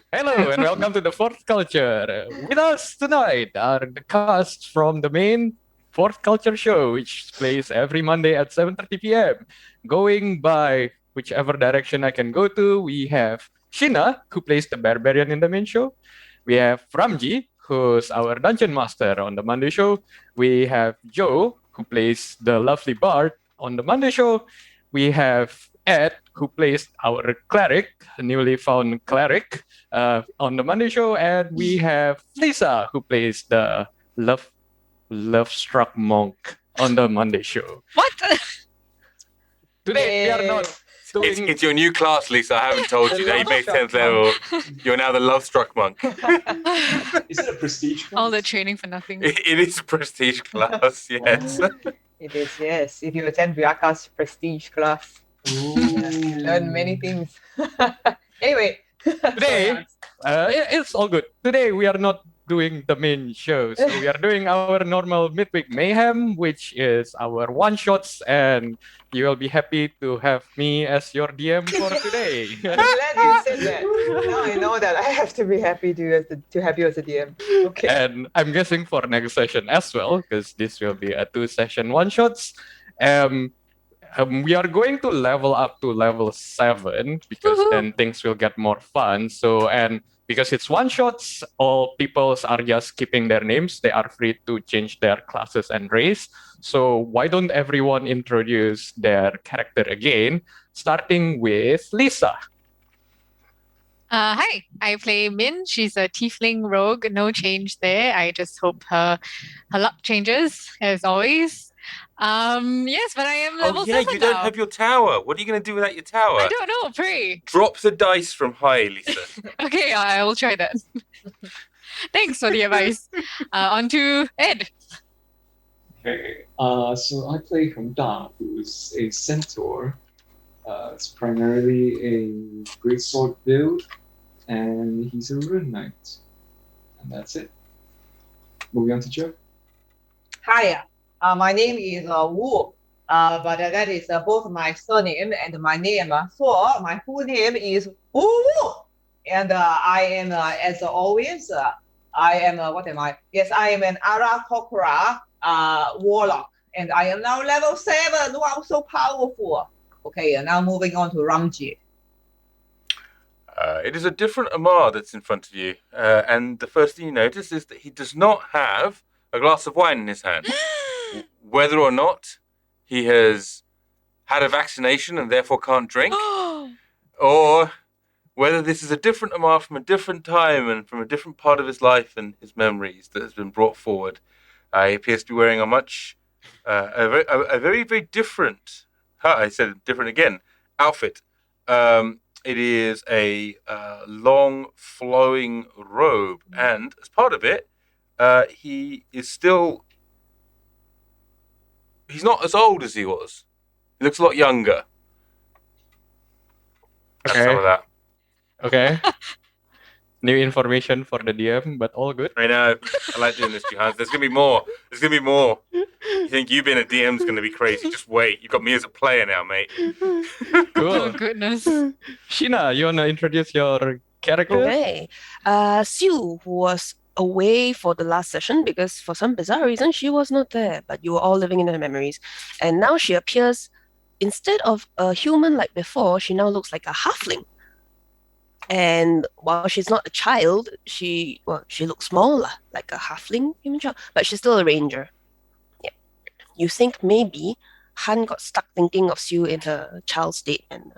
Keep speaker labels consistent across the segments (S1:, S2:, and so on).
S1: Hello and welcome to the Fourth Culture. With us tonight are the cast from the main Fourth Culture show, which plays every Monday at 7:30 p.m. Going by whichever direction I can go to, we have Shina, who plays the barbarian in the main show. We have Ramji, who's our dungeon master on the Monday show. We have Joe, who plays the lovely bard on the Monday show. We have Ed, who plays our cleric, newly found cleric, on the Monday show, and we have Lisa, who plays the love struck monk on the Monday show.
S2: What?
S1: Today we are not doing.
S3: It's your new class, Lisa. I haven't told you that you made 10th level. You're now the love struck monk.
S4: Is it a prestige class?
S2: All the training for nothing.
S3: It is a prestige class, yes.
S5: It is, yes. If you attend Vyaka's prestige class, you learn many things. Anyway.
S1: Today, it's all good. Today we are not doing the main show, so we are doing our normal midweek mayhem, which is our one shots, and you will be happy to have me as your DM for today.
S5: I'm glad you said that. Now I know that I have to be happy to have you as a DM. Okay.
S1: And I'm guessing for next session as well, because this will be a 2-session one shots. We are going to level up to level 7 because then things will get more fun. So, and because it's one shots, all peoples are just keeping their names. They are free to change their classes and race. So why don't everyone introduce their character again, starting with Lisa.
S2: Hi, I play Min. She's a tiefling rogue. No change there. I just hope her luck changes as always. Yes, but I am level 7
S3: you
S2: now.
S3: don't have your tower. What are you going to do without your tower?
S2: I don't know. Pray.
S3: Drop the dice from high, Lisa.
S2: Okay, I will try that. Thanks for the advice. On to Ed.
S4: Okay. So I play Hong Da, who's a centaur. It's primarily a greatsword build, and he's a rune knight. And that's it. Moving on to Joe.
S5: Hi, my name is Wu, but that is both my surname and my name. So my full name is Wu Wu, and I am, as always, I am, what am I? Yes, I am an Arakokra warlock, and I am now level 7. Wow, so powerful. Okay, now moving on to Ramji.
S3: It is a different Amar that's in front of you. And the first thing you notice is that he does not have a glass of wine in his hand. Whether or not he has had a vaccination and therefore can't drink, or whether this is a different Amar from a different time and from a different part of his life and his memories that has been brought forward. He appears to be wearing a very, very different, I said different again, outfit. It is a long, flowing robe, and as part of it, he is still... He's not as old as he was. He looks a lot younger. That's some of that.
S1: Okay. New information for the DM, but all good.
S3: I know. I like doing this, Johannes. There's going to be more. You think you being a DM is going to be crazy. Just wait. You've got me as a player now, mate.
S2: Oh,
S1: Cool.
S2: goodness.
S1: Shina, you want to introduce your character?
S6: Okay. Sue, who was away for the last session because for some bizarre reason she was not there, but you were all living in her memories. And now she appears, instead of a human like before, she now looks like a halfling. And while she's not a child, she looks smaller, like a halfling human child, but she's still a ranger. Yeah. You think maybe Han got stuck thinking of Sue in her child state and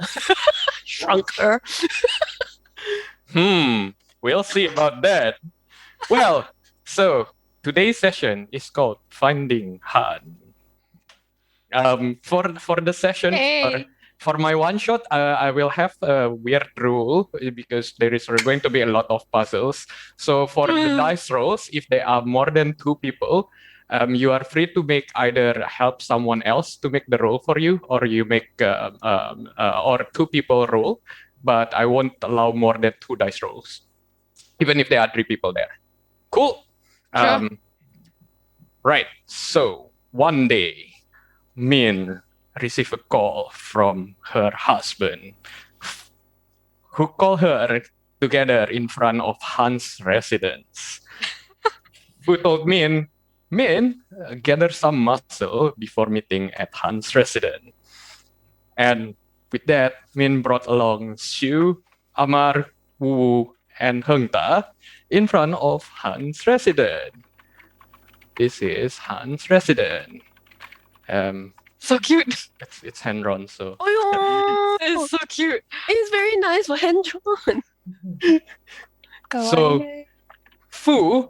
S6: shrunk her.
S1: We'll see about that. Well, so today's session is called Finding Han. For the session,
S2: Hey.
S1: for my one shot, I will have a weird rule because there is going to be a lot of puzzles. So for the dice rolls, if there are more than 2 people, you are free to make either help someone else to make the roll for you, or you make or 2 people roll. But I won't allow more than 2 dice rolls, even if there are 3 people there. Cool.
S2: Sure.
S1: Right. So one day, Min received a call from her husband, who called her together in front of Han's residence. Fu told Min, gather some muscle before meeting at Han's residence. And with that, Min brought along Xu, Amar, Wu, and Hengta in front of Han's residence. This is Han's residence.
S2: So cute.
S1: It's hand-drawn, so
S6: Oh,
S2: It's so cute.
S6: it's very nice for hand drawn.
S1: So- Fu,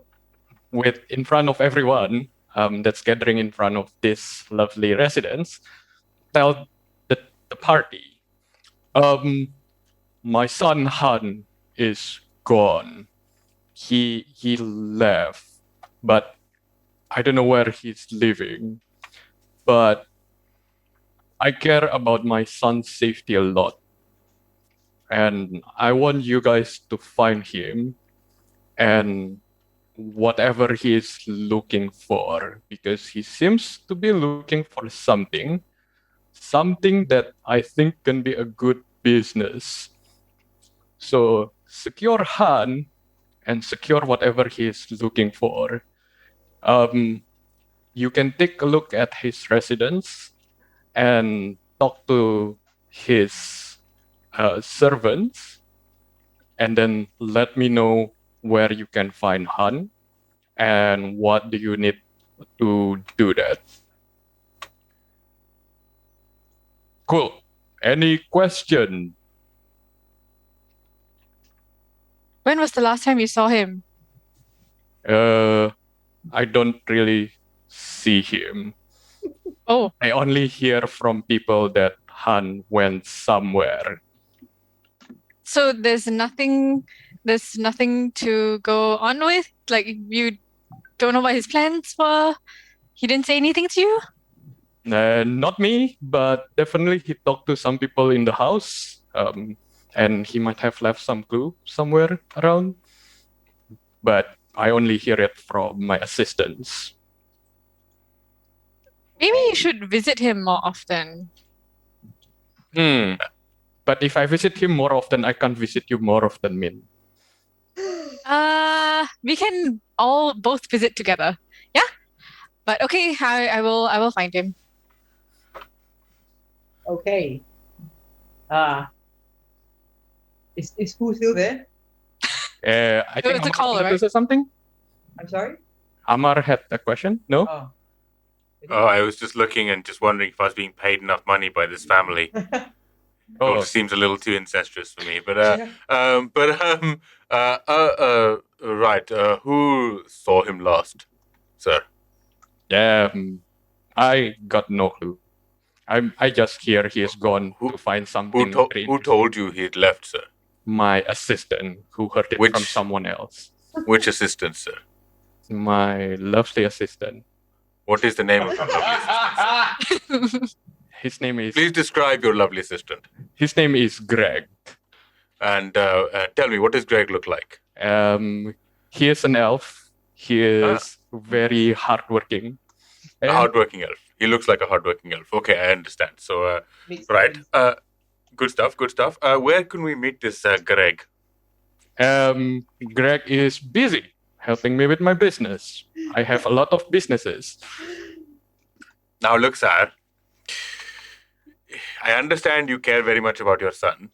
S1: in front of everyone that's gathering in front of this lovely residence, tell the party, my son Han is gone. He left, but I don't know where he's living. But I care about my son's safety a lot. And I want you guys to find him and whatever he is looking for, because he seems to be looking for something that I think can be a good business. So secure Han and secure whatever he is looking for. You can take a look at his residence and talk to his servants, and then let me know where you can find Han and what do you need to do that. Cool. Any question?
S2: When was the last time you saw him?
S1: I don't really see him.
S2: Oh,
S1: I only hear from people that Han went somewhere.
S2: so there's nothing to go on with? Like, you don't know what his plans were? He didn't say anything to you?
S1: Not me, but definitely he talked to some people in the house, and he might have left some clue somewhere around. But I only hear it from my assistants.
S2: Maybe you should visit him more often.
S1: But if I visit him more often, I can't visit you more often, Min.
S2: We can all both visit together. Yeah? But okay, I will find him.
S5: Okay. Is Fu still there?
S1: I think
S2: It's a
S1: Amar
S2: caller,
S1: wanted to
S2: right?
S1: say something.
S5: I'm sorry?
S1: Amar had a question. No.
S5: Oh.
S3: Oh, I was just looking and just wondering if I was being paid enough money by this family.
S1: Oh,
S3: It seems a little too incestuous for me. But
S5: Yeah.
S3: right. Who saw him last, sir?
S1: I got no clue. I just hear he is gone to find something.
S3: Who told you he had left, sir?
S1: My assistant, who heard it
S3: Which-
S1: from someone else.
S3: Which assistant, sir?
S1: My lovely assistant.
S3: What is the name of your lovely assistant?
S1: His name is
S3: Please describe your lovely assistant.
S1: Greg.
S3: And tell me, what does Greg look like?
S1: He is an elf. He is very hardworking.
S3: A
S1: And,
S3: hardworking elf. He looks like a hardworking elf. Okay, I understand. So,
S5: Makes
S3: right.
S5: sense.
S3: Good stuff. Good stuff. Where can we meet this Greg?
S1: Greg is busy helping me with my business. I have a lot of businesses.
S3: Now, look, sir. I understand you care very much about your son,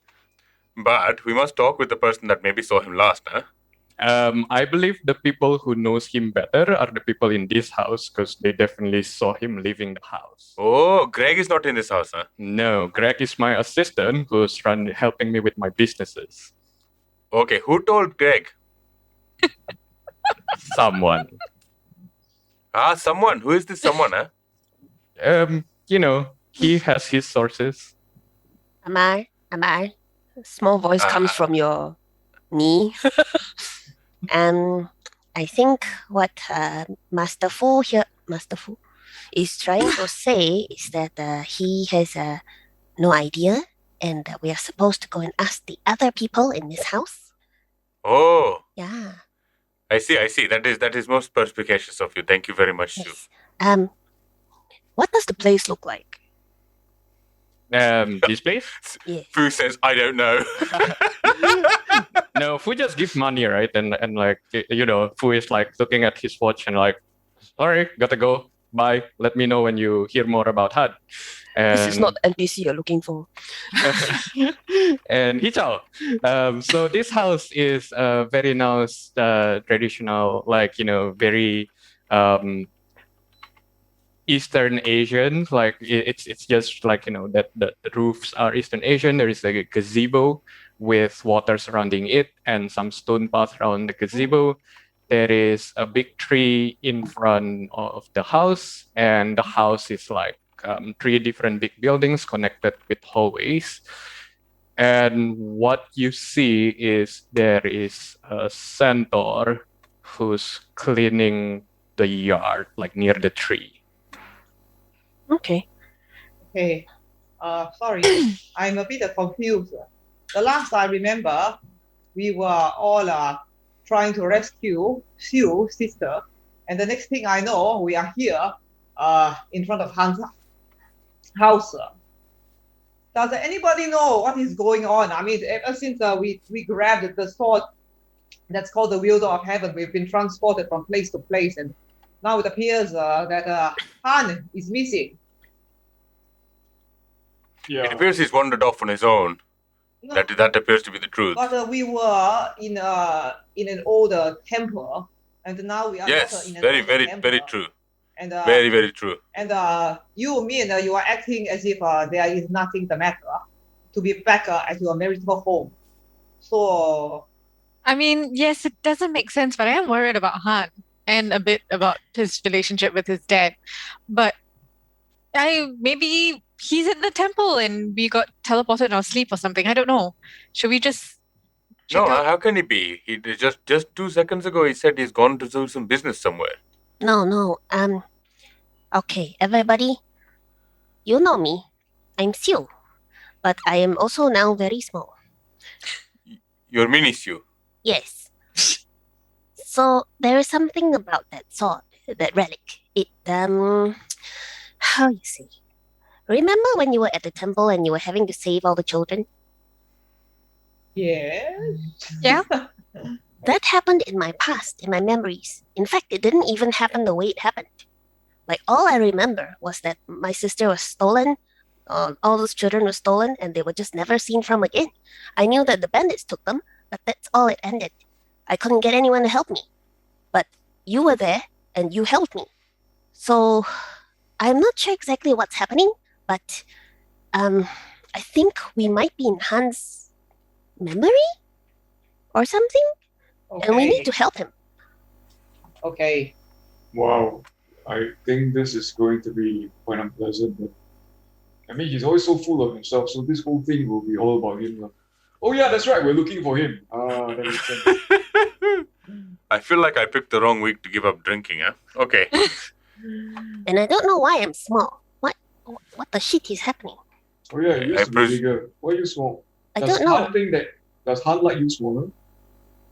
S3: but we must talk with the person that maybe saw him last, huh?
S1: I believe the people who knows him better are the people in this house, because they definitely saw him leaving the house.
S3: Oh, Greg is not in this house, huh?
S1: No, Greg is my assistant who's helping me with my businesses.
S3: Okay, who told Greg?
S1: Someone.
S3: Someone. Who is this someone, huh?
S1: He has his sources.
S6: Am I? Small voice comes from your knee. I think what Master Fu is trying to say is that he has no idea, and that we are supposed to go and ask the other people in this house.
S3: Oh,
S6: Yeah.
S3: I see. That is most perspicacious of you. Thank you very much, Shu.
S6: Yes. What does the place look like?
S1: This place?
S6: Yes.
S3: Fu says, I don't know.
S1: No, Fu just gives money, right? And like Fu is like looking at his watch and like, sorry, gotta go. Bye. Let me know when you hear more about Han. And
S6: This is not NPC you're looking for.
S1: and Hichao. So this house is very nice, traditional, like very Eastern Asian. Like it's just like that the roofs are Eastern Asian. There is like a gazebo with water surrounding it and some stone path around the gazebo. There is a big tree in front of the house, and the house is like 3 different big buildings connected with hallways. And what you see is there is a centaur who's cleaning the yard, like near the tree.
S6: Okay.
S5: Okay. Sorry, I'm a bit confused. The last I remember, we were all trying to rescue Xiu's sister, and the next thing I know, we are here in front of Han's house. Does anybody know what is going on? I mean, ever since we grabbed the sword that's called the Wielder of Heaven, we've been transported from place to place, and now it appears that Han is missing.
S3: It appears he's wandered off on his own.
S5: No,
S3: That appears to be the truth.
S5: but we were in an older temple, and now we are
S3: Yes,
S5: not in an
S3: very,
S5: older
S3: very,
S5: temple.
S3: very true.
S5: And
S3: Very, very true.
S5: and you mean you are acting as if there is nothing the matter to be back at your marital home. So
S2: I mean, yes, it doesn't make sense, but I am worried about Han and a bit about his relationship with his dad. But maybe he's in the temple and we got teleported in our sleep or something. I don't know. Should we just check
S3: No,
S2: out?
S3: how can he be? He just 2 seconds ago he said he's gone to do some business somewhere.
S6: No. Okay, everybody. You know me. I'm Xiu. But I am also now very small.
S3: Your mini Sue.
S6: Yes. So there is something about that sword, that relic. It how you say? Remember when you were at the temple and you were having to save all the children?
S5: yes.
S2: Yeah.
S6: That happened in my past, in my memories. In fact, it didn't even happen the way it happened. Like, all I remember was that my sister was stolen, all those children were stolen, and they were just never seen from again. I knew that the bandits took them, but that's all it ended. I couldn't get anyone to help me. But you were there, and you helped me. So, I'm not sure exactly what's happening, but I think we might be in Han's memory or something, and we need to help him.
S5: Okay.
S4: Wow, I think this is going to be quite unpleasant. But I mean, he's always so full of himself, so this whole thing will be all about him. Oh yeah, that's right, we're looking for him. That makes sense.
S3: I feel like I picked the wrong week to give up drinking, huh? Okay.
S6: And I don't know why I'm small. What the shit is happening?
S4: Oh yeah, you used to be bigger. Why are you small?
S6: I don't know.
S4: Does Han like you smaller?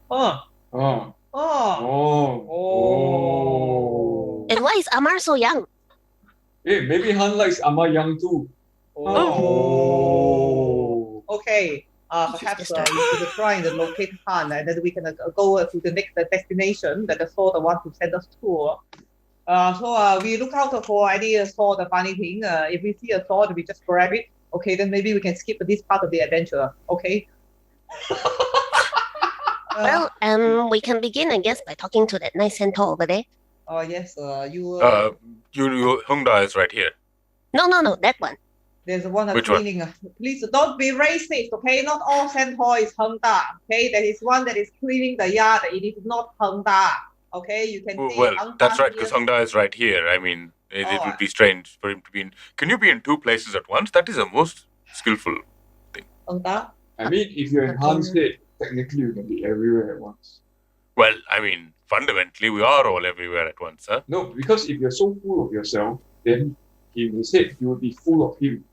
S5: Oh.
S4: Oh.
S5: Oh.
S4: Oh.
S6: And why is Amar so young?
S4: Hey, maybe Han likes Ama young too. Oh.
S5: Okay. Perhaps we should try and locate Han, and then we can go to the next destination that the sword wants to send us to. So we look out for any sword or anything. If we see a sword, we just grab it. Okay, then maybe we can skip this part of the adventure. Okay.
S6: Well, we can begin, I guess, by talking to that nice centaur over there.
S5: Oh yes. You.
S3: Hongda is right here.
S6: No, that one.
S5: There's one
S3: Which
S5: cleaning. Please don't be racist, okay? Not all centaur is Hongda, okay? There is one that is cleaning the yard. It is not Hongda, okay? You can see
S3: Well,
S5: Hongda
S3: that's right,
S5: here.
S3: because Hongda is right here. I mean, it would be strange for him to be in. Can you be in 2 places at once? That is the most skillful thing.
S5: Hongda?
S4: I mean, if you're in Han's head, technically you can be everywhere at once.
S3: Well, I mean, fundamentally, we are all everywhere at once, huh?
S4: No, because if you're so full of yourself, then in his head, you will be full of him.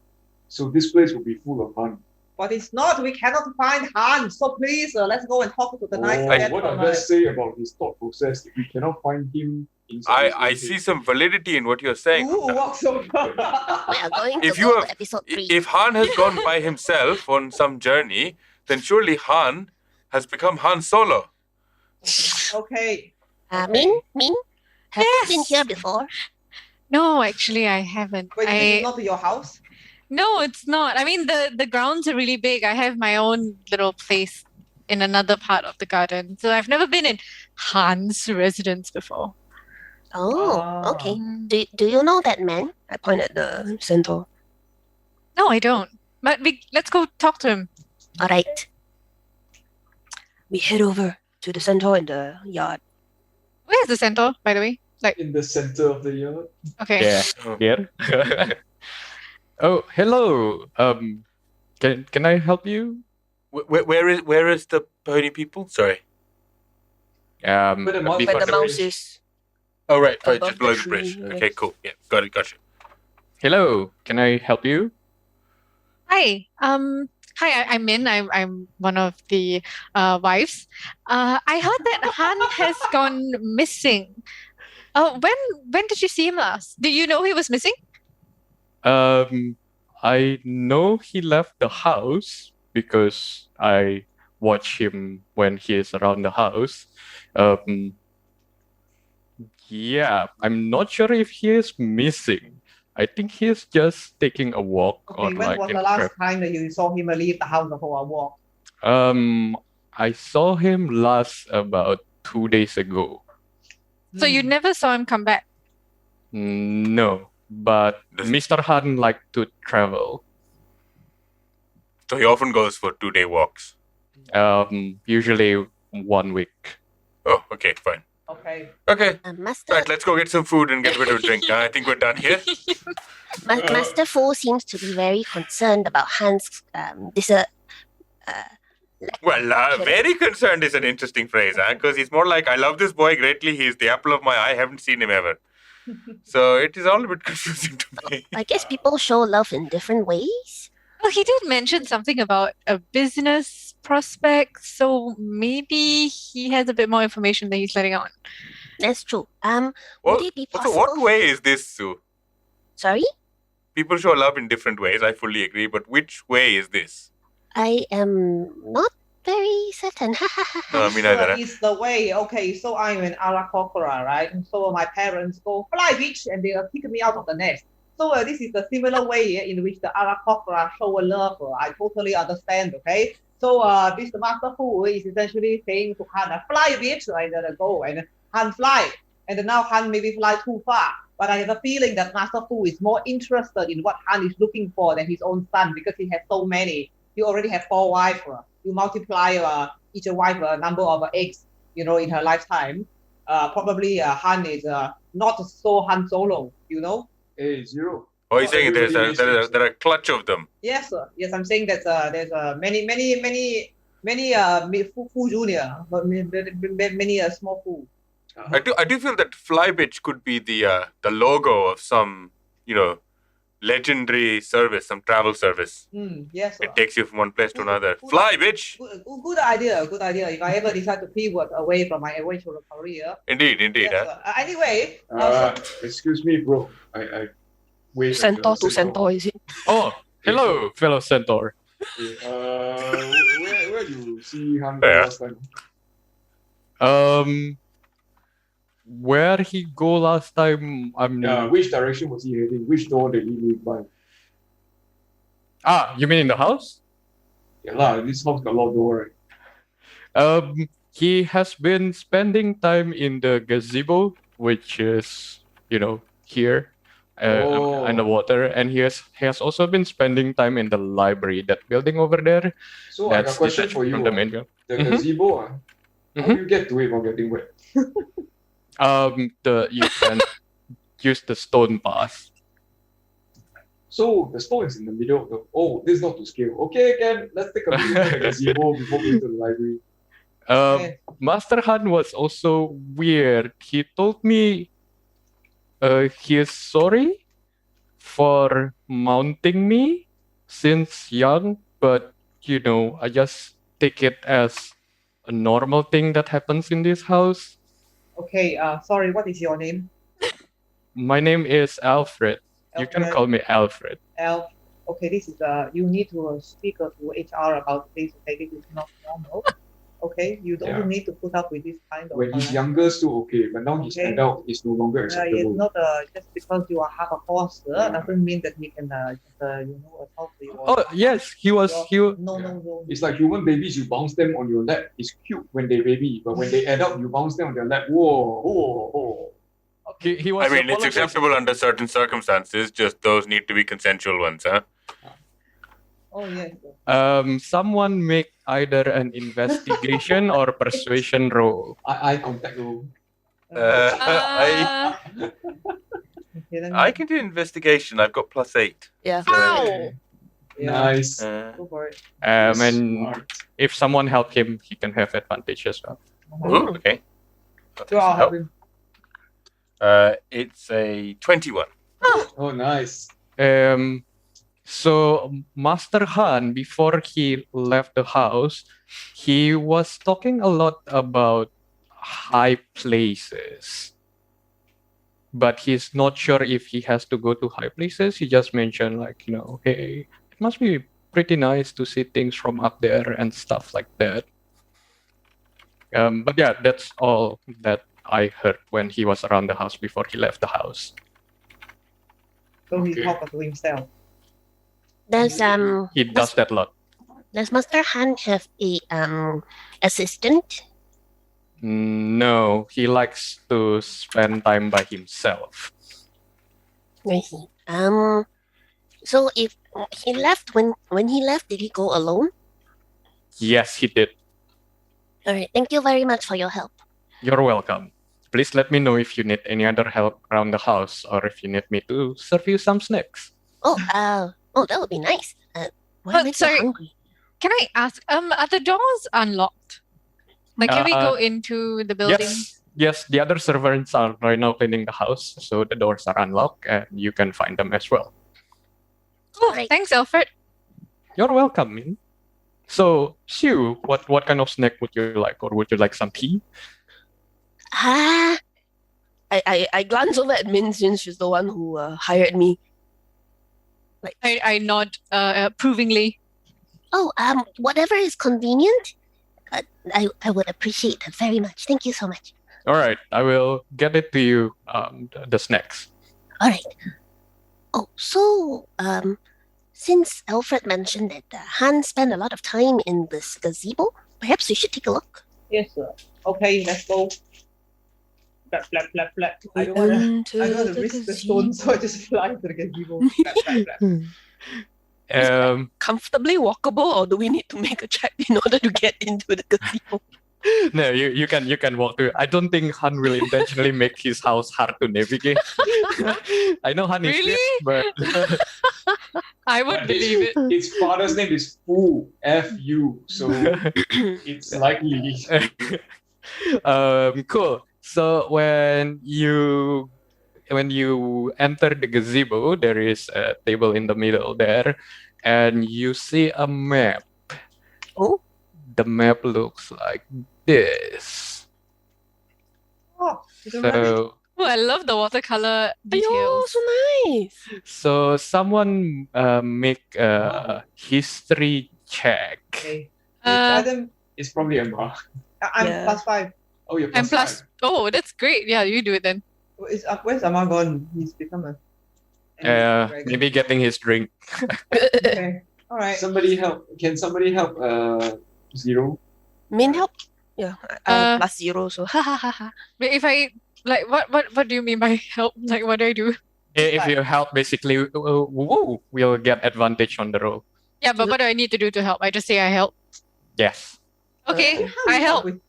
S4: So this place will be full of Han.
S5: But it's not. We cannot find Han. So please, let's go and talk to the nice
S4: What does that say about his thought process if we cannot find him inside
S3: I see some validity in what you're saying.
S5: Ooh, walks over.
S6: We are going to
S3: If
S6: go
S3: you
S6: to episode 3.
S3: If Han has gone by himself on some journey, then surely Han has become Han Solo.
S5: Okay.
S6: Min, have you been
S2: Yes.
S6: here before?
S2: No, actually, I haven't.
S5: Wait, this is not your house?
S2: No, it's not. I mean, the grounds are really big. I have my own little place in another part of the garden. So I've never been in Han's residence before.
S6: Oh, okay.
S2: Mm.
S6: Do you know that man? I point at the centaur.
S2: No, I don't. But let's go talk to him.
S6: All right. We head over to the centaur in the yard.
S2: Where's the centaur, by the way? Like,
S4: In the center of the yard.
S2: okay.
S1: Yeah, here. Oh, hello. Can I help you?
S3: Where is the pony people? Sorry.
S4: Where the mouse-
S6: Where the
S3: the
S6: mouse
S3: bridge.
S6: is.
S3: Oh, right,
S6: Above
S3: just below the
S6: the
S3: bridge.
S6: tree,
S3: Okay,
S6: yes.
S3: cool. Yeah, got you.
S1: Hello. Can I help you?
S2: Hi. I'm Min. I'm one of the wives. I heard that Han has gone missing. When did you see him last? Do you know he was missing?
S1: I know he left the house because I watch him when he is around the house. Yeah, I'm not sure if he is missing. I think he's just taking a walk
S5: Okay,
S1: or
S5: when
S1: like
S5: was
S1: in
S5: the last
S1: prep.
S5: time that you saw him leave the house for a walk?
S1: I saw him last about 2 days ago.
S2: So you never saw him come back.
S1: No, but
S3: Does-
S1: Mr. Han liked to travel.
S3: So he often goes for 2-day walks.
S1: Usually 1 week.
S3: Oh, okay, fine.
S5: Okay.
S3: Okay,
S6: Master
S3: right, let's go get some food and get a bit of a drink. I think we're done here.
S6: Master Fu seems to be very concerned about Han's
S3: Well, very concerned is an interesting phrase, because he's more like, I love this boy greatly. He's the apple of my eye. I haven't seen him ever. So it is all a bit confusing to me.
S6: I guess people show love in different ways.
S2: Well, he did mention something about a business prospect, so maybe he has a bit more information than he's letting on.
S6: That's true.
S3: Well,
S6: Would it be
S3: also,
S6: possible?
S3: what way is this, Sue?
S6: Sorry?
S3: People show love in different ways. I fully agree. But which way is this?
S6: I am not very certain.
S3: No, me neither.
S5: It's the way. Okay, so I'm an Arakokra, right? And so my parents go fly beach and they kick me out of the nest. So this is a similar way in which the Arakokra show love. I totally understand. Okay, so this Master Fu is essentially saying to Han, fly beach, and then go and Han fly, and now Han maybe fly too far. But I have a feeling that Master Fu is more interested in what Han is looking for than his own son because he has so many. You already have 4 wives. You multiply each wife number of eggs, in her lifetime. Probably Han is not so Han Solo,
S4: Hey, Zero.
S3: Oh, he's saying
S4: Everybody
S3: there are a clutch of them.
S5: Yes, yes, I'm saying that there's many Fu Junior, but many small Fu.
S3: I do feel that Fly Bitch could be the logo of some, legendary service, some travel service.
S5: Yes.
S3: It takes you from one place to another. Fly Bitch!
S5: Good idea. If I ever decide to pivot away from my eventual career.
S3: Indeed.
S5: Yes, anyway.
S4: Excuse me, bro. I wait.
S6: Centaur to centaur, is it?
S1: Oh, hello, fellow centaur.
S4: Where you see Han
S3: Yeah.
S4: last time?
S1: Where he go last time?
S4: Which direction was he heading? Which door did he leave by?
S1: You mean in the house?
S4: Yeah lah, this house got a lot of door, right?
S1: He has been spending time in the gazebo, which is, here, in the water, and he has also been spending time in the library, that building over there.
S4: So I got a
S1: That's
S4: question
S1: detached
S4: for you.
S1: from the main.
S4: The
S1: Mhm.
S4: gazebo, how
S1: Mhm.
S4: do you get to it while getting wet?
S1: You can use the stone path.
S4: So the stone is in the middle of the. Oh, this is not to scale. Okay, Ken, let's take a look at the gazebo before going to the library.
S1: Master Han was also weird. He told me he is sorry for mounting me since young, but I just take it as a normal thing that happens in this house.
S5: Okay, sorry, what is your name?
S1: My name is Alfred. You can
S5: Alfred?
S1: call me Alfred.
S5: Elf. Okay, this is you need to speak to HR about this. Okay, this is not normal. Okay, you don't
S4: Yeah.
S5: need to put up with this kind of.
S4: When he's
S5: harassment.
S4: younger, still okay, but now he's
S5: Okay.
S4: adult, it's no longer
S5: It's
S4: acceptable.
S5: not just because you are half a horse doesn't mean that he can assault you.
S1: Oh yes, he was.
S5: No.
S4: It's like human babies, you bounce them on your lap. It's cute when they baby, but when they adult, you bounce them on their lap. Whoa.
S1: He was.
S3: I mean, it's
S1: apologizing.
S3: acceptable under certain circumstances. Just those need to be consensual ones, huh?
S5: Oh yes.
S1: Someone make either an investigation or persuasion roll.
S4: I contact you.
S3: I
S5: Okay, let me
S3: I can do investigation. I've got +8.
S6: Yeah.
S2: Ow!
S4: Nice.
S5: go for it.
S1: And
S4: Smart.
S1: if someone help him, he can have advantage as well.
S3: Ooh, okay.
S5: So I'll help him.
S3: It's a 21.
S4: Oh, nice.
S1: So Master Han, before he left the house, he was talking a lot about high places. But he's not sure if he has to go to high places. He just mentioned like, hey, it must be pretty nice to see things from up there and stuff like that. But yeah, that's all that I heard when he was around the house before he left the house.
S5: So he
S4: Okay.
S5: talked to himself.
S6: Does
S1: He does that a lot.
S6: does Master Han have a assistant?
S1: No, he likes to spend time by himself.
S6: I see. So if he left when he left, did he go alone?
S1: Yes, he did.
S6: All right. Thank you very much for your help.
S1: You're welcome. Please let me know if you need any other help around the house or if you need me to serve you some snacks.
S6: Oh, that would be nice. Why
S2: But
S6: am I so
S2: sorry.
S6: hungry?
S2: Can I ask? Are the doors unlocked? Like, can we go into the building?
S1: Yes, the other servants are right now cleaning the house, so the doors are unlocked and you can find them as well.
S2: Cool.
S6: Right.
S2: Thanks, Alfred.
S1: You're welcome, Min. So, Sue, what kind of snack would you like, or would you like some tea?
S6: I glance over at Min since she's the one who hired me. Like,
S2: I nod approvingly.
S6: oh, whatever is convenient. I would appreciate that very much. Thank you so much.
S1: All right, I will get it to you. The snacks.
S6: All right. Oh, so since Alfred mentioned that Han spent a lot of time in this gazebo, perhaps we should take a look.
S5: Yes, sir. Okay, let's go. Flap, flap, flap, flap. I don't want to risk the stone, so I just fly to the gazebo. Flap, flap, flap.
S6: Comfortably walkable, or do we need to make a check in order to get into the gazebo?
S1: No, you can walk through. I don't think Han will intentionally make his house hard to navigate. I know Han is
S2: Really?
S1: weird, but
S2: I would believe it.
S4: His father's name is Fu, F-U, so it's likely.
S1: Cool. So when you enter the gazebo, there is a table in the middle there, and you see a map.
S6: Oh,
S1: The map looks like this.
S5: Oh, it's a rabbit.
S1: So
S2: Oh, I love the watercolor
S6: ayo,
S2: details.
S6: so nice.
S1: so someone make a history check.
S5: Okay.
S2: Uh,
S5: Adam,
S4: It's probably a bar.
S5: I'm
S6: Yeah.
S5: +5.
S4: Oh, you're
S2: and plus, oh, that's great. Yeah, you do it then.
S5: Where's Amar gone? He's become a. dragon.
S1: Maybe getting his drink.
S5: Okay. All right.
S4: Somebody help. Can somebody help Zero?
S6: Min help? Yeah,
S2: Uh,
S6: +0, so ha ha ha ha.
S2: But if I like, what do you mean by help? Like, what do I do?
S1: If you help, basically, we'll get advantage on the roll.
S2: Yeah, but what do I need to do to help? I just say I help.
S1: Yes.
S2: Okay,
S5: How do
S2: I
S5: you
S2: help.
S5: with-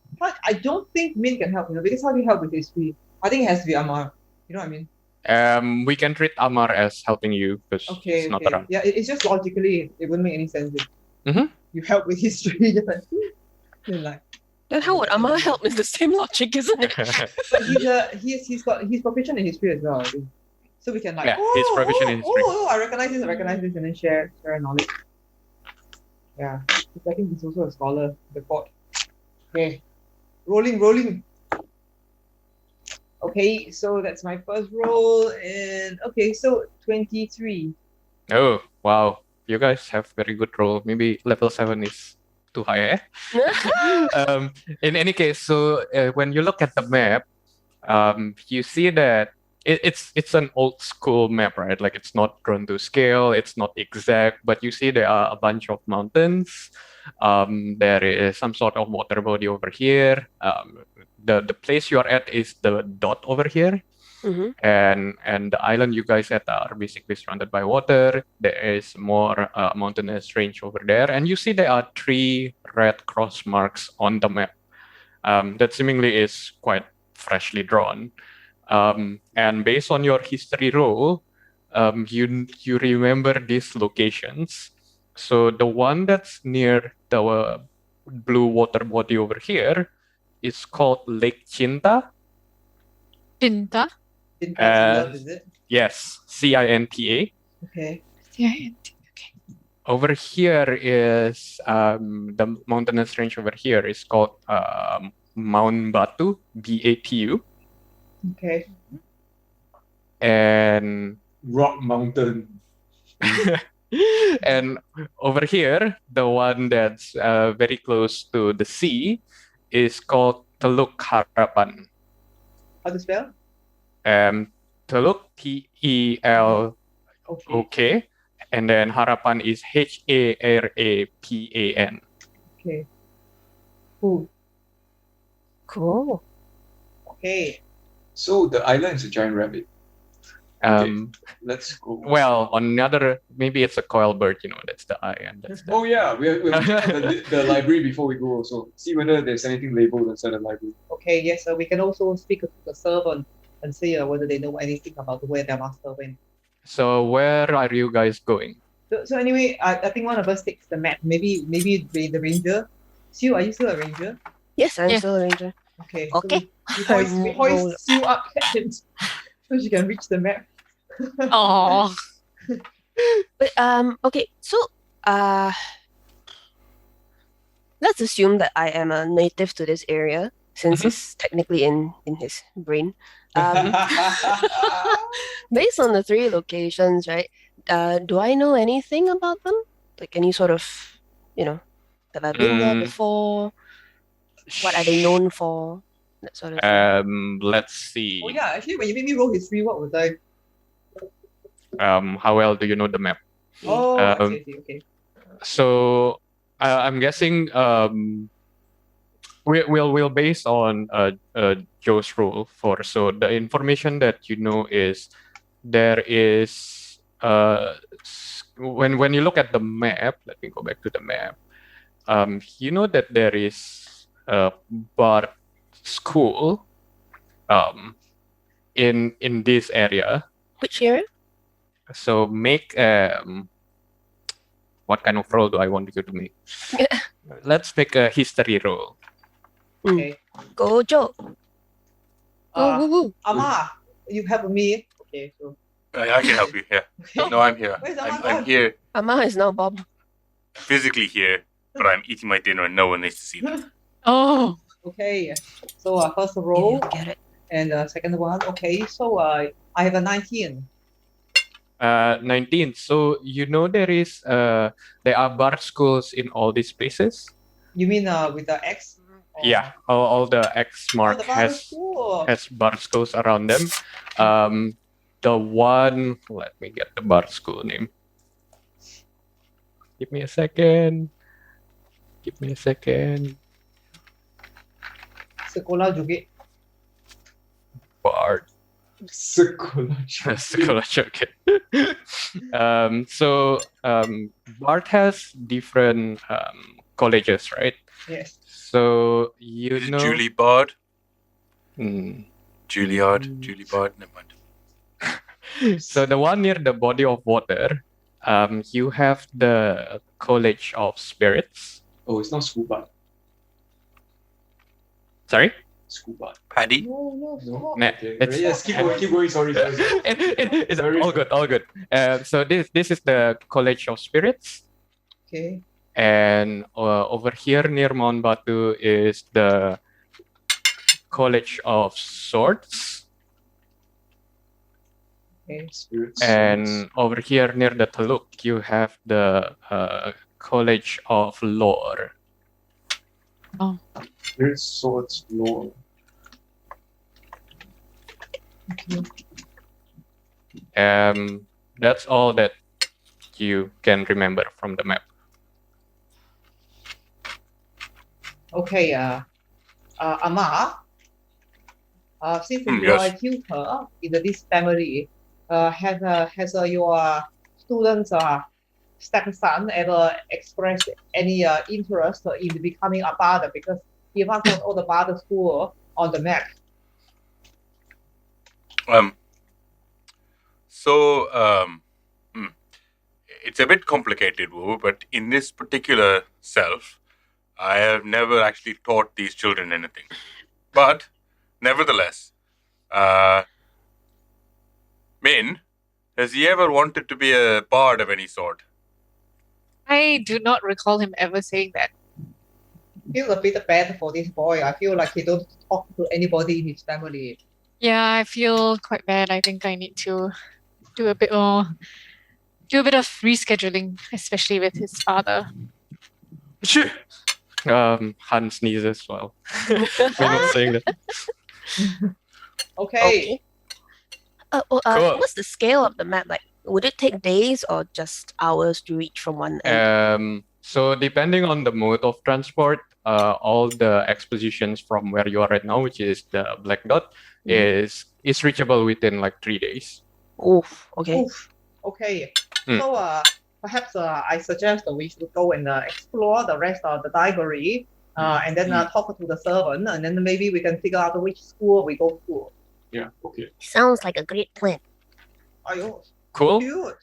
S5: I don't think Min can help, because how do you help with history? I think it has to be Amar. You know what I mean?
S1: We can treat Amar as helping you because
S5: Okay.
S1: he's not
S5: Okay.
S1: around.
S5: Yeah, it's just logically it wouldn't make any sense if
S1: Mhm.
S5: you help with history. Just like, you're like,
S6: Then how would Amma help? It's the same logic, isn't it?
S5: but he's proficient in history as well. I think. So we can like,
S1: Yeah, he's proficient in history.
S5: I recognize this, and then share knowledge. Yeah, I think he's also a scholar. The court. Okay, rolling. Okay, so that's my first roll, and okay, so 23.
S1: Oh, wow. You guys have very good roll. Maybe level 7 is too high. In any case, so when you look at the map, you see that it's an old school map, right? Like it's not drawn to scale, it's not exact, but you see there are a bunch of mountains. There is some sort of water body over here. The place you are at is the dot over here.
S6: Mhm.
S1: And the island you guys at are basically surrounded by water. There is more mountainous range over there, and you see there are 3 red cross marks on the map. That seemingly is quite freshly drawn. And based on your history roll, you remember these locations. So the one that's near the blue water body over here is called Lake Cinta.
S2: Pinta.
S5: Didn't that's
S1: Uh,
S5: love, is it?
S1: Yes, Cinta.
S5: Okay.
S1: Over here is the mountainous range over here is called Mount Batu, Batu.
S5: Okay.
S1: And
S4: Rock Mountain.
S1: and over here, the one that's very close to the sea is called Teluk Harapan.
S5: How to spell?
S1: Teluk, Telok,
S5: Okay.
S1: and then Harapan is Harapan.
S5: Okay. Cool.
S6: Cool.
S5: Okay.
S4: So the island is a giant rabbit. Let's go.
S1: Well, on the other, maybe it's a coil bird, that's the eye, and that's the...
S4: Oh yeah, we have to check the library before we go also. See whether there's anything labeled inside the library.
S5: Okay. Yes. So we can also speak to the servant and see whether they know anything about where their master went.
S1: So where are you guys going?
S5: So anyway, I think one of us takes the map. Maybe the ranger. Sue, are you still a ranger?
S6: Yes, I'm
S2: Yeah.
S6: still a ranger.
S5: Okay.
S6: Okay.
S5: So we hoist Sue up and so she can reach the map.
S2: Oh.
S6: But okay, so let's assume that I am a native to this area since it's technically in his brain. Based on the 3 locations, right? Do I know anything about them? Like any sort of, have I been there before? What are they known for? That sort of thing.
S1: Let's see.
S5: Oh yeah, actually when you made me roll history, what was I?
S1: How well do you know the map?
S5: Oh, I see, okay.
S1: So I'm guessing we'll base on Joe's rule for, so the information that you know is there is when you look at the map, let me go back to the map. You know that there is a bard school in this area.
S6: Which area?
S1: So make what kind of roll do I want you to make? Let's make a history roll.
S5: Okay.
S6: Go, Joe. Go, woo, woo.
S5: Ama, you help me. Okay, so
S3: I can help you. Yeah. No, I'm here.
S5: Where's the
S3: I'm
S5: other
S3: here,
S6: Ama is now Bob.
S3: physically here, but I'm eating my dinner and no one needs to see that.
S2: Oh.
S5: okay. So first
S6: You
S5: roll
S6: get it.
S5: and second one. Okay, so I have a 19.
S1: 19. So you know there are bard schools in all these places.
S5: You mean with the X? Or-
S1: Yeah, all the X mark
S5: the bar is cool.
S1: has bard schools around them. The one, let me get the bard school name. Give me a second.
S5: Sekolah juga.
S1: Bard.
S4: Sekolah.
S1: Sekolah Joget. Bard has different colleges, right?
S5: Yes.
S1: So you
S3: Is it
S1: know.
S3: Julie Bard?
S1: Hmm.
S3: Juilliard? Julie Bard? Never mind.
S1: So the one near the body of water, you have the College of Spirits.
S4: Oh, it's not scuba.
S1: Sorry?
S4: Scuba.
S3: Paddy?
S5: No,
S4: No?
S5: stop.
S1: Nah,
S4: Okay.
S1: it's-
S4: Yes, keep going. Sorry.
S1: It's
S4: Very
S1: all good. So this is the College of Spirits,
S5: Okay.
S1: and over here near Mount Batu is the College of Swords,
S5: Okay.
S4: Spirits.
S1: and over here near the Teluk you have the College of Lore.
S4: Great Swords Lore.
S1: That's all that you can remember from the map.
S5: Okay, Ama, since you are a
S3: Yes.
S5: tutor in this family, has your students stepson ever expressed any interest in becoming a bard? Because he marked out all the bard school on the map.
S3: It's a bit complicated, Wu, but in this particular self, I have never actually taught these children anything. But, nevertheless, Min, has he ever wanted to be a bard of any sort?
S2: I do not recall him ever saying that.
S5: Feel a bit bad for this boy. I feel like he don't talk to anybody in his family.
S2: Yeah, I feel quite bad. I think I need to do a bit of rescheduling, especially with his father.
S1: Han sneezes while we're not saying that.
S5: Okay.
S1: Cool.
S6: What's the scale of the map? Like, would it take days or just hours to reach from one end?
S1: So depending on the mode of transport, all the expositions from where you are right now, which is the black dot, is reachable within like 3 days.
S6: Oof. Okay.
S5: Oof. Okay. So perhaps I suggest we should go and explore the rest of the library, and then talk to the servant, and then maybe we can figure out which school we go to.
S4: Yeah, okay.
S6: Sounds like a great plan.
S5: Ayo,
S1: Cool.
S5: cute.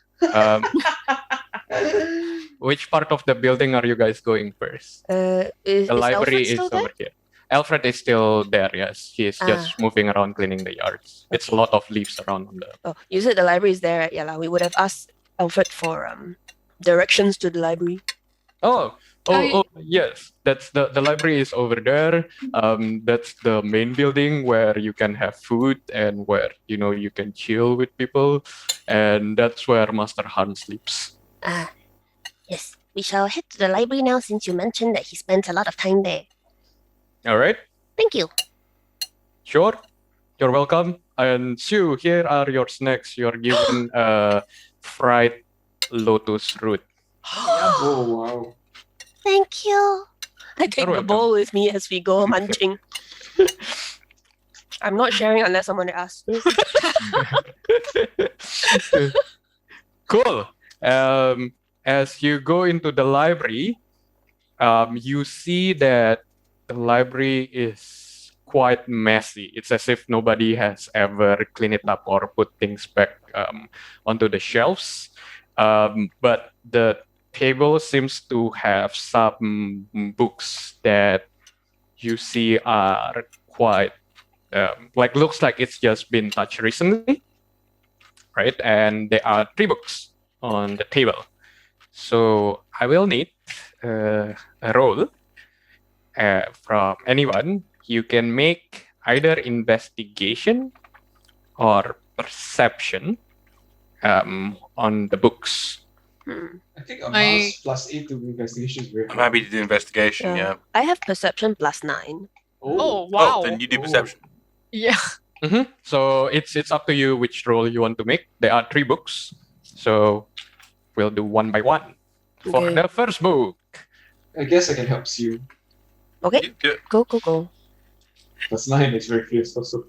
S1: Which part of the building are you guys going first?
S6: Is
S1: The library
S6: Alfred still
S1: is
S6: there?
S1: over here. Alfred is still there, yes. He's just moving around cleaning the yards. It's a lot of leaves around on the...
S6: Oh, you said the library is there. Yeah, we would have asked Alfred for directions to the library.
S1: Oh, yes. That's the library is over there. That's the main building where you can have food and where you can chill with people, and that's where Master Han sleeps.
S6: Yes. We shall head to the library now since you mentioned that he spends a lot of time there.
S1: All right.
S6: Thank you.
S1: Sure. You're welcome. And Sue, here are your snacks. You're given fried lotus root.
S4: Oh, wow.
S6: Thank you. I take
S1: You're
S6: the bowl with me as we go munching. I'm not sharing unless someone asks.
S1: Cool. As you go into the library, you see that the library is quite messy. It's as if nobody has ever cleaned it up or put things back onto the shelves. But the table seems to have some books that you see are quite looks like it's just been touched recently, right? And there are 3 books on the table. So I will need a roll from anyone. You can make either investigation or perception on the books.
S4: I think a mouse plus 8 to investigation is very
S3: I'm
S4: high.
S3: happy to do investigation, yeah.
S6: I have perception plus 9.
S2: Oh, wow.
S3: Oh, then you do perception.
S2: Yeah.
S1: So it's up to you which roll you want to make. There are 3 books, so we'll do one by one. For
S6: Okay.
S1: the first book,
S4: I guess I can help you.
S6: Okay. Go.
S4: Plus 9 is very clear also.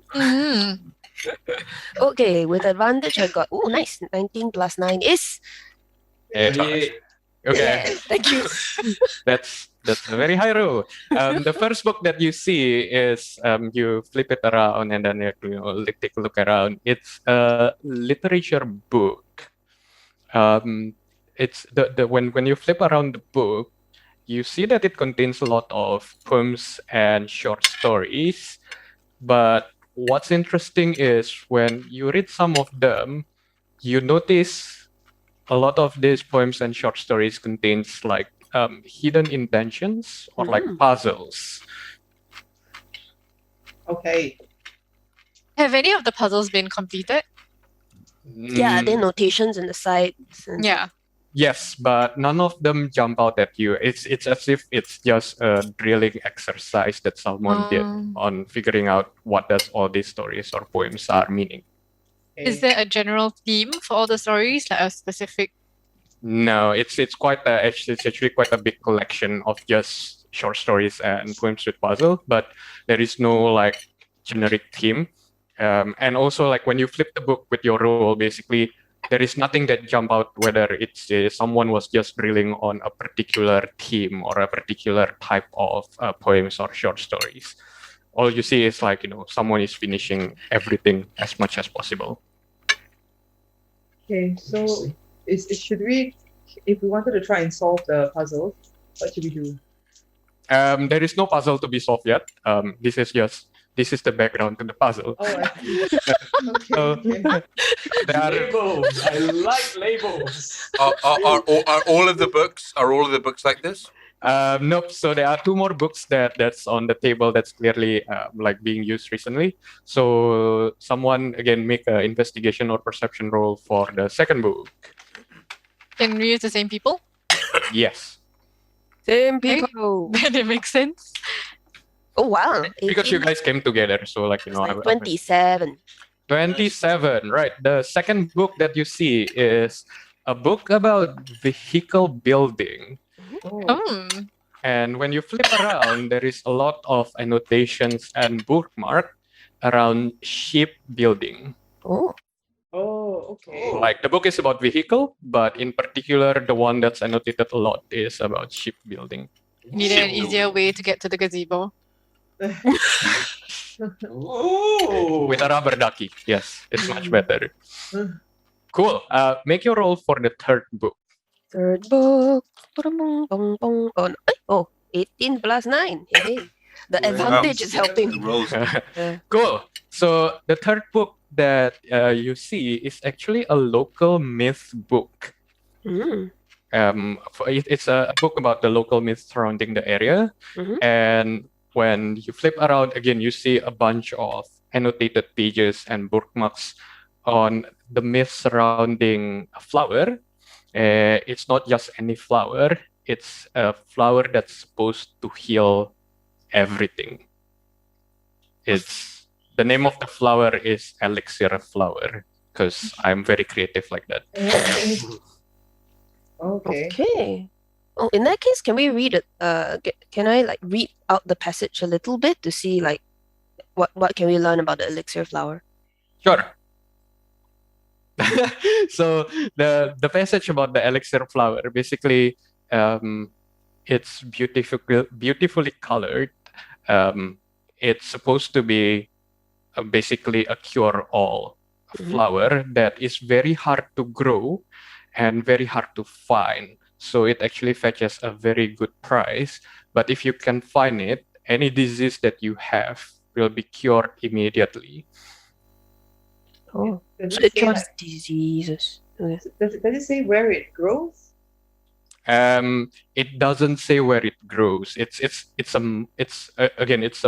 S6: Okay, with advantage I got, nice, 19 plus 9 is...
S1: okay,
S6: Yeah, thank you.
S1: that's a very high roll. The first book that you see is you flip it around and then you take a look around. It's a literature book. It's when you flip around the book, you see that it contains a lot of poems and short stories. But what's interesting is when you read some of them, you notice a lot of these poems and short stories contains like hidden intentions or like puzzles.
S5: Okay.
S2: Have any of the puzzles been completed?
S6: Yeah, are there notations in the sides? And...
S2: Yeah.
S1: Yes, but none of them jump out at you. It's as if it's just a drilling exercise that someone did on figuring out what does all these stories or poems are meaning.
S2: Is there a general theme for all the stories, like a specific?
S1: No, it's actually quite a big collection of just short stories and poems with puzzle, but there is no like generic theme. And also like when you flip the book with your role, basically there is nothing that jump out whether it's someone was just drilling on a particular theme or a particular type of poems or short stories. All you see is like, someone is finishing everything as much as possible.
S5: Okay, so should we, if we wanted to try and solve the puzzle, what should we do?
S1: There is no puzzle to be solved yet. This is the background to the puzzle.
S5: Oh, I see. Okay,
S1: So,
S5: okay.
S1: there are
S4: Labels. I like labels.
S3: Are all of the books like this?
S1: nope. So there are two more books that's on the table that's clearly like being used recently. So someone again make an investigation or perception roll for the second book.
S2: Can we use the same people?
S1: Yes,
S6: Same
S2: Okay.
S6: people.
S2: Then it makes sense.
S6: Oh wow.
S1: because you
S6: 18,
S1: guys came together. So like
S6: it's like 27.
S1: 27, right? The second book that you see is a book about vehicle building.
S5: Oh,
S1: And when you flip around, there is a lot of annotations and bookmark around ship building.
S6: Oh.
S5: okay.
S1: Like the book is about vehicle, but in particular, the one that's annotated a lot is about ship building.
S2: Needed an easier way to get to the gazebo.
S4: Oh.
S1: With a rubber ducky. Yes, it's much better. Cool. Make your roll for the third book.
S6: Third book. Bong, bong, bong. Oh, no. Oh, 18 plus 9. Hey. The advantage is helping.
S3: Rolls.
S1: Cool. So the third book that you see is actually a local myth book.
S6: Mm.
S1: It's a book about the local myths surrounding the area.
S6: Mhm.
S1: And when you flip around again, you see a bunch of annotated pages and bookmarks on the myth surrounding a flower. It's not just any flower. It's a flower that's supposed to heal everything. The name of the flower is Elixir Flower because I'm very creative like that.
S5: Okay.
S6: Okay. Oh, in that case, can we read it? Can I like read out the passage a little bit to see like what can we learn about the elixir flower?
S1: Sure. So the passage about the elixir flower basically it's beautifully colored. It's supposed to be basically a cure-all flower that is very hard to grow and very hard to find. So it actually fetches a very good price. But if you can find it, any disease that you have will be cured immediately.
S6: Oh,
S5: Does
S6: so
S5: it
S6: it
S5: say,
S6: cures
S5: like,
S6: diseases. Okay.
S5: does it say where it grows?
S1: It doesn't say where it grows. It's a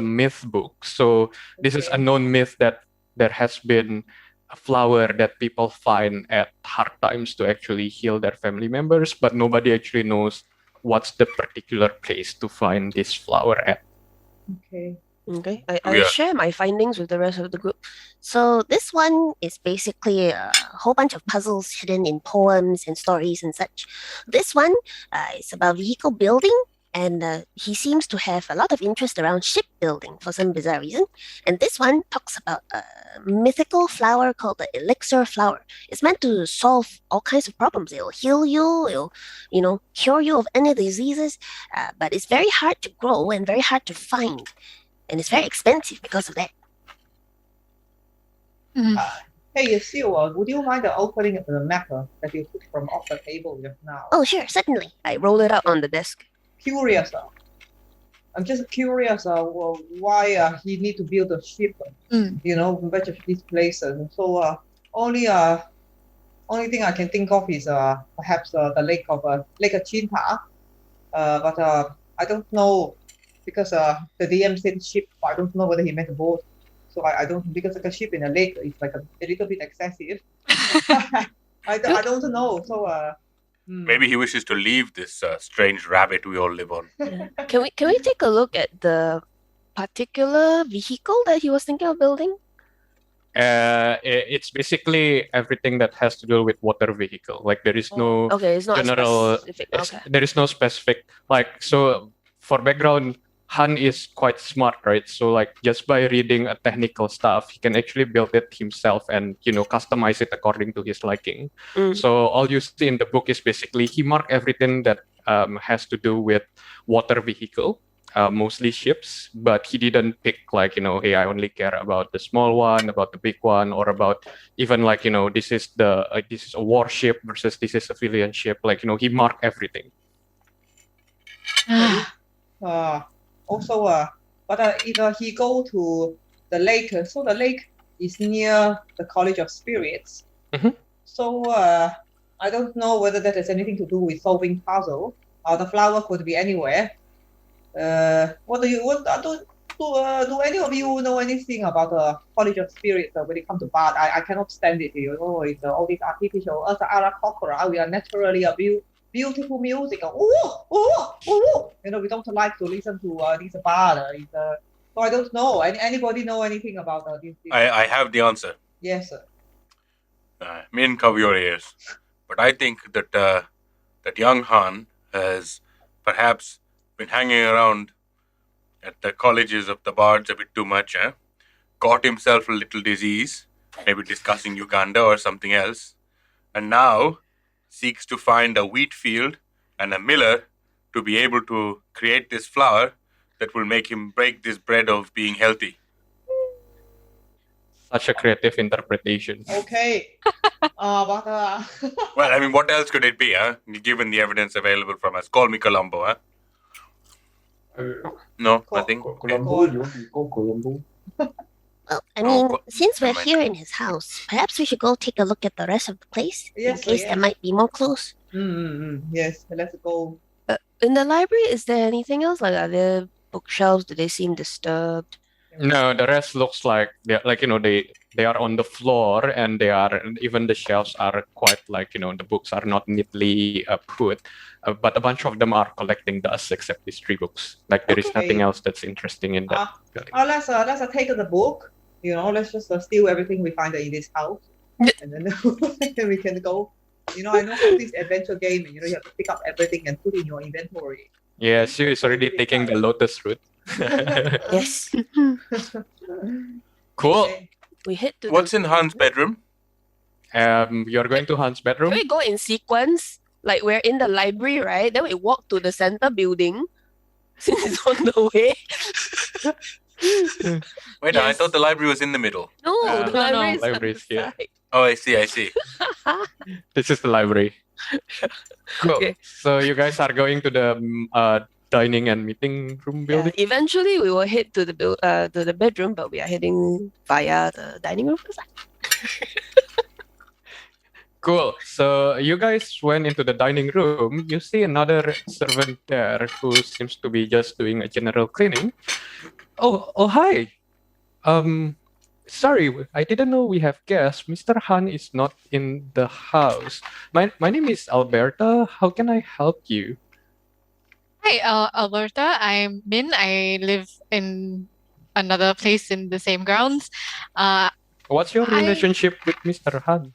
S1: myth book. So this is a
S5: Okay.
S1: known myth that there has been a flower that people find at hard times to actually heal their family members, but nobody actually knows what's the particular place to find this flower at.
S5: Okay.
S6: Okay, I'll
S3: Yeah.
S6: share my findings with the rest of the group. So this one is basically a whole bunch of puzzles hidden in poems and stories and such. This one is about vehicle building, and he seems to have a lot of interest around shipbuilding for some bizarre reason. And this one talks about a mythical flower called the Elixir Flower. It's meant to solve all kinds of problems. It'll heal you, it'll, cure you of any diseases, but it's very hard to grow and very hard to find. And it's very expensive because of that.
S5: Hey, Sue, would you mind opening the map that you took from off the table just now?
S6: Oh, sure, certainly. I roll it out on the desk.
S5: Curious. I'm just curious why he need to build a ship, in which of these places. So only thing I can think of is perhaps the lake of Chinta. But I don't know because the DM said ship. I don't know whether he meant a boat. So I don't, because like a ship in a lake is like a little bit excessive. I don't know. So
S3: Maybe he wishes to leave this strange rabbit we all live on.
S6: Yeah. Can we take a look at the particular vehicle that he was thinking of building?
S1: It's basically everything that has to do with water vehicle. Like there is no
S6: Okay, it's not
S1: general.
S6: specific. Okay.
S1: There is no specific so for background. Han is quite smart, right? So like just by reading a technical stuff, he can actually build it himself and customize it according to his liking.
S6: Mm.
S1: So all you see in the book is basically he marked everything that has to do with water vehicle. Mostly ships, but he didn't pick like, hey, I only care about the small one, about the big one, or about even like, this is a warship versus this is a civilian ship. Like, he marked everything.
S5: Also, but if he go to the lake, so the lake is near the College of Spirits.
S1: Mhm.
S5: So I don't know whether that has anything to do with solving puzzle. The flower could be anywhere. Do any of you know anything about the College of Spirits when it comes to bard? I cannot stand it. It's all this artificial. As Arakokra, we are naturally a beautiful music. We don't like to listen to this bard. So I don't know. Anybody know anything about this?
S3: I have the answer.
S5: Yes, sir.
S3: Me and cover your ears. But I think that that young Han has perhaps been hanging around at the colleges of the bards a bit too much, got himself a little disease, maybe discussing Uganda or something else, and now seeks to find a wheat field and a miller to be able to create this flour that will make him break this bread of being healthy.
S1: Such a creative interpretation.
S5: Okay. But
S3: Well, I mean, what else could it be, given the evidence available from us? Call me Columbo, No, nothing.
S4: Colombo, you want to go Colombo?
S7: Well, I
S3: Oh,
S7: mean,
S3: co-
S7: since we're
S3: never mind.
S7: here in his house, perhaps we should go take a look at the rest of the place in
S5: Yes,
S7: case
S5: yes.
S7: there might be more clues.
S5: Yes, let's go.
S6: In the library, is there anything else? Like, are there bookshelves? Do they seem disturbed?
S1: No, the rest looks like they are on the floor, and even the shelves are quite like the books are not neatly put, but a bunch of them are collecting dust except these 3 books. Like there is
S5: Okay.
S1: nothing else that's interesting in that. building.
S5: Let's take the book. Let's just steal everything we find in this house, and then then we can go. I know how this adventure game. You have to pick up everything and put in your inventory.
S1: Yeah, she is already taking the lotus route.
S6: Yes.
S1: Cool.
S5: Okay.
S6: We head to
S3: What's in Han's bedroom?
S1: You're going to Han's bedroom.
S6: Can we go in sequence? Like, we're in the library, right? Then we walk to the center building. Since it's on the way.
S3: Wait, I
S6: Yes.
S3: thought the library was in the middle.
S6: No,
S1: No,
S6: the
S1: no,
S6: library is on
S1: library's
S6: the
S1: here.
S6: side.
S3: Oh, I see.
S1: This is the library. Cool.
S6: Okay.
S1: So you guys are going to the dining and meeting room
S6: Yeah,
S1: building.
S6: eventually, we will head to the bedroom, but we are heading via the dining room first.
S1: Cool. So you guys went into the dining room. You see another servant there who seems to be just doing a general cleaning. Oh, hi. Sorry, I didn't know we have guests. Mr. Han is not in the house. My name is Alberta. How can I help you?
S2: Hi, Alberta. I'm Min. I live in another place in the same grounds.
S1: What's your
S2: I-
S1: relationship with Mr. Han?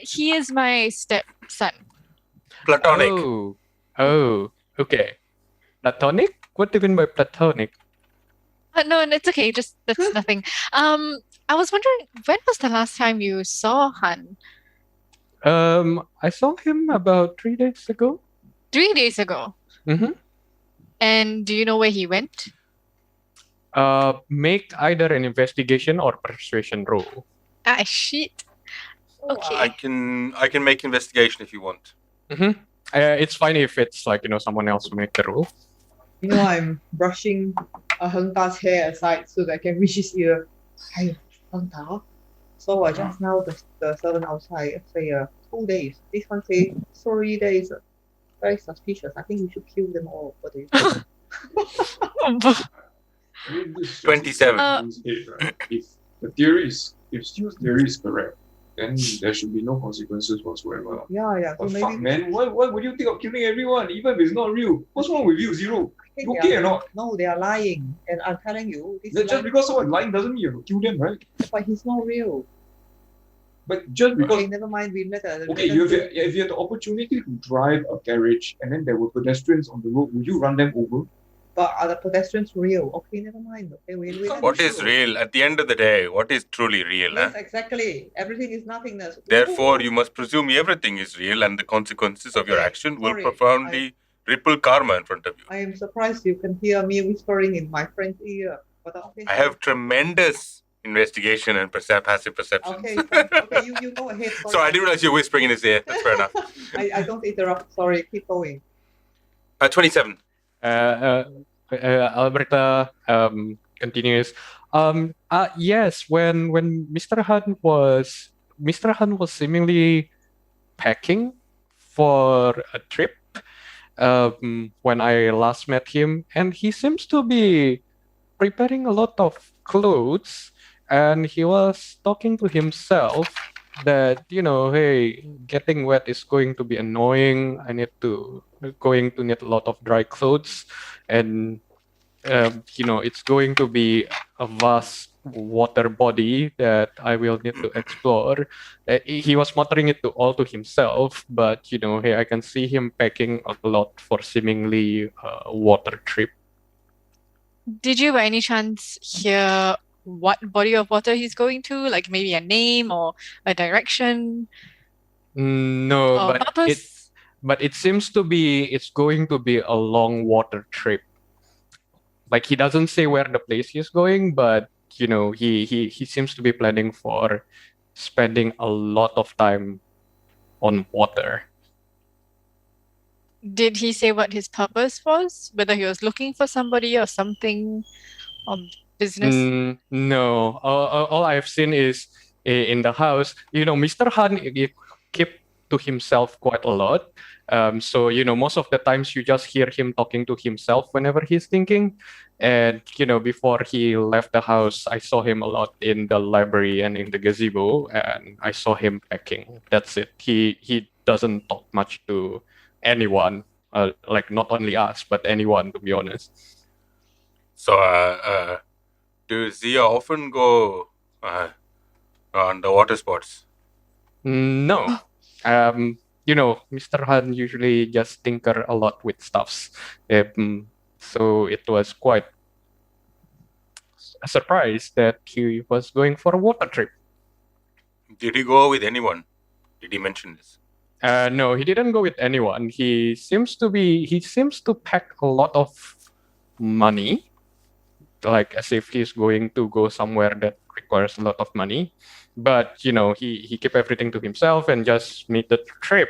S2: He is my stepson.
S3: Platonic.
S1: Oh, okay. Platonic? What do you mean by platonic?
S2: No, it's okay. Just that's nothing. I was wondering, when was the last time you saw Han?
S1: I saw him about 3 days ago.
S2: 3 days ago.
S1: Mm-hmm.
S2: And do you know where he went?
S1: Make either an investigation or persuasion roll.
S2: Ah, shit. Okay.
S3: I can make investigation if you want.
S1: Mm-hmm. It's fine if it's like someone else will make the roll.
S5: I'm brushing Heng Da's hair aside so that I can reach his ear. Hey, Heng Da. So just now the servant outside say 2 days. This one say 3 days. Very suspicious. I think we should kill them all. What do you think?
S4: I mean, this is
S3: 27.
S4: right? If the theory is, if Stu's theory is correct, then there should be no consequences whatsoever.
S5: Yeah. So
S4: But
S5: maybe
S4: fuck, man, why would you think of killing everyone, even if it's not real? What's wrong with you, Zero? You okay or not?
S5: No, they are lying, and I'm telling you, this
S4: Just because someone's lying doesn't mean you have to kill them, right?
S5: but he's not real.
S4: But just because
S5: Okay, never mind. We let
S4: okay, if you had the opportunity to drive a carriage and then there were pedestrians on the road, would you run them over?
S5: But are the pedestrians real? Okay, never mind. Okay, we
S3: What is real? At the end of the day, what is truly real?
S5: Yes,
S3: Huh?
S5: exactly. Everything is nothingness.
S3: Therefore, you must presume everything is real and the consequences of your
S5: Okay,
S3: action will
S5: sorry,
S3: profoundly ripple karma in front of you.
S5: I am surprised you can hear me whispering in my friend's ear. But okay.
S3: I have tremendous investigation and passive perception.
S5: Okay, okay, you go ahead. Sorry.
S3: So I didn't realize you're whispering in his ear. That's fair enough.
S5: I don't interrupt. Sorry, keep going.
S3: 27.
S1: Alberta continues. Yes, when Mr. Han was seemingly packing for a trip when I last met him, and he seems to be preparing a lot of clothes, and he was talking to himself that, you know, hey, getting wet is going to be annoying. Going to need a lot of dry clothes, and you know, it's going to be a vast water body that I will need to explore. He was muttering it to himself, but you know, hey, I can see him packing a lot for seemingly a water trip.
S2: Did you by any chance hear what body of water he's going to? Like maybe a name or a direction
S1: No,
S2: or purpose?
S1: but it seems to be it's going to be a long water trip. Like he doesn't say where the place he's going, but you know, he seems to be planning for spending a lot of time on water.
S2: Did he say what his purpose was? Whether he was looking for somebody or something or business?
S1: No, all I've seen is in the house. You know, Mr. Han he kept to himself quite a lot. So you know, most of the times you just hear him talking to himself whenever he's thinking. And you know, before he left the house, I saw him a lot in the library and in the gazebo, and I saw him packing. That's it. He doesn't talk much to anyone, like not only us, but anyone, to be honest.
S3: So, does Zia often go on the water sports?
S1: No. You know, Mr. Han usually just tinker a lot with stuffs. So it was quite a surprise that he was going for a water trip.
S3: Did he go with anyone? Did he mention this?
S1: No, he didn't go with anyone. He seems to pack a lot of money, like as if he's going to go somewhere that requires a lot of money. But you know, he kept everything to himself and just made the trip.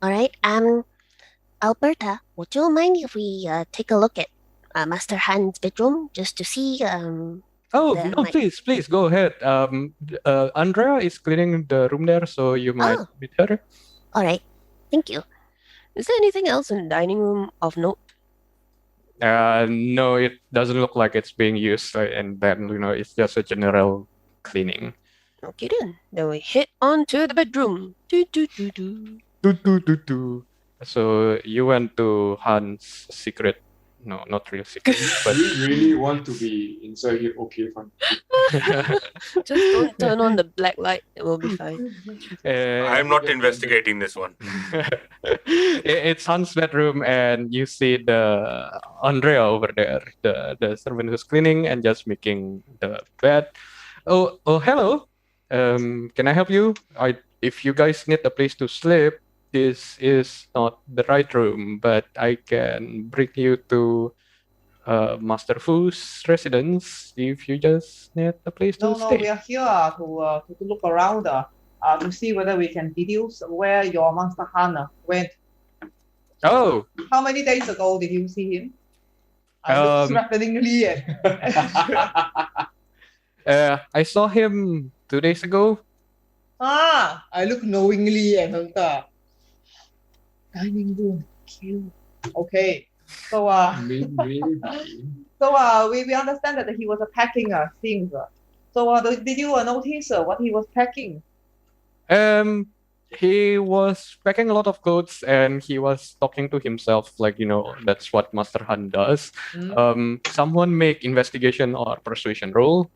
S7: All right. Alberta, would you mind if we take a look at Master Han's bedroom just to see?
S1: Oh
S7: Then,
S1: no,
S7: like-
S1: please go ahead. Andrea is cleaning the room there, so you might
S7: Oh.
S1: meet her.
S7: All right. Thank you.
S6: Is there anything else in the dining room of note?
S1: No, it doesn't look like it's being used, and then you know, it's just a general cleaning.
S6: Okay then we head on to the bedroom. Do.
S1: So you went to Han's secret. No, not real secret, but
S4: We really want to be inside here. Okay, fine.
S6: Just don't turn on the black light, it will be fine.
S3: I'm not investigating this one.
S1: It's Han's bedroom, and you see the Andrea over there, the servant who's cleaning and just making the bed. Oh, hello. Can I help you? If you guys need a place to sleep, this is not the right room, but I can bring you to Master Fu's residence if you just need a place to
S5: No,
S1: stay.
S5: we are here to look around to see whether we can deduce where your Master Han went.
S1: Oh,
S5: How many days ago did you see him? I look threateningly at.
S1: I saw him 2 days ago.
S5: I look knowingly at her. Dining room, cute. Okay. So
S4: Maybe.
S5: we understand that he was packing things. So did you notice what he was packing?
S1: He was packing a lot of clothes and he was talking to himself, like, that's what Master Han does.
S5: Hmm?
S1: Someone make investigation or persuasion roll.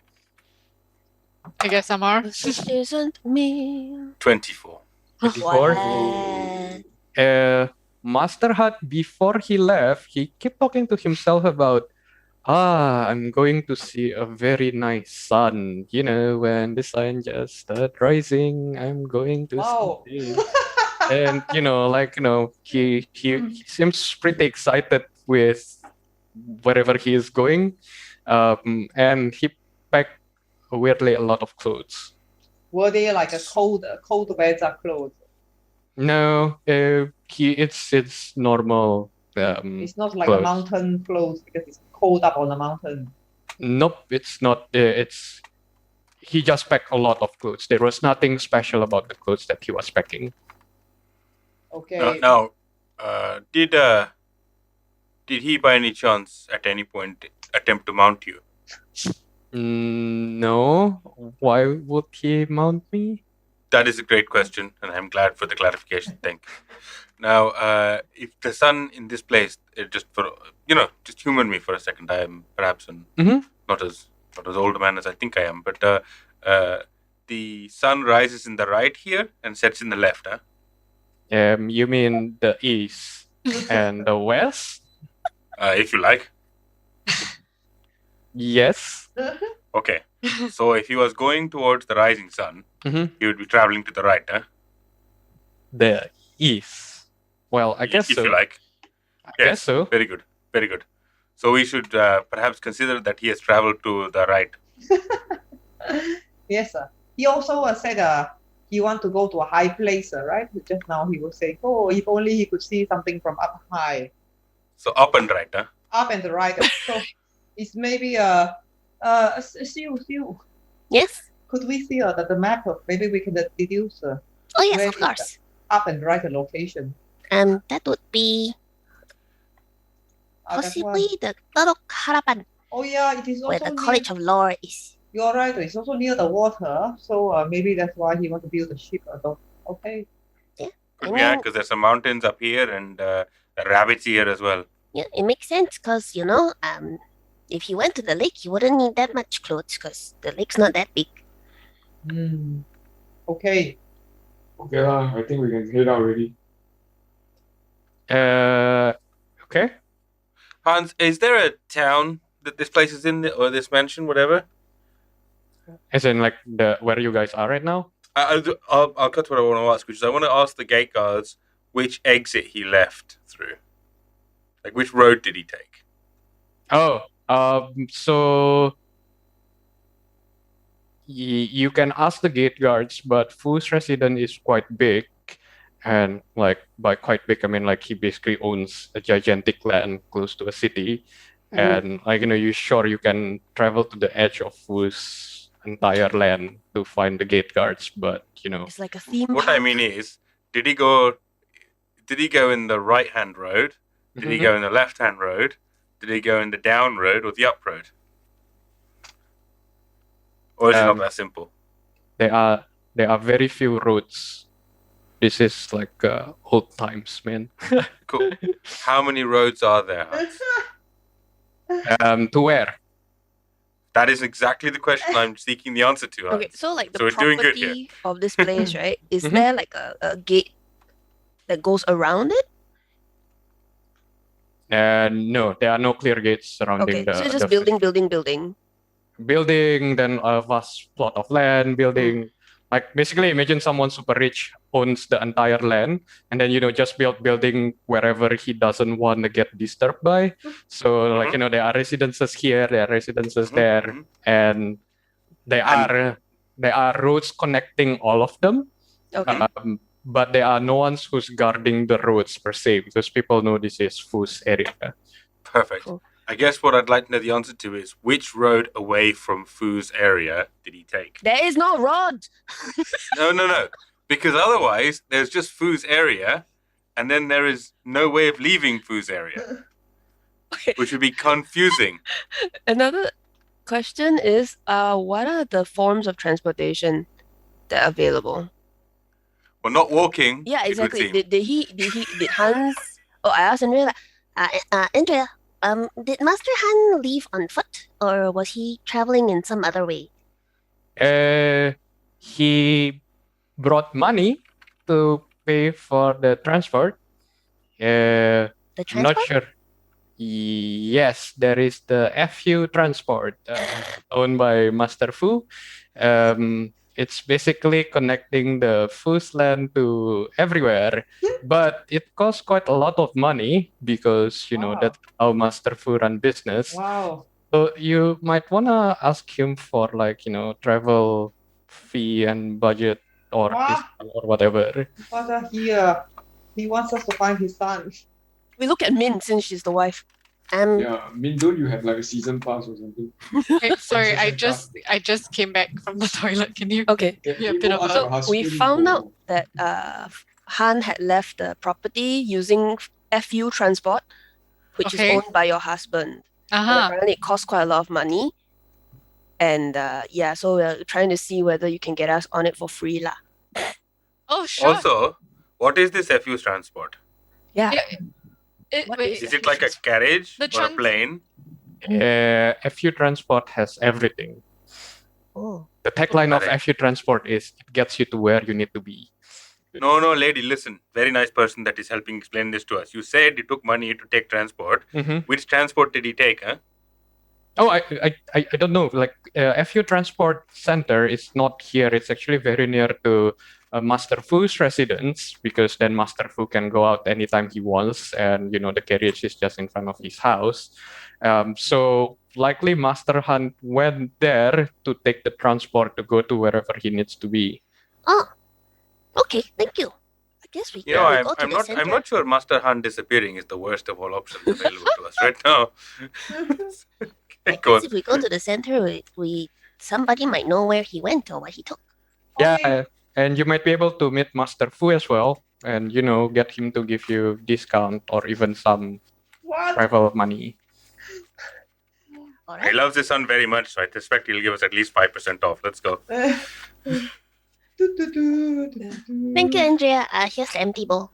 S2: I guess Amar.
S6: This isn't me.
S3: 24.
S1: 24.
S7: What?
S1: Master Han, before he left, he kept talking to himself about, I'm going to see a very nice sun. When the sun just started rising, I'm going to
S5: Wow.
S1: see this. And he seems pretty excited with wherever he is going. And he packed weirdly a lot of clothes.
S5: Were they like a cold weather clothes?
S1: No, it's normal.
S5: It's not like
S1: clothes.
S5: a mountain clothes because it's cold up on the mountain.
S1: Nope, it's not. He just packed a lot of clothes. There was nothing special about the clothes that he was packing.
S5: Okay.
S3: Now, did he by any chance at any point attempt to mount you?
S1: No. Why would he mount me?
S3: That is a great question, and I'm glad for the clarification. Thank you. Now, if the sun in this place, just humor me for a second. I am perhaps not as old a man as I think I am, but the sun rises in the right here and sets in the left, huh?
S1: You mean the east and the west?
S3: If you like.
S1: Yes.
S3: Okay. So if he was going towards the rising sun, he would be traveling to the right, huh?
S1: The east. Well, I guess
S3: if
S1: so.
S3: you like.
S1: I guess so.
S3: Very good. Very good. So we should perhaps consider that he has traveled to the right.
S5: Yes, sir. He also said he want to go to a high place, right? Just now he was saying, oh, if only he could see something from up high.
S3: So up and right, huh?
S5: Up and right. So it's maybe Siu.
S7: Yes?
S5: Could we see the map? Maybe we can deduce
S7: Oh, yes,
S5: where
S7: of
S5: is
S7: course.
S5: up and right location.
S7: That would be
S5: That one.
S7: possibly the Tarok Harapan,
S5: Oh yeah, it is
S7: where
S5: also
S7: the
S5: near,
S7: College of Law is.
S5: you're right. It's also near the water, so maybe that's why he wants to build a ship. Okay.
S3: Could be, because there's some mountains up here and the rabbits here as well.
S7: Yeah, it makes sense because, if you went to the lake, you wouldn't need that much clothes because the lake's not that big.
S5: Okay.
S4: Okay, I think we can head out already.
S1: Okay.
S3: Hans, is there a town that this place is in, or this mansion, whatever?
S1: As in, like, where you guys are right now?
S3: I'll cut to what I want to ask, which is I want to ask the gate guards which exit he left through. Like, which road did he take?
S1: Oh, so you can ask the gate guards, but Fu's residence is quite big, and like by quite big, I mean like he basically owns a gigantic land close to a city, and like you can travel to the edge of Fu's entire land to find the gate guards, but
S6: It's like a theme.
S3: What I mean is, did he go in the right-hand road? Did he go in the left-hand road? Did he go in the down road or the up road? Or is it not that simple?
S1: There are very few roads. This is like old times, man.
S3: Cool. How many roads are there, Hans?
S1: To where?
S3: That is exactly the question I'm seeking the answer to, Hans.
S6: Okay, so like the
S3: So we're doing good here.
S6: property of this place, right? Is there like a gate that goes around it?
S1: No, there are no clear gates surrounding
S6: Okay, so it's just building.
S1: Building, then a vast plot of land, building. Like basically, imagine someone super rich owns the entire land, and then just building wherever he doesn't want to get disturbed by. So like there are residences here, there are residences there, and there are roads connecting all of them.
S6: Okay.
S1: But there are no ones who's guarding the roads per se, because people know this is Fu's area.
S3: Perfect.
S6: Cool.
S3: I guess what I'd like to know the answer to is, which road away from Fu's area did he take?
S6: There is no road.
S3: No. Because otherwise, there's just Fu's area, and then there is no way of leaving Fu's area,
S6: Okay.
S3: which would be confusing.
S6: Another question is, what are the forms of transportation that are available?
S3: Well, not walking.
S6: Yeah,
S3: it would
S6: exactly.
S3: seem.
S6: Did Hans? Oh, I asked Andrea.
S7: Andrea, did Master Han leave on foot, or was he traveling in some other way?
S1: He brought money to pay for the transport.
S7: The
S1: Not
S7: transport?
S1: sure. Yes, there is the FU transport owned by Master Fu. It's basically connecting the Fu's land to everywhere, but it costs quite a lot of money because
S5: Wow.
S1: that's how Master Fu run business.
S5: Wow.
S1: So you might wanna ask him for travel fee and budget or
S5: What?
S1: discount or whatever.
S5: But he wants us to find his son.
S6: We look at Min since she's the wife.
S4: Yeah, I mean, don't you have like a season pass or something?
S2: Hey, sorry, I
S4: Just-
S2: just came back from the toilet. Can you?
S6: Okay.
S2: Yeah,
S4: you
S2: bit
S4: go
S2: of
S4: ask
S2: a-
S4: your
S6: We
S4: husband
S6: found
S4: for-
S6: out that Han had left the property using FU transport, which is
S2: Okay.
S6: owned by your husband. And
S2: Uh-huh.
S6: apparently it costs quite a lot of money. And yeah, so we're trying to see whether you can get us on it for free lah.
S2: Oh, sure.
S3: Also, what is this FU's transport?
S6: Yeah.
S2: What
S6: is
S3: Is it like a carriage
S2: The
S3: or a plane?
S1: FU transport has everything.
S7: Oh.
S1: The tagline of
S3: Correct.
S1: FU transport is it gets you to where you need to be.
S3: No, lady, listen. Very nice person that is helping explain this to us. You said he took money to take transport.
S1: Mhm.
S3: Which transport did he take, huh?
S1: Oh, I don't know. Like FU Transport Center is not here. It's actually very near to Master Fu's residence because then Master Fu can go out anytime he wants, and the carriage is just in front of his house. So likely Master Han went there to take the transport to go to wherever he needs to be.
S7: Oh. Okay, thank you. I guess we
S3: You know,
S7: can go to
S3: I'm
S7: the
S3: not.
S7: center.
S3: I'm not sure Master Han disappearing is the worst of all options available to us right now.
S7: I
S3: Go on.
S7: guess if we go to the center, somebody might know where he went or what he took.
S1: Yeah, and you might be able to meet Master Fu as well, and get him to give you discount or even some
S5: What?
S1: travel money.
S7: All
S3: He
S7: right.
S3: loves his son very much, so I suspect he'll give us at least 5% off. Let's go.
S7: Thank you, Andrea. Here's the empty bowl.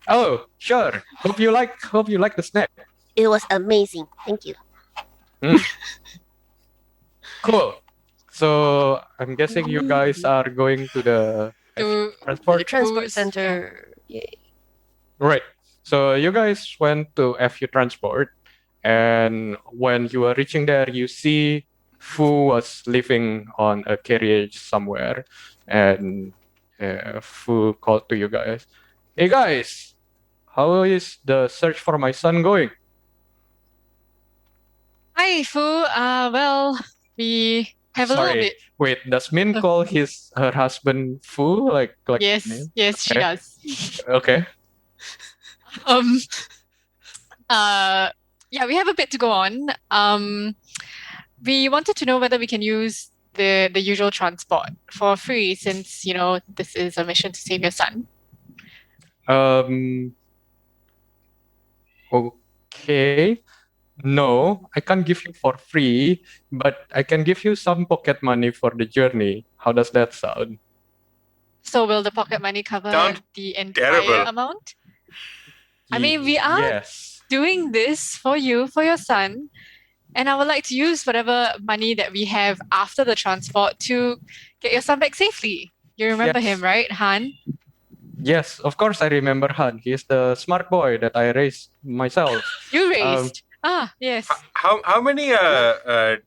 S1: Oh, sure. Hope you like the snack.
S7: It was amazing. Thank you.
S1: Cool. So I'm guessing you guys are going to the
S2: To
S6: The
S1: transport.
S6: transport
S2: Who's-
S6: center. Yay.
S1: Right. So you guys went to FU Transport, and when you were reaching there, you see Fu was living on a carriage somewhere, and Fu called to you guys. Hey guys, how is the search for my son going?
S2: Hi, Fu. Well, we have a little
S1: Sorry.
S2: bit.
S1: Wait, does Min call her husband Fu? Like
S2: Yes,
S1: name?
S2: yes, she
S1: Okay.
S2: does.
S1: Okay.
S2: Yeah, we have a bit to go on. We wanted to know whether we can use the usual transport for free since, this is a mission to save your son.
S1: Okay. No, I can't give you for free, but I can give you some pocket money for the journey. How does that sound?
S2: So will the pocket money cover
S3: Sound
S2: the entire
S3: terrible.
S2: amount? I mean, we are
S1: Yes.
S2: doing this for you, for your son, and I would like to use whatever money that we have after the transport to get your son back safely. You remember
S1: Yes.
S2: him, right, Han?
S1: Yes, of course I remember Han. He's the smart boy that I raised myself.
S2: You raised. Yes.
S3: How many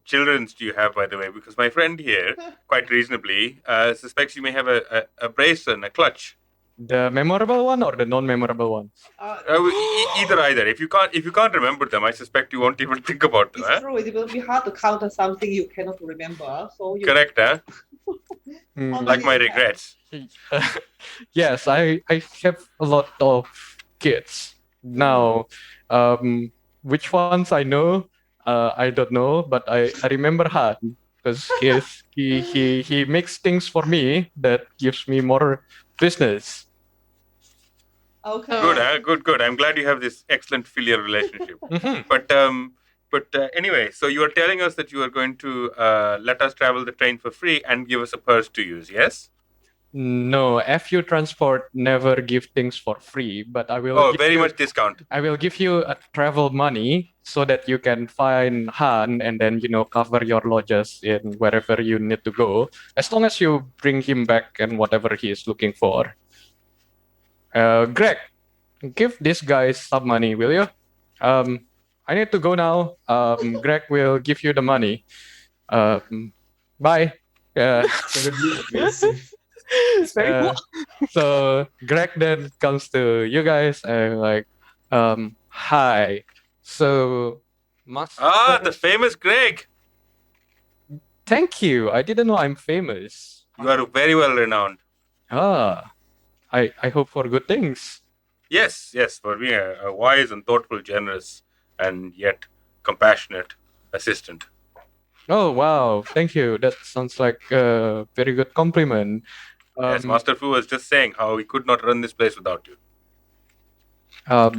S3: children do you have, by the way? Because my friend here, quite reasonably, suspects you may have a brace and a clutch.
S1: The memorable one or the non-memorable one?
S3: Either. If you can't remember them, I suspect you won't even think about them.
S5: It's true. It will be hard to counter something you cannot remember. So you
S3: Correct, huh?
S1: Hmm,
S3: Like my regrets.
S1: yes, I have a lot of kids now. Which ones I know, I don't know, but I remember Han because he makes things for me that gives me more business.
S5: Okay.
S3: Good, huh? Good. I'm glad you have this excellent filial relationship.
S1: Mhm.
S3: But But anyway, so you are telling us that you are going to let us travel the train for free and give us a purse to use, yes?
S1: No, FU Transport never give things for free, but I will
S3: Oh,
S1: give
S3: very
S1: you,
S3: much discount.
S1: I will give you a travel money so that you can find Han and then cover your lodges in wherever you need to go, as long as you bring him back and whatever he is looking for. Greg, give these guys some money, will you? I need to go now. Greg will give you the money. Bye.
S4: Incredibly aggressive.
S6: It's very
S1: Uh, so Greg then comes to you guys and like, hi. So,
S3: Ah, the famous Greg.
S1: thank you. I didn't know I'm famous.
S3: You are very well renowned.
S1: Ah, I hope for good things.
S3: Yes, for being a wise and thoughtful, generous, and yet compassionate assistant.
S1: Oh wow, thank you. That sounds like a very good compliment.
S3: Yes, Master Fu was just saying how he could not run this place without you.
S1: Are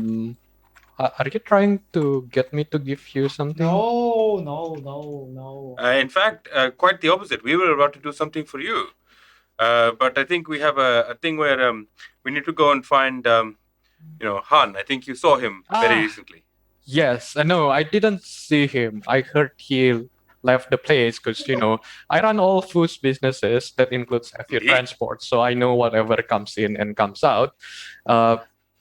S1: you trying to get me to give you something?
S5: No.
S3: In fact, quite the opposite. We were about to do something for you. But I think we have a thing where we need to go and find, Han. I think you saw him very recently.
S1: Yes, no, I didn't see him. I heard he left the place because I run all foods businesses that includes FU
S3: Indeed.
S1: Transport, so I know whatever comes in and comes out.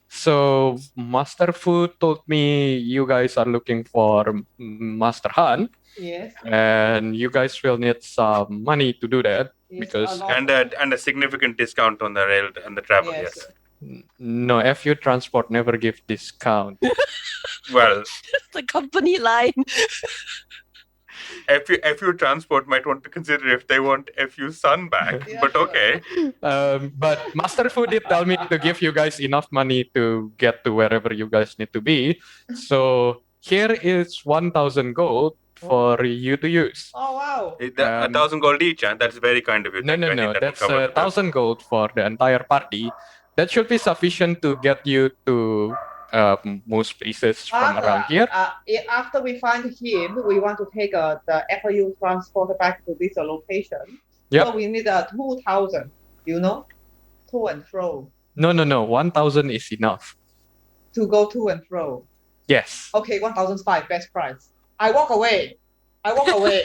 S1: So Master Fu told me you guys are looking for Master Han,
S5: Yes.
S1: and you guys will need some money to do that.
S5: Yes,
S1: Because-
S5: a lot.
S3: And a significant discount on the rail and the travel, yes.
S1: No, FU Transport never give discount.
S3: Well,
S6: the company line.
S3: FU Transport might want to consider if they want FU Sun back,
S5: Yeah,
S3: but
S5: sure.
S3: okay.
S1: But Master Fu did tell me to give you guys enough money to get to wherever you guys need to be. So here is 1,000 gold for you to use.
S5: Oh wow.
S3: 1,000 gold each, and that's very kind of you.
S1: No,
S3: Thank you. I think that will
S1: that's
S3: cover the bill.
S1: 1,000 gold for the entire party. That should be sufficient to get you to most places from around here.
S5: After we find him, we want to take the FU transport back to this location.
S1: Yep.
S5: So we need 2,000. To and fro.
S1: No, 1,000 is enough.
S5: To go to and fro.
S1: Yes.
S5: Okay, 1,005, best price. I walk away. I walk away.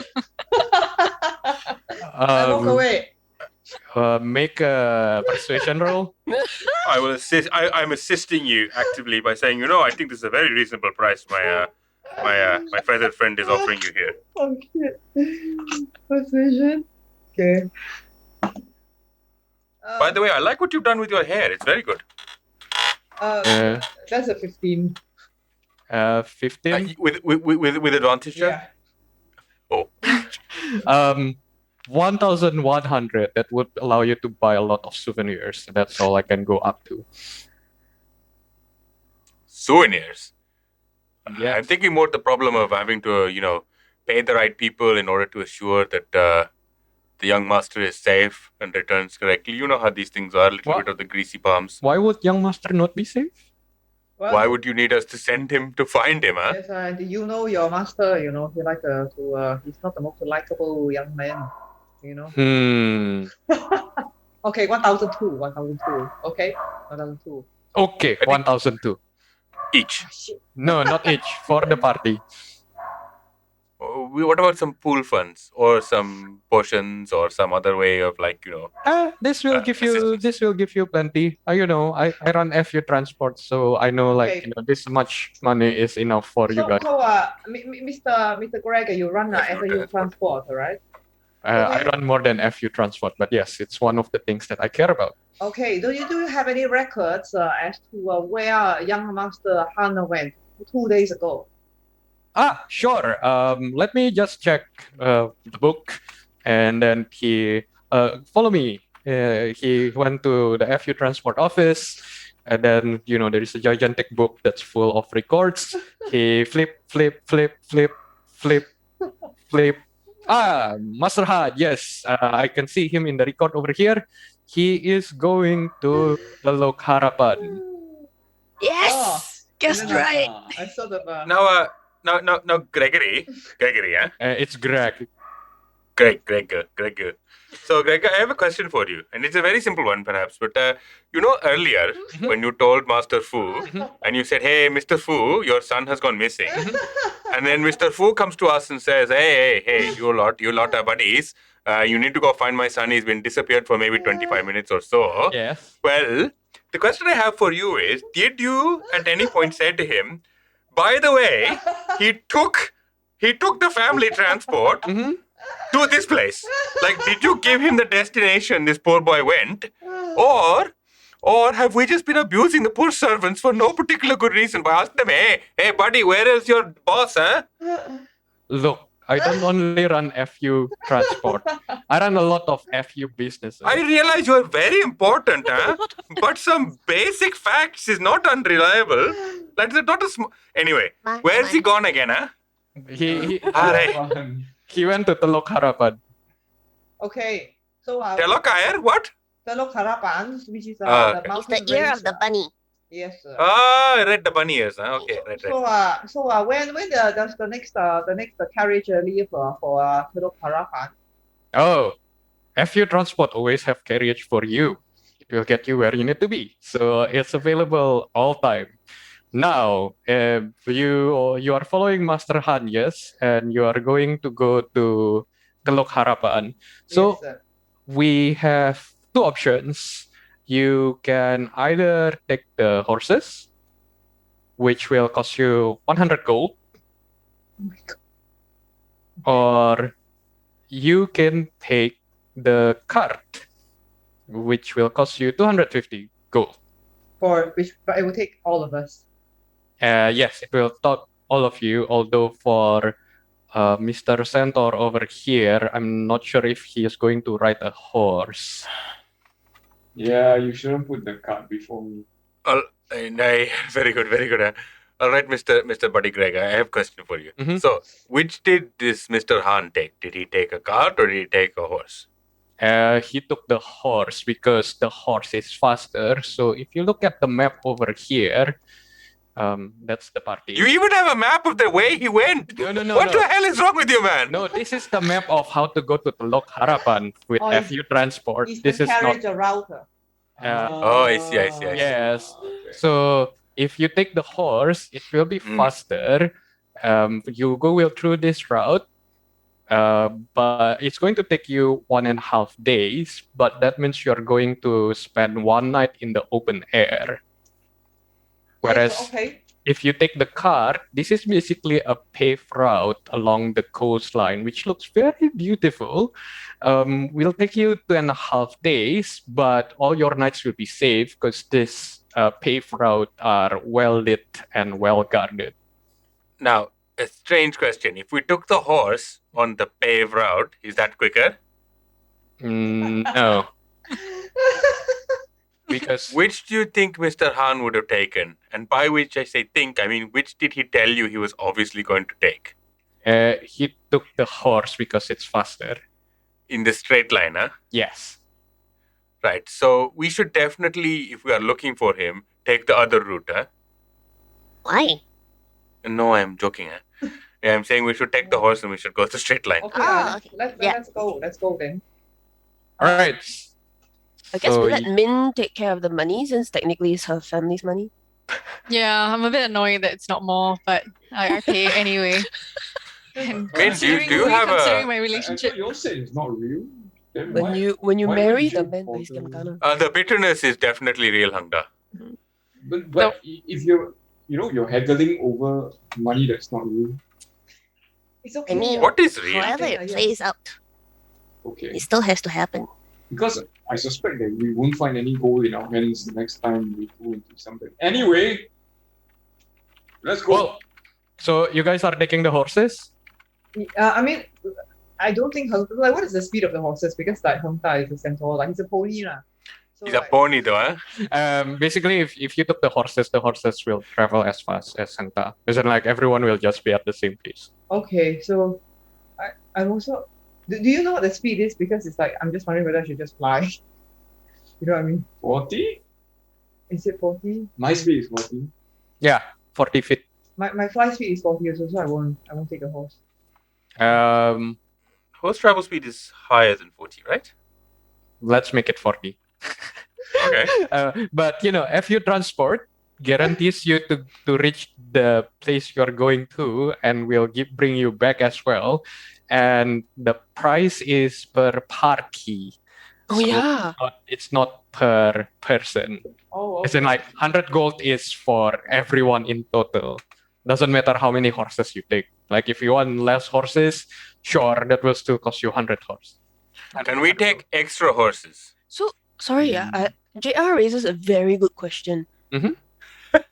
S1: Make a persuasion roll.
S3: I will assist. I'm assisting you actively by saying, I think this is a very reasonable price. My feathered friend is offering you here.
S5: Okay. Persuasion. Okay.
S3: By the way, I like what you've done with your hair. It's very good.
S5: That's a 15.
S1: 15.
S3: With advantage,
S5: Yeah.
S3: Oh.
S1: 1,100. That would allow you to buy a lot of souvenirs. That's all I can go up to.
S3: Souvenirs.
S1: Yeah.
S3: I'm thinking more the problem of having to, pay the right people in order to assure that the young master is safe and returns correctly. You know how these things are, a little
S1: What?
S3: bit of the greasy palms.
S1: Why would young master not be safe?
S5: Well,
S3: Why would you need us to send him to find him, huh?
S5: Yes, and your master, he like he's not the most likable young man, Okay, 1,002. Okay, 1,002.
S1: Okay,
S3: think-
S1: 1,002.
S3: Each.
S1: No, not each. For the party.
S3: What about some pool funds or some potions or some other way of
S1: This will give you.
S3: assistance.
S1: This will give you plenty. I run FU Transport, so I know
S5: Okay.
S1: this much money is enough for you guys.
S5: So, Mr. Greg, you run FU transport, right?
S1: I run more than FU Transport, but yes, it's one of the things that I care about.
S5: Okay. Do you have any records as to where young master Han went 2 days ago?
S1: Sure. Let me just check the book, and then he follow me. He went to the FU Transport office, and then there is a gigantic book that's full of records. He flip. Master Had. Yes, I can see him in the record over here. He is going to the Lok Harapan.
S6: Yes! Guessed right.
S5: I sort of.
S3: Now, Now, Gregory, yeah?
S1: It's Greg.
S3: Greg. So, Greg, I have a question for you, and it's a very simple one, perhaps. But earlier when you told Master Fu, and you said, "Hey, Mr. Fu, your son has gone missing," and then Mr. Fu comes to us and says, "Hey, you lot are buddies. You need to go find my son. He's been disappeared for maybe 25 minutes or so."
S1: Yes.
S3: Well, the question I have for you is: did you at any point say to him, "By the way, he took the family transport to this place"? Like, did you give him the destination this poor boy went, or have we just been abusing the poor servants for no particular good reason by asking them, "Hey, buddy, where is your boss, huh?"
S1: Look, I don't only run FU transport. I run a lot of FU businesses.
S3: I realize you are very important, huh? But some basic facts is not unreliable. That's not a Anyway, where's he gone again, huh?
S1: He
S3: Alright.
S1: he went to Telok Harapan.
S5: Okay, so
S3: Telok Air, what?
S5: Telok Harapan, which is
S3: Okay.
S5: the
S7: It's
S5: mountain
S7: the ear
S5: range,
S7: of the bunny.
S5: Yes, sir.
S3: I read the bunny ears, huh? Okay, right.
S5: So when does the next carriage leave for Telok Harapan?
S1: Oh, FU transport always have carriage for you. It will get you where you need to be. So it's available all time. Now, you are following Master Han, yes, and you are going to go to Telok Harapan. So
S5: Yes, sir.
S1: we have two options. You can either take the horses, which will cost you 100 gold, or you can take the cart, which will cost you 250 gold.
S5: But it will take all of us.
S1: Yes, it will take all of you, although for Mr. Centaur over here, I'm not sure if he is going to ride a horse.
S4: Yeah, you shouldn't put the cart before me.
S3: Very good. Huh? All right, Mr. Buddy Greg, I have a question for you.
S1: Mhm.
S3: So, which did this Mr. Han take? Did he take a cart or did he take a horse?
S1: He took the horse because the horse is faster. So if you look at the map over here, that's the party.
S3: You even have a map of the way he went.
S1: No.
S3: What the hell is wrong with you, man?
S1: No, this is the map of how to go to Telok Harapan with
S5: Oh, it's-
S1: FU transport.
S5: It's
S1: This
S5: the
S1: is not.
S5: carriage router.
S3: Oh, I see.
S1: Yes.
S4: Okay.
S1: So if you take the horse, it will be faster. You go through this route, but it's going to take you 1.5 days. But that means you're going to spend one night in the open air. Whereas
S5: Yes, okay.
S1: if you take the car, this is basically a paved route along the coastline, which looks very beautiful. Will take you 2.5 days, but all your nights will be safe because this paved route are well lit and well guarded.
S3: Now, a strange question. If we took the horse on the paved route, is that quicker?
S1: No, because
S3: Which do you think Mr. Han would have taken? And by which I say think, I mean, which did he tell you he was obviously going to take?
S1: he took the horse because it's faster.
S3: In the straight line, huh?
S1: Yes.
S3: Right. So we should definitely, if we are looking for him, take the other route, huh?
S7: Why?
S3: No, I'm joking, huh? Yeah, I'm saying we should take the horse and we should go the straight line.
S5: Okay,
S7: okay.
S5: let's go. Let's go then.
S1: All right.
S6: I guess
S1: So
S6: we let Min take care of the money since technically it's her family's money.
S2: Yeah, I'm a bit annoyed that it's not more, but I pay anyway. And
S3: Min, do you have
S2: considering
S3: a...
S2: my
S4: I
S2: relationship.
S4: thought you say it's not real. Then
S6: When
S4: why-
S6: you
S4: why would
S6: marry the
S4: you
S6: man,
S4: bother?
S6: he's gonna.
S3: the bitterness is definitely real, Hangda.
S4: But if you're haggling over money that's not real,
S5: It's okay.
S7: I mean,
S3: What is real?
S7: however
S5: Yeah,
S7: it
S5: yeah.
S7: plays out,
S4: okay.
S7: it still has to happen.
S4: Because I suspect that we won't find any gold in our hands the next time we go into something. Anyway, let's go.
S1: Well, so you guys are taking the horses?
S5: I mean, I don't think like what is the speed of the horses? Because like Hongda is a centaur, like he's a pony lah. So,
S3: He's a
S5: like,
S3: pony though, huh?
S1: Basically, if you took the horses will travel as fast as Santa. Isn't like everyone will just be at the same pace.
S5: Okay, so I'm also. Do you know what the speed is? Because it's like I'm just wondering whether I should just fly. You know what I mean?
S4: 40?
S5: Is it 40?
S4: My speed is 40.
S1: Yeah, 40 feet.
S5: My flight speed is 40, so I won't take a horse.
S3: Horse travel speed is higher than 40, right?
S1: Let's make it 40.
S3: Okay.
S1: But FU transport guarantees you to reach the place you're going to, and will bring you back as well. And the price is per party.
S6: Oh, yeah.
S1: It's not per person.
S5: Oh,
S1: As in, like, 100 gold is for everyone in total. Doesn't matter how many horses you take. Like, if you want less horses, sure, that will still cost you 100 horse.
S3: Can we take extra horses?
S6: So, sorry, JR raises a very good question.
S1: Mhm.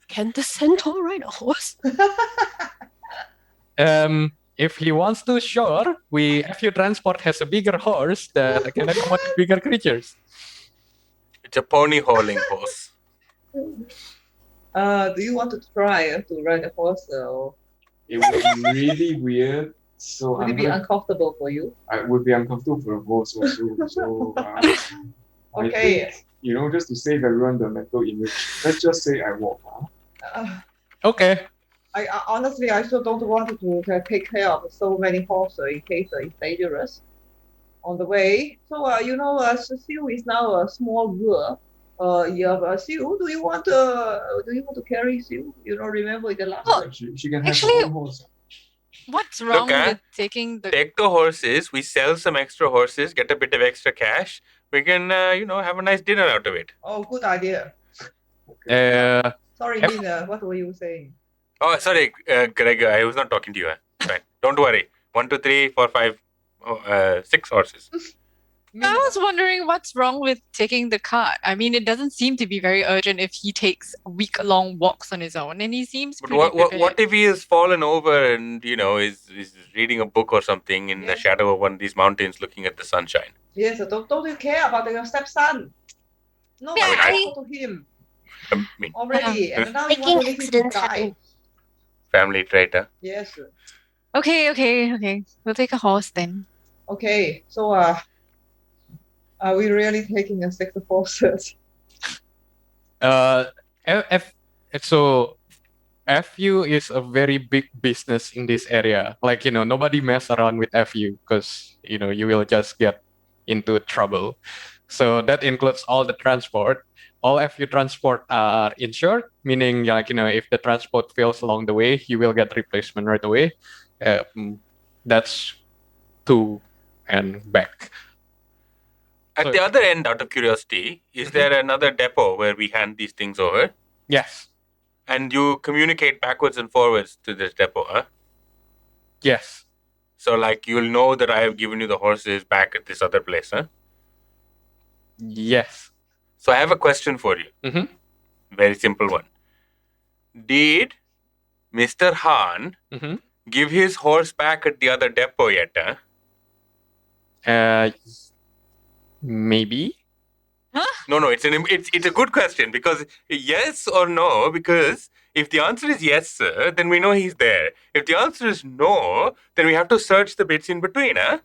S6: Can the centaur ride a horse?
S1: If he wants to, sure. FU Transport has a bigger horse that can accommodate bigger creatures.
S3: It's a pony hauling horse.
S5: Do you want to try to ride a horse? Or
S4: It would be really weird. So
S5: would it be uncomfortable for you?
S4: I would be uncomfortable for a horse also. So
S5: Okay.
S4: I think, just to save everyone the mental image, let's just say I walk.
S1: Okay.
S5: I honestly, I still don't want to take care of so many horses in case it's dangerous on the way. So Sue is now a small girl. Sue, do you want to carry Sue? Remember the last
S2: Oh,
S5: time?
S4: She can have
S2: Actually-
S4: her own horse.
S2: What's wrong with taking the?
S3: Take the horses, we sell some extra horses, get a bit of extra cash. We can, have a nice dinner out of it.
S5: Oh, good idea. Sorry,
S1: Yep.
S5: Nina, what were you saying?
S3: Oh, sorry, Greg, I was not talking to you. Right. Don't worry. 1, 2, 3, 4, 5, 6 horses.
S2: I was wondering what's wrong with taking the cart. I mean, it doesn't seem to be very urgent if he takes week-long walks on his own, and he seems
S3: But
S2: pretty
S3: what
S2: prepared.
S3: if he has fallen over and, is reading a book or something in the
S5: Yes.
S3: shadow of one of these mountains looking at the sunshine?
S5: Yes, don't you care about your stepson? No,
S2: Yeah,
S5: I
S2: I-
S5: talked to him
S3: I mean,
S5: already, and now you
S7: Making
S5: want to leave him to
S7: accidents
S5: die.
S7: happen.
S3: family trait, huh?
S5: Yes.
S2: Okay. We'll take a horse then.
S5: Okay, so are we really taking a 6 horses?
S1: So FU is a very big business in this area. Like, nobody mess around with FU because, you will just get into trouble. So that includes all the transport. All FU transport are insured, meaning, like, if the transport fails along the way, you will get replacement right away. That's to and back.
S3: At
S1: So-
S3: the other end, out of curiosity, is there another depot where we hand these things over?
S1: Yes.
S3: And you communicate backwards and forwards to this depot, huh?
S1: Yes.
S3: So, like, you'll know that I have given you the horses back at this other place, huh?
S1: Yes.
S3: So, I have a question for you.
S1: Mhm.
S3: Very simple one. Did Mr. Han
S1: Mhm.
S3: give his horse back at the other depot yet, huh?
S1: Maybe.
S3: No, it's a good question because yes or no, because if the answer is yes, sir, then we know he's there. If the answer is no, then we have to search the bits in between, huh?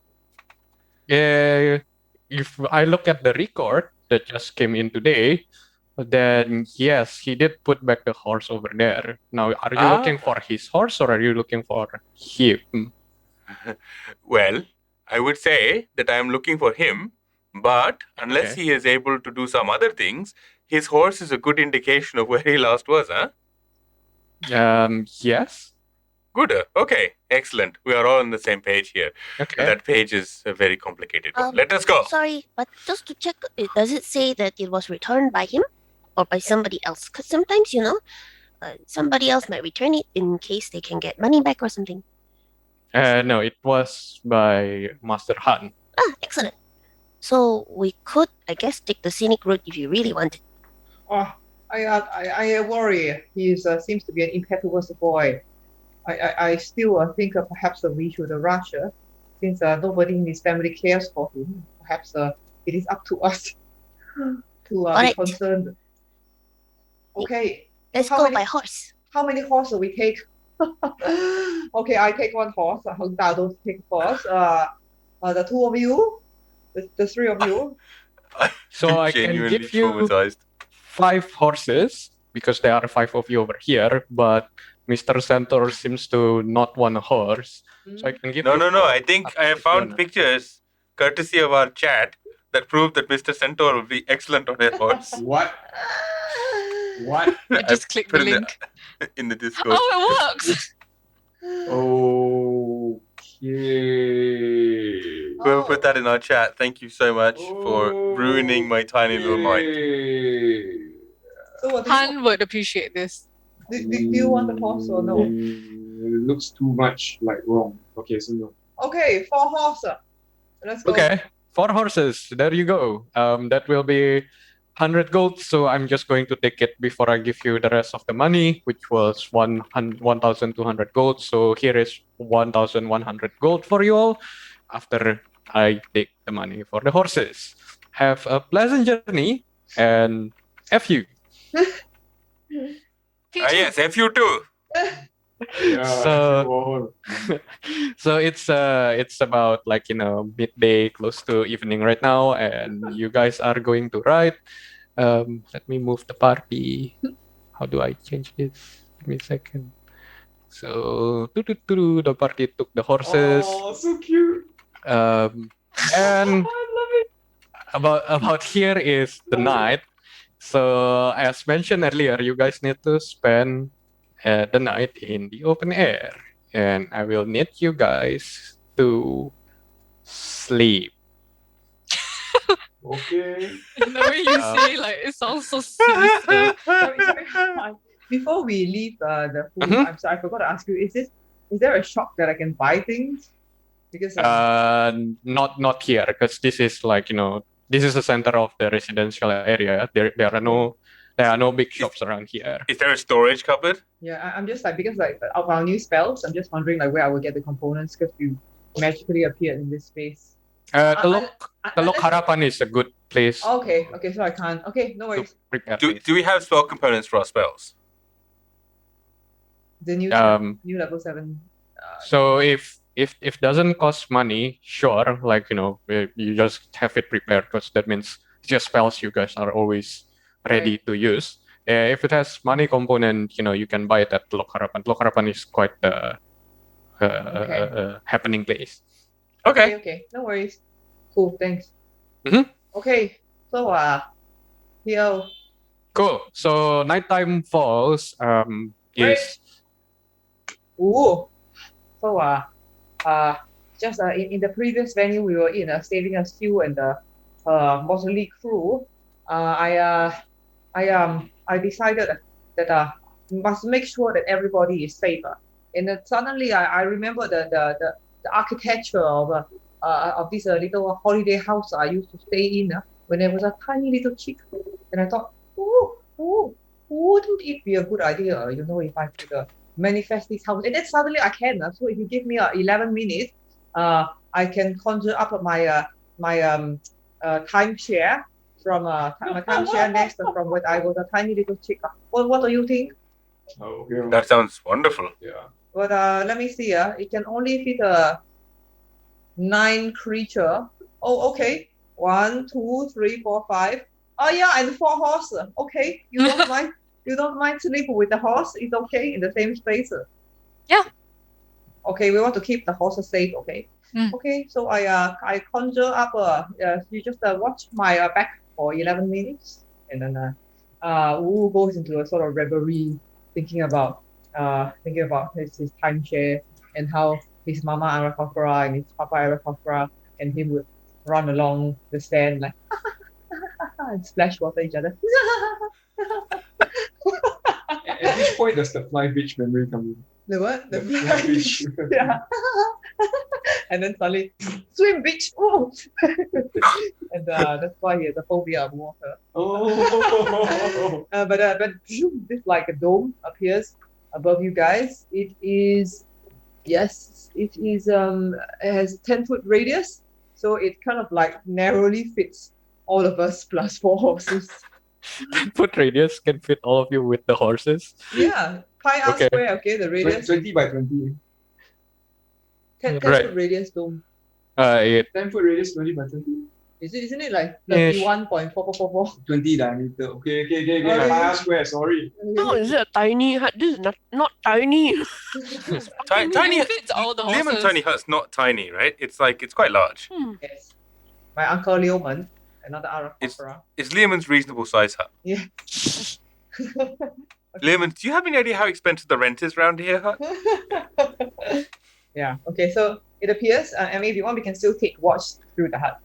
S1: If I look at the record that just came in today, then yes, he did put back the horse over there. Now, are you looking for his horse or are you looking for him?
S3: Well, I would say that I am looking for him, but unless
S1: Okay.
S3: he is able to do some other things, his horse is a good indication of where he last was, huh?
S1: Yes.
S3: Good. Okay, excellent. We are all on the same page here.
S1: Okay.
S3: That page is a very complicated one.
S7: Um,
S3: Let us go.
S7: Sorry, but just to check, does it say that it was returned by him or by somebody else? Because sometimes, somebody else might return it in case they can get money back or something.
S1: No, it was by Master Han.
S7: Ah, excellent. So we could, I guess, take the scenic route if you really want it.
S5: Oh, I worry. He seems to be an impetuous boy. I still think perhaps we should rush, since nobody in his family cares for him. Perhaps it is up to us to be
S7: Alright.
S5: concerned. Okay,
S7: Let's
S5: How
S7: go
S5: many-
S7: by horse.
S5: how many horses we take? Okay, I take one horse. Heng Dao don't take horse. The two of you, the three of you.
S1: So I can
S3: Genuinely
S1: give you
S3: traumatized.
S1: 5 horses because there are 5 of you over here, but Mr. Centaur seems to not want a horse, so I can give
S3: No,
S1: you
S3: no, no. I
S1: four
S3: think
S1: up
S3: I have
S1: if you
S3: found
S1: wanna.
S3: pictures, courtesy of our chat, that prove that Mr. Centaur will be excellent on a horse.
S4: What? What?
S2: I just clicked the
S3: put
S2: link.
S3: in the Discord.
S2: Oh, it works!
S4: Okay.
S3: Whoever put that in our chat, thank you so much for ruining my tiny little mind.
S4: Okay.
S5: So what
S2: Han would appreciate this.
S5: do you want the horse or no?
S4: It looks too much like wrong. Okay, so no.
S5: Okay, 4 horses. Let's go.
S1: Okay, 4 horses. There you go. That will be 100 gold. So I'm just going to take it before I give you the rest of the money, which was 1,200 gold. So here is 1,100 gold for you all. After I take the money for the horses. Have a pleasant journey and F you.
S3: Yes, F you too.
S4: Yeah,
S1: So-
S4: sure.
S1: So it's about like midday, close to evening right now, and you guys are going to ride. Let me move the party. How do I change this? Give me a second. So the party took the horses.
S4: Oh, so cute.
S1: And about here is the night. So as mentioned earlier, you guys need to spend the night in the open air, and I will need you guys to sleep.
S4: Okay.
S2: The way you say, like, it sounds so sinister.
S5: Sorry. Before we leave the food,
S1: Mhm.
S5: I'm sorry, I forgot to ask you, is there a shop that I can buy things? Because
S1: Not here, because this is like this is the center of the residential area. There are no big shops around here.
S3: Is there a storage cupboard?
S5: yeah, I'm just like, because like of our new spells, I'm just wondering like where I will get the components because you magically appeared in this space.
S1: Telok
S5: Unless-
S1: Harapan is a good place
S5: Okay, so I can't. Okay, no
S1: to
S5: worries.
S1: prepare
S3: Do
S1: things.
S3: we have spell components for our spells?
S5: The new new level 7.
S1: So if doesn't cost money, sure, like you just have it prepared because that means it's just spells you guys are always ready to use. If it has money component, you can buy it at Telok Harapan. Telok Harapan is quite the happening place.
S5: Okay, no worries. Cool, thanks.
S1: Mhm.
S5: Okay, so here.
S1: Cool. So nighttime falls is
S5: Ooh. So just in the previous venue we were in saving a stew and the Mosley crew. I decided that must make sure that everybody is safe. And then suddenly I remember the architecture of this little holiday house I used to stay in when there was a tiny little chick, and I thought, wouldn't it be a good idea, if I could manifest this house? And then suddenly I can. So if you give me 11 minutes, I can conjure up my timeshare from my timeshare next from when I was a tiny little chick. What do you think?
S4: Oh, okay.
S3: That sounds wonderful.
S4: Yeah.
S5: But let me see. It can only fit 9 creature. Oh, okay. 1, 2, 3, 4, 5. Oh yeah, and 4 horse. Okay, you don't mind? You don't mind sleeping with the horse? It's okay in the same space.
S2: Yeah.
S5: Okay, we want to keep the horses safe. Okay.
S2: Mm.
S5: Okay, so I conjure up. You just watch my back for 11 minutes, and then Wu goes into a sort of reverie, thinking about his timeshare and how his mama Arakokra and his papa Arakokra and him would run along the sand like and splash water each other.
S4: At which point does the fly beach memory come in?
S5: The what? The
S4: fly beach.
S5: yeah. And then suddenly, swim bitch! Ooh! And that's why he has a phobia of water.
S4: Oh.
S5: But this like a dome appears above you guys. It is, yes, it is. It has 10-foot radius, so it kind of like narrowly fits all of us plus 4 horses.
S1: 10-foot radius can fit all of you with the horses.
S5: Yeah, pi r
S1: Okay.
S5: square. Okay, the radius.
S4: 20 by 20.
S5: 10
S1: Right.
S5: foot radius dome.
S1: It
S4: 10-foot radius, 20 by 20.
S5: Isn't it like
S1: Ish.
S5: 31.4444?
S4: 20 diameter. Okay.
S5: Okay.
S4: Pi square, sorry.
S6: How is it a tiny hut? This is not tiny.
S3: Tiny.
S2: It fits all the
S3: Liam and
S2: horses.
S3: Tiny Hut's not tiny, right? It's quite large.
S5: Yes. My uncle Leoman, another
S3: It's-
S5: Arafara.
S3: It's Liam's reasonable size hut.
S5: Yeah.
S3: Liam, do you have any idea how expensive the rent is around here, Hut?
S5: Yeah. Okay. So it appears, and if you want, we can still take watch through the hut,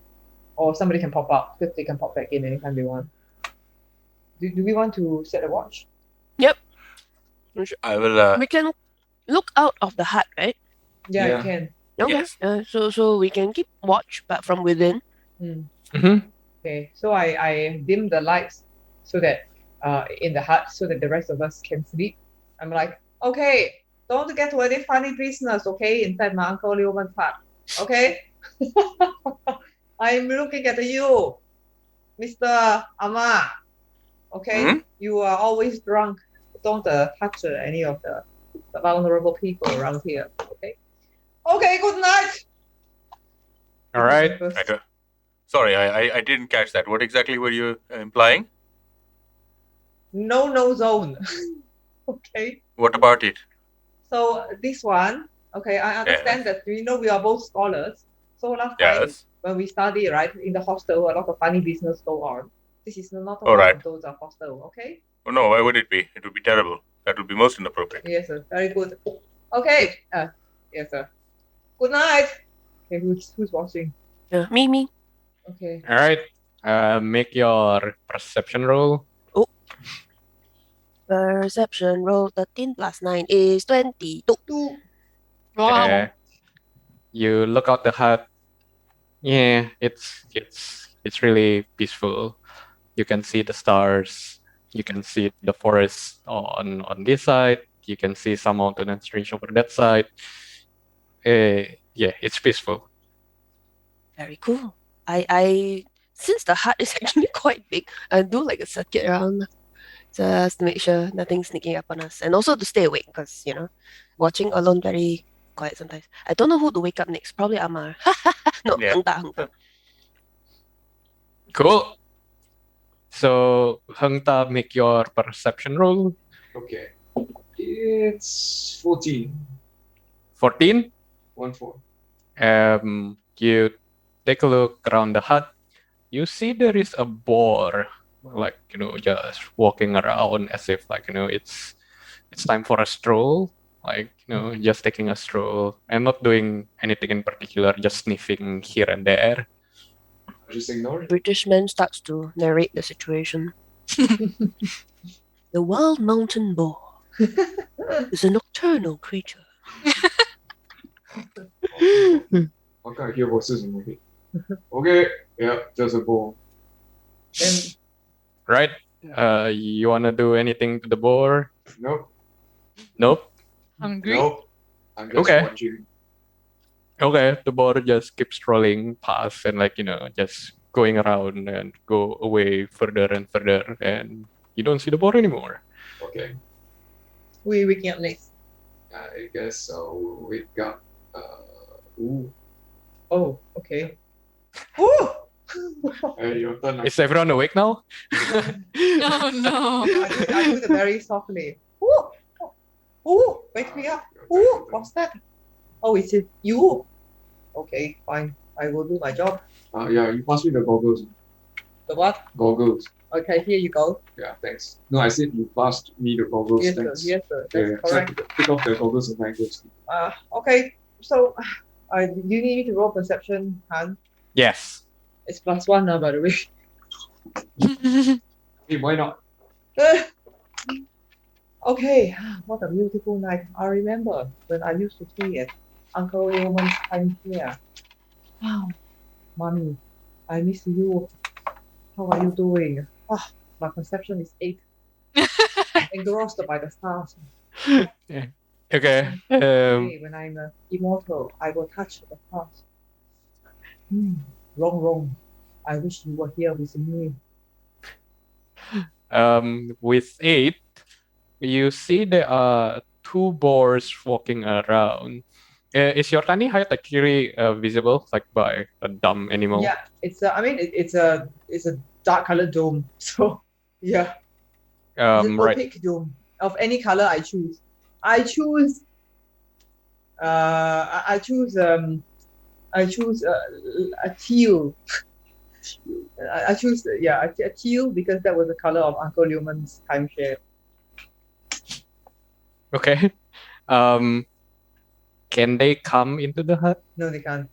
S5: or somebody can pop out because they can pop back in anytime they want. Do we want to set a watch?
S3: I will.
S6: We can look out of the hut, right?
S5: Yeah,
S4: Yeah.
S5: you can.
S6: Okay.
S3: Yes.
S6: So we can keep watch, but from within.
S1: Mm-hmm.
S5: Okay. So I dim the lights so that in the hut so that the rest of us can sleep. I'm like, okay, don't get to any funny business, okay, inside my uncle Leoman's hut. Okay? I'm looking at you, Mr. Ama. Okay?
S3: Hmm?
S5: You are always drunk. Don't touch any of the vulnerable people around here. Okay? Okay, good night.
S1: All right.
S3: Okay. Sorry, I didn't catch that. What exactly were you implying?
S5: No zone. Okay?
S3: What about it?
S5: So this one, okay, I understand that we know we are both scholars. So last time
S3: Yes.
S5: when we study, right, in the hostel, a lot of funny business go on. This is not
S3: All
S5: one
S3: right.
S5: of those hostel, okay?
S3: Oh, no, why would it be? It would be terrible. That would be most inappropriate.
S5: Yes, sir. Very good. Okay. Yes, sir. Good night. Okay, who's watching?
S6: Me.
S5: Okay.
S1: All right. Make your perception roll.
S6: Perception roll 13 plus 9 is 22.
S2: Wow.
S1: You look out the hut. Yeah, it's really peaceful. You can see the stars. You can see the forest on this side. You can see some mountainous range over that side. Yeah, it's peaceful.
S6: Very cool. I since the hut is actually quite big, I do like a circuit around just to make sure nothing's sneaking up on us, and also to stay awake because watching alone very quiet sometimes. I don't know who to wake up next. Probably Amar. No,
S3: Yeah.
S6: Heng Ta.
S1: Cool. So Heng Ta, make your perception roll.
S4: Okay. It's 14.
S1: 14.
S4: 1-4.
S1: You take a look around the hut. You see there is a boar, like just walking around as if it's time for a stroll, just taking a stroll and not doing anything in particular, just sniffing here and there.
S4: Just ignore it.
S6: British man starts to narrate the situation. The wild mountain boar is a nocturnal creature.
S4: 我刚才 hear 我是什么 Okay, yeah, just a ball.
S5: Then
S1: Right? You wanna do anything to the boar?
S4: Nope.
S1: Nope.
S2: Hungry?
S4: Nope. I'm just
S1: Okay.
S4: watching.
S1: Okay, the boar just keeps strolling past and just going around and go away further and further, and you don't see the boar anymore.
S4: Okay.
S5: we waking up next.
S4: I guess I'll wake up. Ooh.
S5: Oh, okay. Ooh!
S4: Hey, your turn.
S1: Is everyone awake now?
S2: Oh no.
S5: I do it very softly. Ooh! Ooh! Wake me up. Ooh! What's that? Oh, it's you. Okay, fine. I will do my job.
S4: Yeah, you pass me the goggles.
S5: The what?
S4: Goggles.
S5: Okay, here you go.
S4: Yeah, thanks. No, I said you passed me the goggles.
S5: Yes, sir.
S4: Thanks.
S5: Yes, sir.
S4: Yeah,
S5: That's
S4: so
S5: correct.
S4: take off the goggles and I go sleep.
S5: Okay. So, do you need me to roll perception, Han?
S1: Yes.
S5: It's +1 now, by the way.
S4: Hey, why not?
S5: Okay, what a beautiful night. I remember when I used to stay at Uncle Leoman's time here. Wow, Mommy, I miss you. How are you doing? My perception is 8. Engrossed by the stars.
S1: Okay.
S5: Hey, when I'm immortal, I will touch the stars. Wrong. I wish you were here with me.
S1: With 8, you see there are 2 boars walking around, Is your tiny height actually visible, like by a dumb animal?
S5: Yeah, it's a. I mean, it's a dark colored dome. So yeah, it's an
S1: Right.
S5: opaque dome of any color I choose. I choose. I choose. I choose a teal. I choose a teal because that was the color of Uncle Newman's timeshare.
S1: Okay. Can they come into the hut?
S5: No, they can't.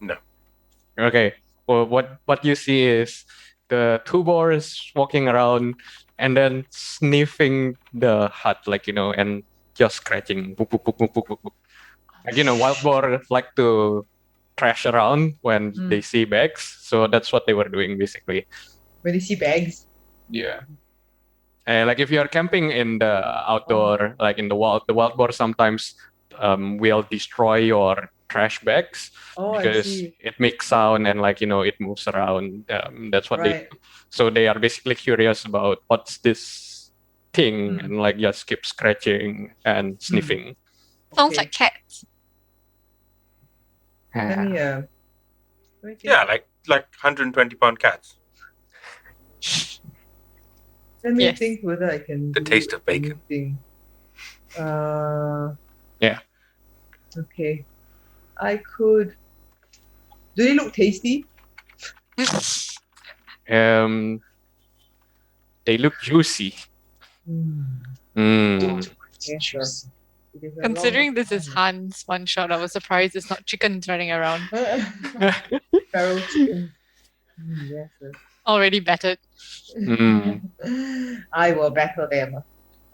S1: Okay. Well, what you see is the two boars walking around and then sniffing the hut, like and just scratching. Boop, boop, boop, boop, boop, boop, boop. Like wild boar like to trash around when they see bags, so that's what they were doing basically.
S5: When they see bags.
S1: Yeah. And like if you are camping in the outdoor, like in the wild boar sometimes will destroy your trash bags
S5: Oh, I
S1: because
S5: see.
S1: it makes sound and it moves around. That's what they
S5: Right.
S1: do. So they are basically curious about what's this thing and just keep scratching and sniffing.
S2: Sounds
S5: Okay.
S2: like cats.
S5: Let me let me think.
S3: Yeah, like 120-pound cats.
S5: Let me
S2: Yes.
S5: think whether I can
S3: The
S5: do
S3: taste of bacon.
S5: anything.
S1: Yeah.
S5: Okay. I could. Do they look tasty?
S1: They look juicy. Mm.
S5: Yeah, sure. It is a
S2: Considering this is Han's one shot, I was surprised it's not chickens running around.
S5: feral chicken. Yes. Sir.
S2: Already battered.
S5: I will battle them.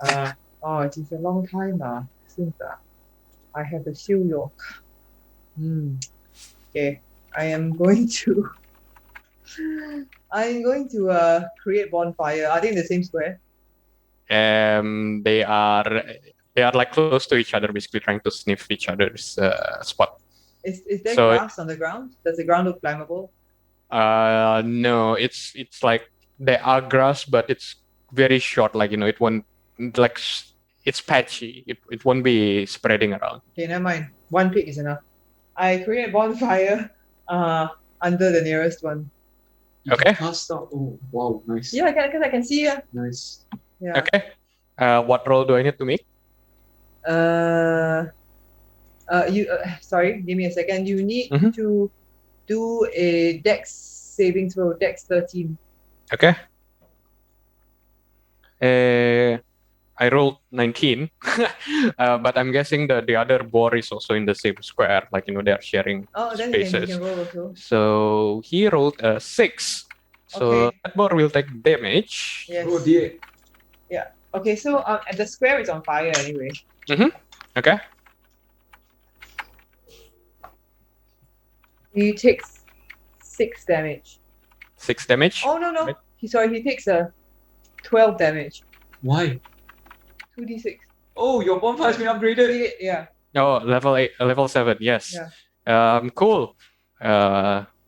S5: It is a long time since I have the shield yolk. Okay, I'm going to create bonfire. Are they in the same square?
S1: They are like close to each other, basically trying to sniff each other's spot.
S5: Is there
S1: So-
S5: grass on the ground? Does the ground look flammable?
S1: No, it's like there are grass, but it's very short. Like it won't it's patchy. It won't be spreading around.
S5: Okay, never mind. One pig is enough. I create a bonfire under the nearest one.
S4: You can
S1: Okay.
S4: Cast out. Oh, wow, nice.
S5: Yeah, because I can see.
S4: Nice.
S5: Yeah.
S1: Okay. What roll do I need to make?
S5: Sorry, give me a second. You need
S1: Mhm.
S5: to do a Dex saving throw. Dex 13.
S1: Okay. I rolled 19, but I'm guessing that the other boar is also in the same square. Like they are sharing
S5: Oh, then you
S1: spaces.
S5: can roll also.
S1: So he rolled a 6. So
S5: Okay.
S1: that boar will take damage.
S5: Yes.
S4: Oh, dear.
S5: Okay, so the square is on fire anyway.
S1: Okay.
S5: He takes 6 damage.
S1: 6 damage.
S5: Oh no.
S1: Right.
S5: He takes 12 damage.
S4: Why?
S5: 2d6.
S4: Oh, your bonfire's been upgraded.
S5: Yeah.
S1: Oh, level 8, level 7. Yes.
S5: Yeah.
S1: Cool.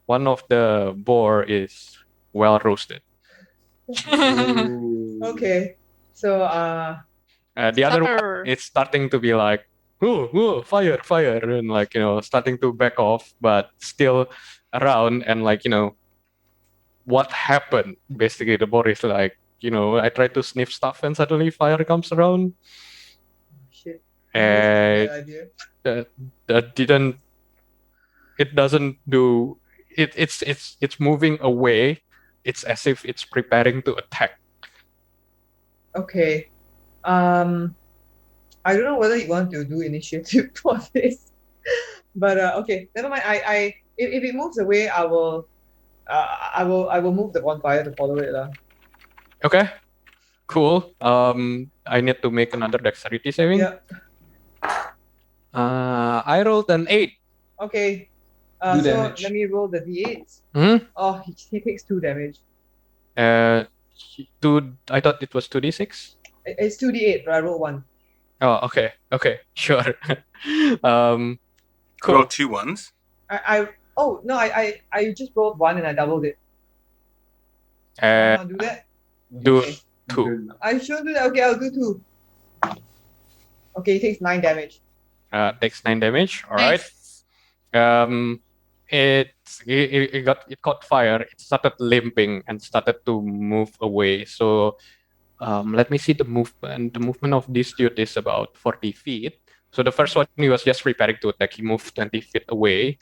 S1: One of the boar is well roasted.
S4: Ooh.
S5: Okay. So
S1: The other one
S2: Supper.
S1: is starting to be like, oh, fire, and starting to back off, but still around. And what happened? Basically, the boar is like, I tried to sniff stuff, and suddenly fire comes around.
S5: shit.
S1: And
S5: Bad idea.
S1: that didn't. It doesn't do. It's moving away. It's as if it's preparing to attack.
S5: Okay. I don't know whether you want to do initiative for this, but okay, never mind. If it moves away, I will move the bonfire to follow it lah.
S1: Okay. Cool. I need to make another dexterity saving.
S5: Yeah.
S1: I rolled an 8.
S5: Okay.
S4: Do
S5: So
S4: damage.
S5: let me roll the d8s.
S1: Hmm?
S5: Oh, he takes 2 damage.
S1: I thought it was 2d6.
S5: It's 2d8, but I roll 1.
S1: Oh, okay. Okay, sure. Cool.
S3: Roll 2 ones.
S5: I just rolled 1 and I doubled it.
S1: Uh,
S5: I'll do that.
S1: do
S5: Okay.
S1: 2.
S5: I should do that. Okay, I'll do 2. Okay, he takes 9 damage.
S1: Takes 9 damage. All right.
S2: Nice.
S1: It caught fire. It started limping and started to move away. So let me see the movement. The movement of this dude is about 40 feet. So the first one he was just preparing to attack. He moved 20 feet away.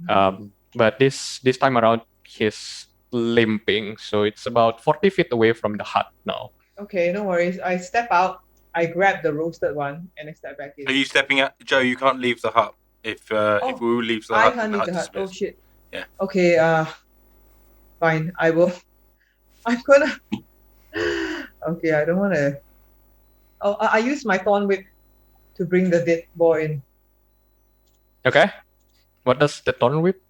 S1: But this time around he's limping. So it's about 40 feet away from the hut now.
S5: Okay, no worries. I step out. I grab the roasted one and I step back in.
S3: Are you stepping out, Joe? You can't leave the hut. If Wu leaves the
S5: I
S3: hut,
S5: can't
S3: then
S5: leave the hut. Oh
S3: dismissed.
S5: shit.
S3: Yeah.
S5: Okay. Fine. I will. I'm gonna. Okay. I don't want to. Oh, I use my thorn whip to bring the dead boy in.
S1: Okay. What does the thorn whip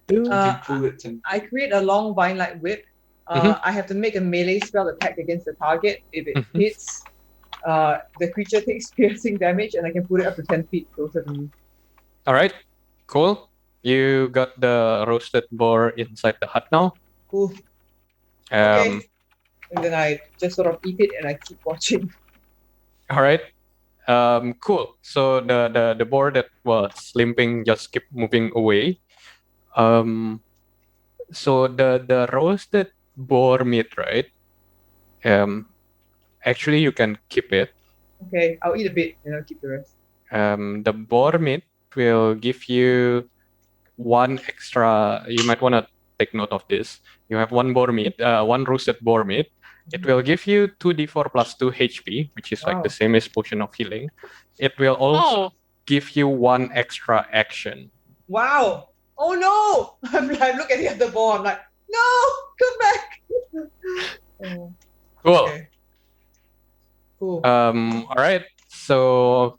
S1: do?
S4: You pull it and
S5: I create a long vine-like whip. I have to make a melee spell attack against the target. If it hits, the creature takes piercing damage, and I can put it up to 10 feet closer to me.
S1: All right. Cool. You got the roasted boar inside the hut now.
S5: Cool.
S1: Um,
S5: Okay. And then I just sort of eat it, and I keep watching.
S1: All right. Cool. So the boar that was limping just kept moving away. So the roasted boar meat, right? Actually you can keep it.
S5: Okay, I'll eat a bit, and I'll keep the rest.
S1: The boar meat will give you one extra. You might want to take note of this. You have one boar meat, one roasted boar meat. It will give you 2d4 plus 2 HP, which is like the
S5: Wow.
S1: same as potion of healing. It will also
S2: Oh,
S1: give you one extra action.
S5: Wow! Oh no! I look at the other ball. I'm like, no, come back. Oh,
S1: Cool.
S5: okay. Cool.
S1: All right. So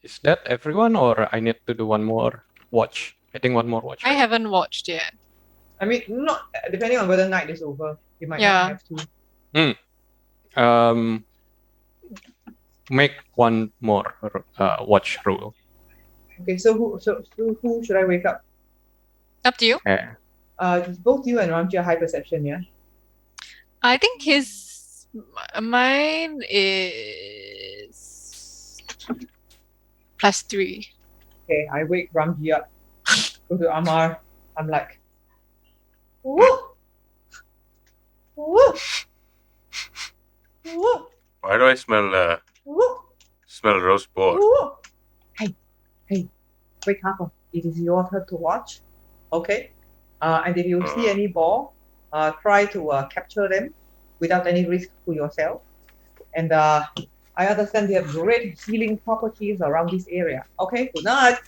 S1: is that everyone, or I need to do one more watch? I think one more watch.
S2: I haven't watched yet.
S5: I mean, not depending on whether night is over, you might
S2: Yeah.
S5: not have to.
S1: Make one more watch rule.
S5: Okay, so who should I wake up?
S2: Up to you.
S5: Both you and Ramji are high perception, yeah.
S2: I think mine is +3.
S5: Okay, I wake Ramji up. Go to Amar. I'm like, woo, woo, woo,
S3: Why do I smell
S5: woo.
S3: roast boar?
S5: Ooh. Hey, wake up. It is your turn to watch. Okay? And if you see any ball, try to capture them without any risk to yourself. And I understand you have great healing properties around this area. Okay, good night.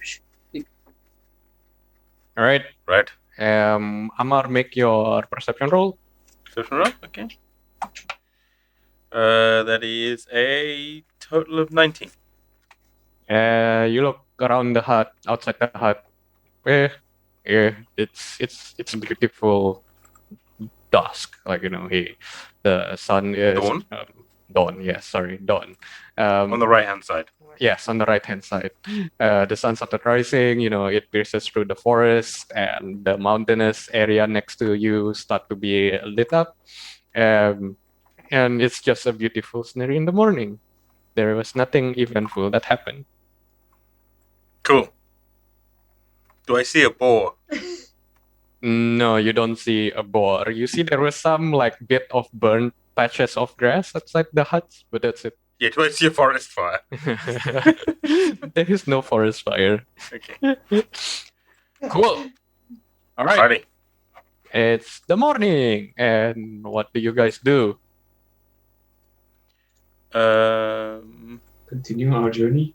S1: All right.
S3: Right.
S1: Amar, make your perception roll.
S3: Perception roll? Okay. That is a total of 19.
S1: You look around the hut, outside the hut. It's beautiful dusk. Like the sun is
S3: Dawn?
S1: Dawn. Yes, sorry, dawn.
S3: On the right hand side.
S1: Yes, on the right hand side. The sun started rising. It pierces through the forest, and the mountainous area next to you start to be lit up. And it's just a beautiful scenery in the morning. There was nothing eventful that happened.
S3: Cool. Do I see a boar?
S1: No, you don't see a boar. You see there was some bit of burnt patches of grass outside the huts, but that's it.
S3: Yeah, do I see a forest fire?
S1: There is no forest fire.
S3: Okay.
S1: Cool. All right.
S3: Alrighty.
S1: It's the morning, and what do you guys do?
S4: continue our journey.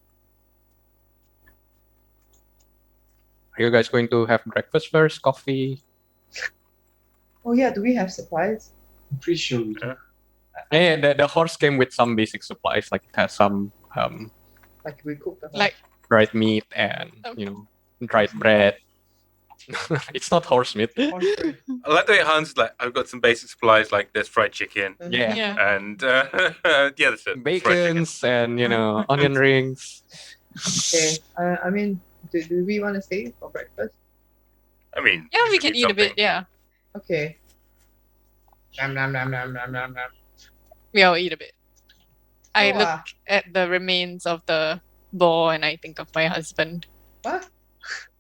S1: Are you guys going to have breakfast first? Coffee?
S5: Oh yeah, do we have supplies?
S4: I'm pretty sure we do.
S1: And the horse came with some basic supplies, like it has some
S5: Like we cook the
S2: Like-
S1: dried meat and dried bread. It's not horse meat.
S5: horse.
S3: I like the way Hans is like, I've got some basic supplies like there's fried chicken
S1: Yeah.
S2: Yeah.
S3: and that's it. Fried chicken.
S1: Bacons and onion rings.
S5: Okay. I mean, do we want to stay for breakfast?
S3: I mean,
S2: Yeah, we
S3: should
S2: can
S3: eat
S2: eat a bit.
S3: something.
S2: Yeah.
S5: Okay. Nom nom nom nom nom nom nom.
S2: We all eat a bit. I
S5: So,
S2: look at the remains of the boar and I think of my husband.
S5: what?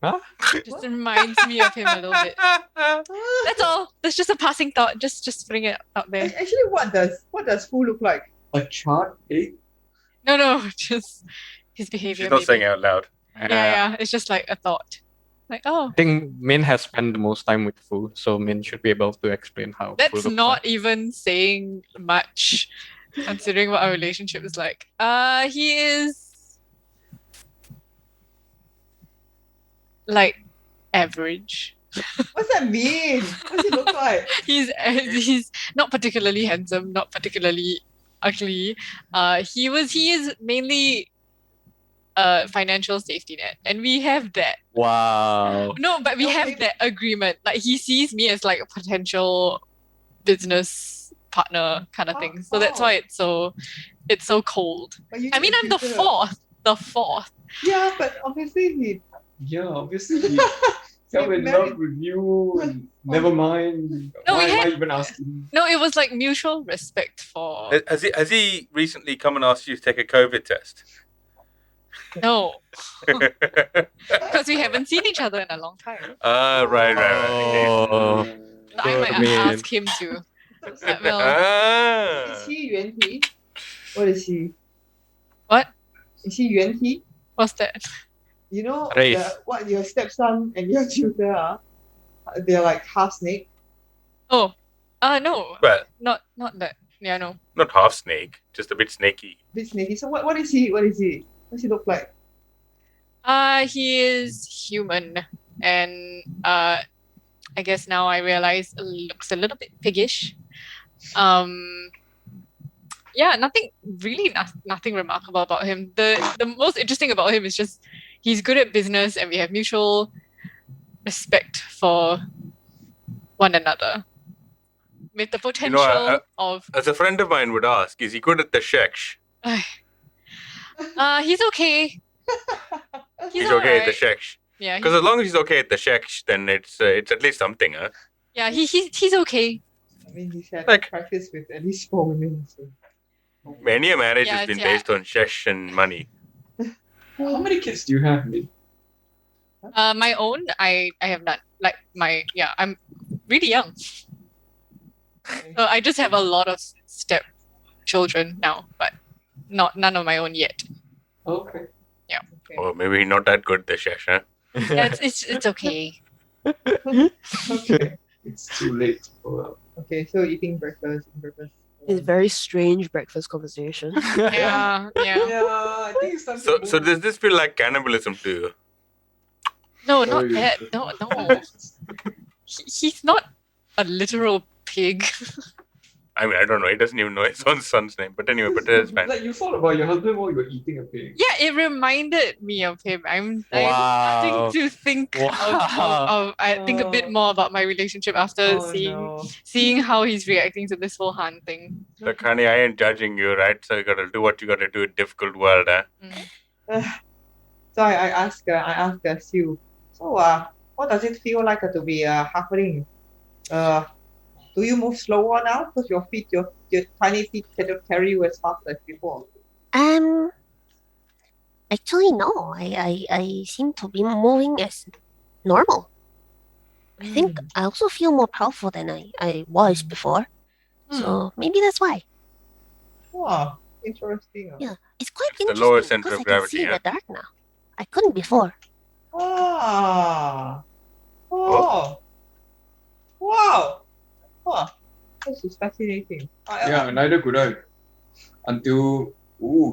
S1: Huh?
S2: Just reminds me of him a little bit. That's all. That's just a passing thought. Just putting it out there.
S5: Actually, what does Fu look like?
S4: A chart pig?
S2: No, just his behavior.
S3: She's not
S2: maybe.
S3: saying it out loud.
S2: Yeah. It's just like a thought. Like, oh,
S1: I think Min has spent the most time with Fu, so Min should be able to explain how. Fu
S2: that's
S1: looks
S2: not
S1: like.
S2: even saying much, considering what our relationship is like. He is like average.
S5: What's that mean? What's he look like?
S2: He's not particularly handsome, not particularly ugly. He is mainly a financial safety net, and we have that.
S1: Wow.
S2: No, but we have that agreement. Like he sees me as like a potential business partner kind of thing. So that's why it's so cold.
S5: But you
S2: I mean, I'm the
S5: consider-
S2: fourth. The fourth.
S5: Yeah, but obviously he.
S4: Yeah, obviously he fell in
S5: married-
S4: love with you. And never mind.
S2: No,
S4: Why
S2: we
S4: am I
S2: had-
S4: even asking?
S2: No, it was like mutual respect for
S3: Has he recently come and asked you to take a COVID test?
S2: no, because we haven't seen each other in a long time.
S3: Right.
S1: Oh.
S2: So I might
S1: Good man.
S2: ask him to. Well,
S5: Is he Yuan Ti? What is he?
S2: what?
S5: Is he Yuan Ti?
S2: What's that?
S5: You know
S1: Race.
S5: what your stepson and your tutor are? They're like half snake.
S2: Oh, no,
S3: Well,
S2: not that. Yeah, no.
S3: not half snake, just a bit snaky.
S5: Bit snaky. So what is he? What is he? What's he look like?
S2: He is human, and I guess now I realize looks a little bit piggish. Yeah, nothing really, nothing remarkable about him. The most interesting about him is just he's good at business, and we have mutual respect for one another, with the potential of.
S3: As a friend of mine would ask, is he good at the shesh?
S2: He's okay.
S3: He's okay at the
S2: alright.
S3: shesh.
S2: Yeah,
S3: Because as long as he's okay at the shesh, then it's at least something, huh?
S2: yeah, he's okay.
S5: I mean, he's had
S3: Like-
S5: practice with at least 4 women. So.
S3: Many a marriage
S2: Yeah,
S3: has been
S2: yeah.
S3: based on shesh and money.
S4: How many kids do you have, Min?
S2: My own, I have none. Like I'm really young. So I just have a lot of step children now, but none of my own yet.
S4: Okay.
S5: Okay.
S3: Or maybe not that good, the shesh, huh?
S2: Yeah, it's okay.
S5: Okay.
S4: It's too late for
S5: Okay. So eating breakfast.
S6: It's a very strange breakfast conversation.
S2: Yeah.
S5: Yeah, I think it's time to
S3: So
S5: move.
S3: does this feel like cannibalism to you?
S2: No, not that. No. He's not a literal pig.
S3: I mean, I don't know. He doesn't even know his own son's name. But anyway, but that's fine.
S4: Like you thought about your husband while you were eating a pig.
S2: Yeah, it reminded me of him. I'm
S1: Wow.
S2: starting to think of I think a bit more about my relationship after seeing how he's reacting to this whole Han thing.
S3: Look, honey, I ain't judging you, right? So you gotta do what you gotta do in a difficult world, huh?
S5: So I asked Sue. So what does it feel like to be a halfling? Do you move slower now? Because your tiny feet cannot carry you as fast as before.
S7: Actually, no. I seem to be moving as normal. I think I also feel more powerful than I was before. So maybe that's why.
S5: Wow, interesting.
S7: Yeah, it's quite
S3: The
S7: interesting
S3: lower center
S7: because
S3: of
S7: I can
S3: gravity,
S7: see in
S3: yeah.
S7: the dark now. I couldn't before.
S5: Oh. Wow. Huh. This is fascinating.
S4: Yeah, neither could I. Until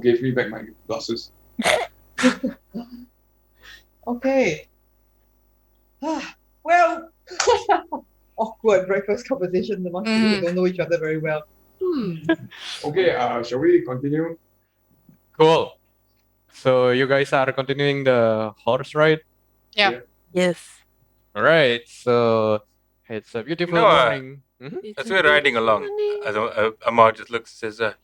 S4: gave me back my glasses.
S5: Okay. Well, awkward breakfast conversation among people who don't know each other very well.
S4: Okay, shall we continue?
S1: Cool. So you guys are continuing the horse ride?
S6: Yes.
S1: Alright, so it's a beautiful
S3: You know,
S1: morning.
S3: As we're riding along, as Amar just looks and says,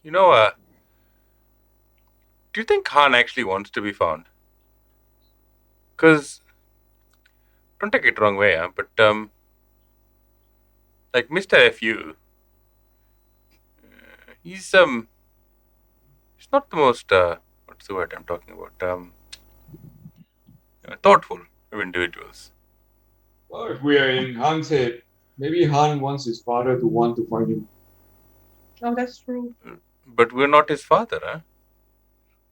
S3: do you think Han actually wants to be found? Because, don't take it wrong way, but, like Mr. FU, he's not the most, what's the word I'm talking about? Thoughtful. of individuals.
S4: Well, if we are in Han's head, maybe Han wants his father to want to find him.
S5: Oh, that's true.
S3: But we're not his father, huh?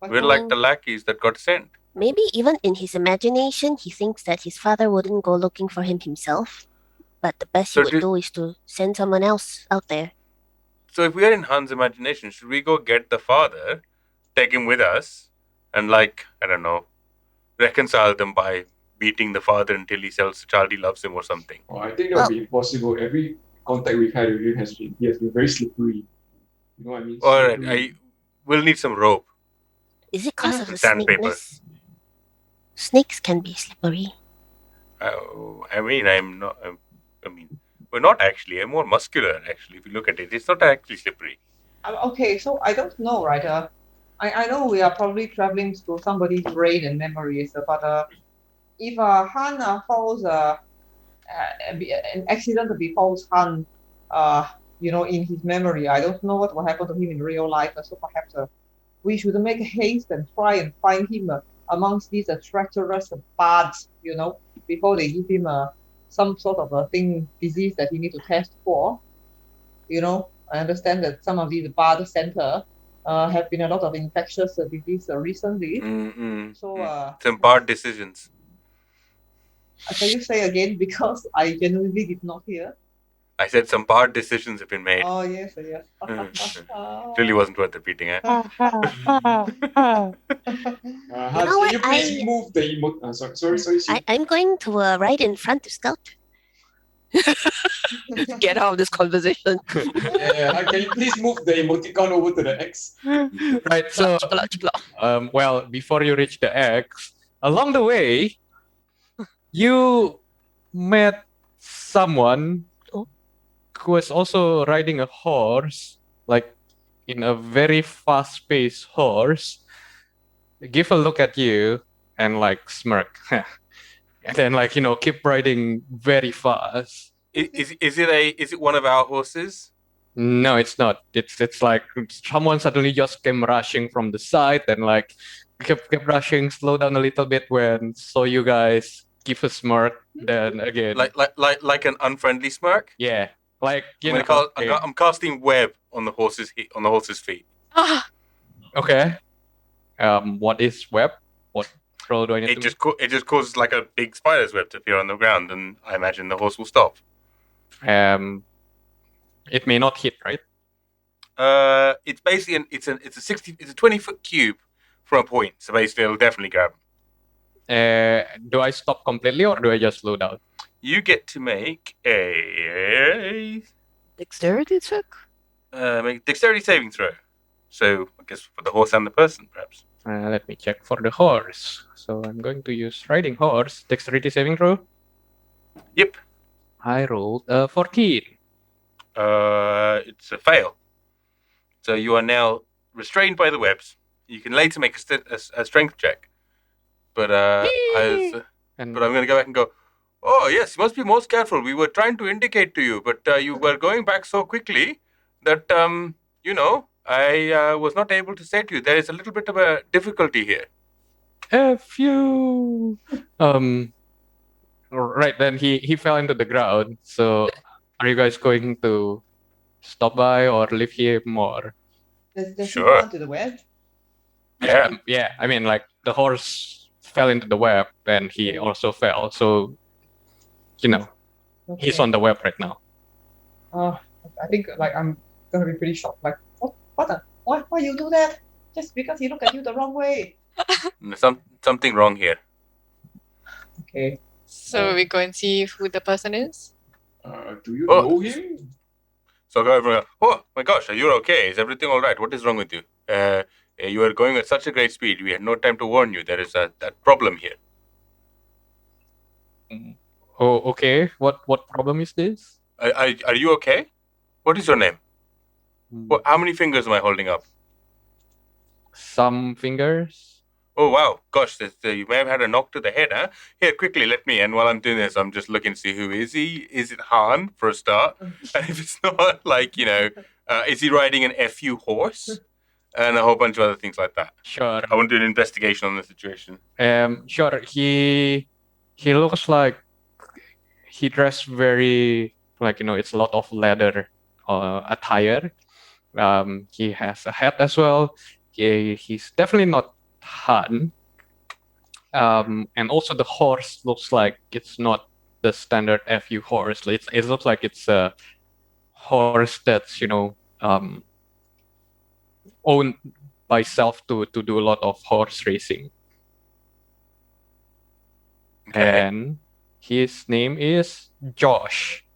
S5: But
S3: We're like the lackeys that got sent.
S7: Maybe even in his imagination, he thinks that his father wouldn't go looking for him himself. But the best he
S3: So
S7: would do is to send someone else out there.
S3: So if we are in Han's imagination, should we go get the father, take him with us, and like, I don't know, reconcile them by beating the father until he tells the child he loves him or something?
S4: Oh, I think that would be impossible. Every contact we've had with him he has been very slippery. You know what I mean?
S3: Alright, we'll need some rope.
S7: Is it because of the
S3: Sandpaper.
S7: snakeness? Snakes can be slippery.
S3: I mean, we're not actually. I'm more muscular, actually. If you look at it, it's not actually slippery.
S5: Okay, so I don't know, right? I know we are probably traveling through somebody's brain and memories, but if Han falls, an accident befalls Han, in his memory, I don't know what will happen to him in real life. So perhaps we should make haste and try and find him amongst these treacherous bards, before they give him some sort of a disease that he needs to test for. I understand that some of these bard center have been a lot of infectious disease recently. So
S3: some bad decisions.
S5: Can you say again, because I genuinely did not hear?
S3: I said some bad decisions have been made.
S5: Oh yes.
S3: Really wasn't worth repeating, eh?
S4: Hans, can you please move the emote? Sorry.
S7: I'm going to ride in front to scout.
S6: Get out of this conversation.
S4: Can you please move the emoticon over to the X?
S1: Right, so well, before you reach the X, along the way, you met someone who was also riding a horse, like in a very fast-paced horse. Give a look at you and like smirk, and then like keep riding very fast.
S3: Is it one of our horses?
S1: No, it's not. It's like someone suddenly just came rushing from the side and like kept rushing, slow down a little bit when saw you guys, give a smirk, then again.
S3: Like an unfriendly smirk?
S1: Yeah. Like
S3: I'm casting web on the horse's feet.
S1: Okay. What is web? What role do I need to
S3: It just causes like a big spider's web to appear on the ground, and I imagine the horse will stop.
S1: It may not hit, right?
S3: It's basically it's a 20-foot cube from a point, so basically it'll definitely grab him.
S1: Do I stop completely or do I just slow down?
S3: You get to make a
S6: dexterity check.
S3: Make dexterity saving throw. So I guess for the horse and the person, perhaps.
S1: Let me check for the horse. So I'm going to use riding horse. Dexterity saving throw.
S3: Yep.
S1: I rolled a 14.
S3: It's a fail. So you are now restrained by the webs. You can later make a strength check. But but I'm going to go back and go, oh yes, you must be most careful. We were trying to indicate to you, but you were going back so quickly that I was not able to say to you. There is a little bit of a difficulty here.
S1: F you. Right then he fell into the ground. So are you guys going to stop by or leave him or?
S5: Does he fall into the web?
S1: Yeah. I mean, like the horse fell into the web and he also fell. So, he's on the web right now.
S5: I think like I'm gonna be pretty shocked. Like, why you do that? Just because he looked at you the wrong way.
S3: Something wrong here.
S5: Okay.
S2: So we go and see who the person is.
S4: Do you know him?
S3: So I go over and go, oh my gosh, are you okay? Is everything all right? What is wrong with you? You are going at such a great speed. We had no time to warn you. There is that problem here.
S1: Oh, okay. What problem is this?
S3: Are you okay? What is your name? How many fingers am I holding up?
S1: Some fingers.
S3: Oh, wow. Gosh, you may have had a knock to the head, huh? Here, quickly, let me. And while I'm doing this, I'm just looking to see who is he. Is it Han, for a start? And if it's not, is he riding an FU horse? And a whole bunch of other things like that.
S1: Sure.
S3: I want to do an investigation on the situation.
S1: Sure. He he looks like he dressed very like it's a lot of leather attire. He has a hat as well. He's definitely not Han. And also the horse looks like it's not the standard FU horse. It looks like it's a horse that's owned by self to do a lot of horse racing.
S3: Okay.
S1: And his name is Josh.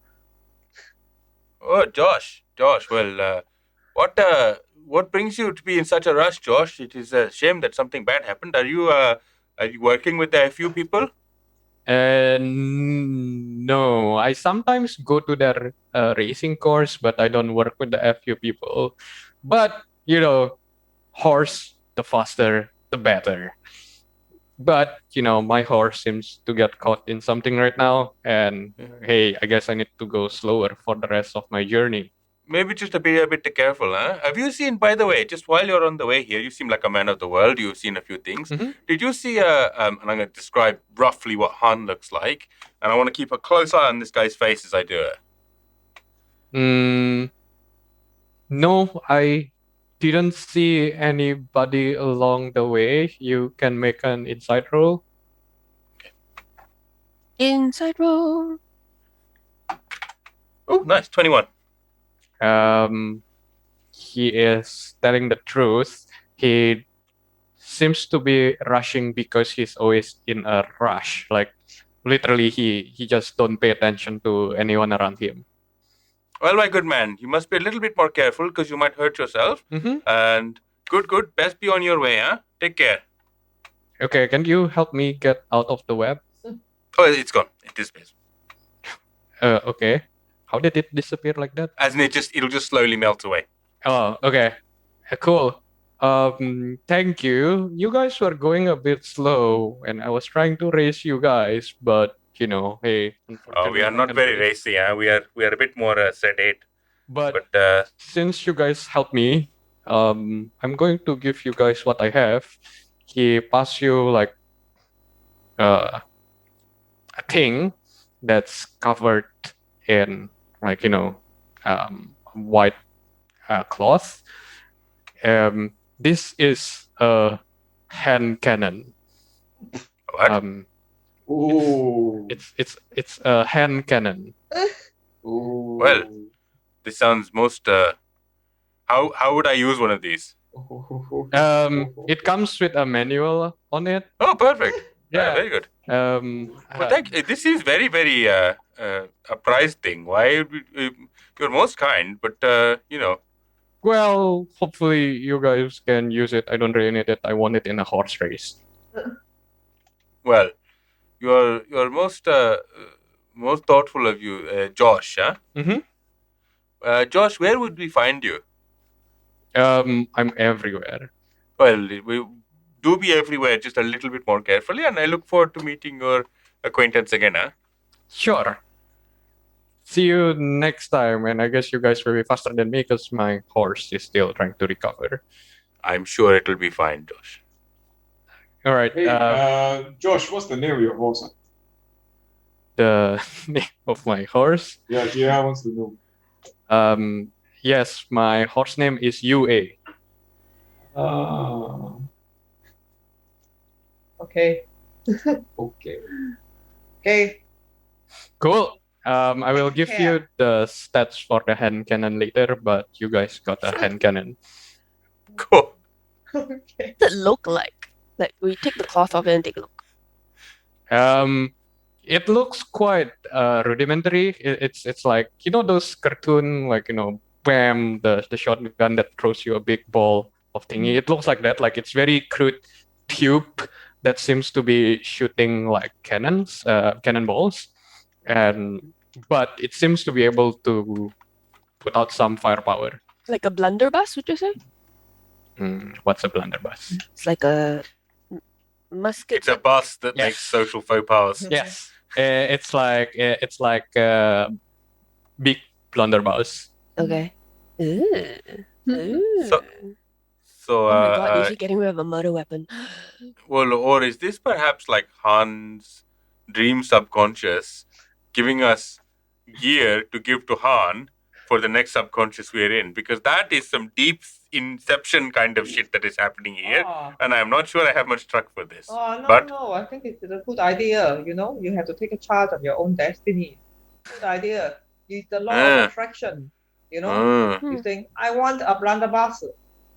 S3: Oh, Josh. Josh, well, what brings you to be in such a rush, Josh? It is a shame that something bad happened. Are you working with a few people?
S1: No, I sometimes go to their racing course, but I don't work with the FU people. But horse, the faster, the better. But my horse seems to get caught in something right now, and hey, I guess I need to go slower for the rest of my journey.
S3: Maybe just to be a bit careful, huh? Have you seen, by the way, just while you're on the way here, you seem like a man of the world. You've seen a few things.
S1: Mhm.
S3: Did you see, and I'm going to describe roughly what Han looks like, and I want to keep a close eye on this guy's face as I do it.
S1: No, I didn't see anybody along the way. You can make an insight roll.
S6: Inside roll.
S3: Oh, nice, 21.
S1: He is telling the truth. He seems to be rushing because he's always in a rush. Like literally, he just don't pay attention to anyone around him.
S3: Well, my good man, you must be a little bit more careful because you might hurt yourself.
S1: Mm-hmm.
S3: And good, best be on your way, huh? Take care.
S1: Okay, can you help me get out of the web?
S3: Oh, it's gone. It disappears.
S1: Okay. How did it disappear like that?
S3: As in, it'll just slowly melt away.
S1: Oh, okay. Cool. Thank you. You guys were going a bit slow, and I was trying to race you guys, but hey,
S3: Oh, we
S1: unfortunately,
S3: are
S1: I
S3: not
S1: can't
S3: very
S1: race.
S3: racy, huh? We are a bit more sedate.
S1: But
S3: But
S1: since you guys helped me, I'm going to give you guys what I have. He passed you like a thing that's covered in like white cloth. This is a hand cannon.
S3: what?
S4: Ooh.
S1: It's a hand cannon.
S4: Ooh.
S3: Well. This sounds most. How would I use one of these?
S1: It comes with a manual on it.
S3: Oh, perfect.
S1: Yeah.
S3: Very good.
S1: Well,
S3: This seems very, very a prized thing. Why? You're most kind, but
S1: well, hopefully you guys can use it. I don't really need it. I want it in a horse race.
S3: Well, you're most thoughtful of you, Josh. Huh?
S1: Mm-hmm.
S3: Josh, where would we find you?
S1: I'm everywhere.
S3: Well, we do be everywhere, just a little bit more carefully, and I look forward to meeting your acquaintance again, huh?
S1: Sure. See you next time, and I guess you guys will be faster than me because my horse is still trying to recover.
S3: I'm sure it'll be fine, Josh.
S1: All right.
S4: Hey, Josh, what's the name of your horse? Huh?
S1: The name of my horse.
S4: Yeah, Gia wants to know.
S1: Yes, my horse name is UA.
S5: Okay.
S4: Okay.
S5: Okay.
S1: Cool. I will give
S5: Yeah.
S1: you the stats for the hand cannon later, but you guys got a hand cannon.
S3: Cool.
S5: Okay.
S6: What does it look like? Like we take the cloth off and take a look.
S1: It looks quite rudimentary. It's like those cartoon bam, the shotgun that throws you a big ball of thingy. It looks like that. Like it's very crude tube that seems to be shooting like cannonballs, but it seems to be able to put out some firepower.
S6: Like a blunderbuss, would you say?
S1: What's a blunderbuss?
S6: It's like a musket.
S3: It's a bus that
S1: Yes.
S3: makes social faux pas.
S1: Yes, it's like big blunderbuss.
S6: Okay. Ooh. Ooh.
S3: So,
S6: Oh my god, is he getting rid of a murder weapon?
S3: well, or is this perhaps like Han's dream subconscious giving us gear to give to Han for the next subconscious we're in, because that is some deep inception kind of shit that is happening here, and I'm not sure I have much truck for this.
S5: Oh, no,
S3: But
S5: no, I think it's a good idea. You have to take a charge of your own destiny. Good idea. It's the law of attraction. You think, I want a blunderbuss.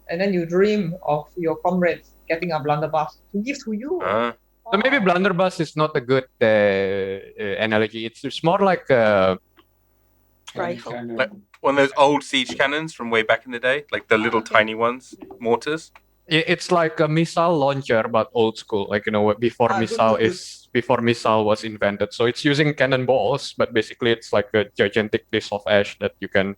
S5: And then you dream of your comrades getting a blunderbuss to give to you.
S1: So maybe blunderbuss is not a good analogy. It's more like
S6: Rifle.
S3: Like one of those old siege cannons from way back in the day, like the little tiny ones, mortars.
S1: it's like a missile launcher, but old school. Like before before missile was invented. So it's using cannonballs, but basically it's like a gigantic disk of ash that you can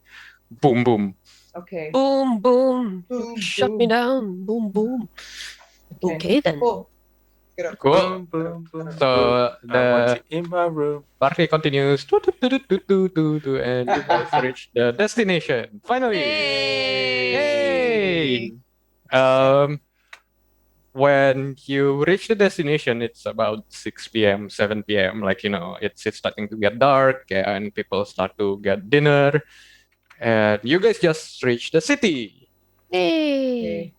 S1: boom boom.
S5: Okay.
S6: Boom, boom.
S5: Boom,
S6: Shut
S5: boom.
S6: me down. Boom, boom. Okay then.
S5: Cool. Get up.
S1: Cool.
S3: Boom, boom, boom,
S1: So
S3: boom. I want
S1: the
S3: you in my room.
S1: party continues, and you guys reach the destination finally. Yay! When you reach the destination, it's about 6 p.m., 7 p.m. Like, it's starting to get dark and people start to get dinner. And you guys just reach the city.
S6: Yay.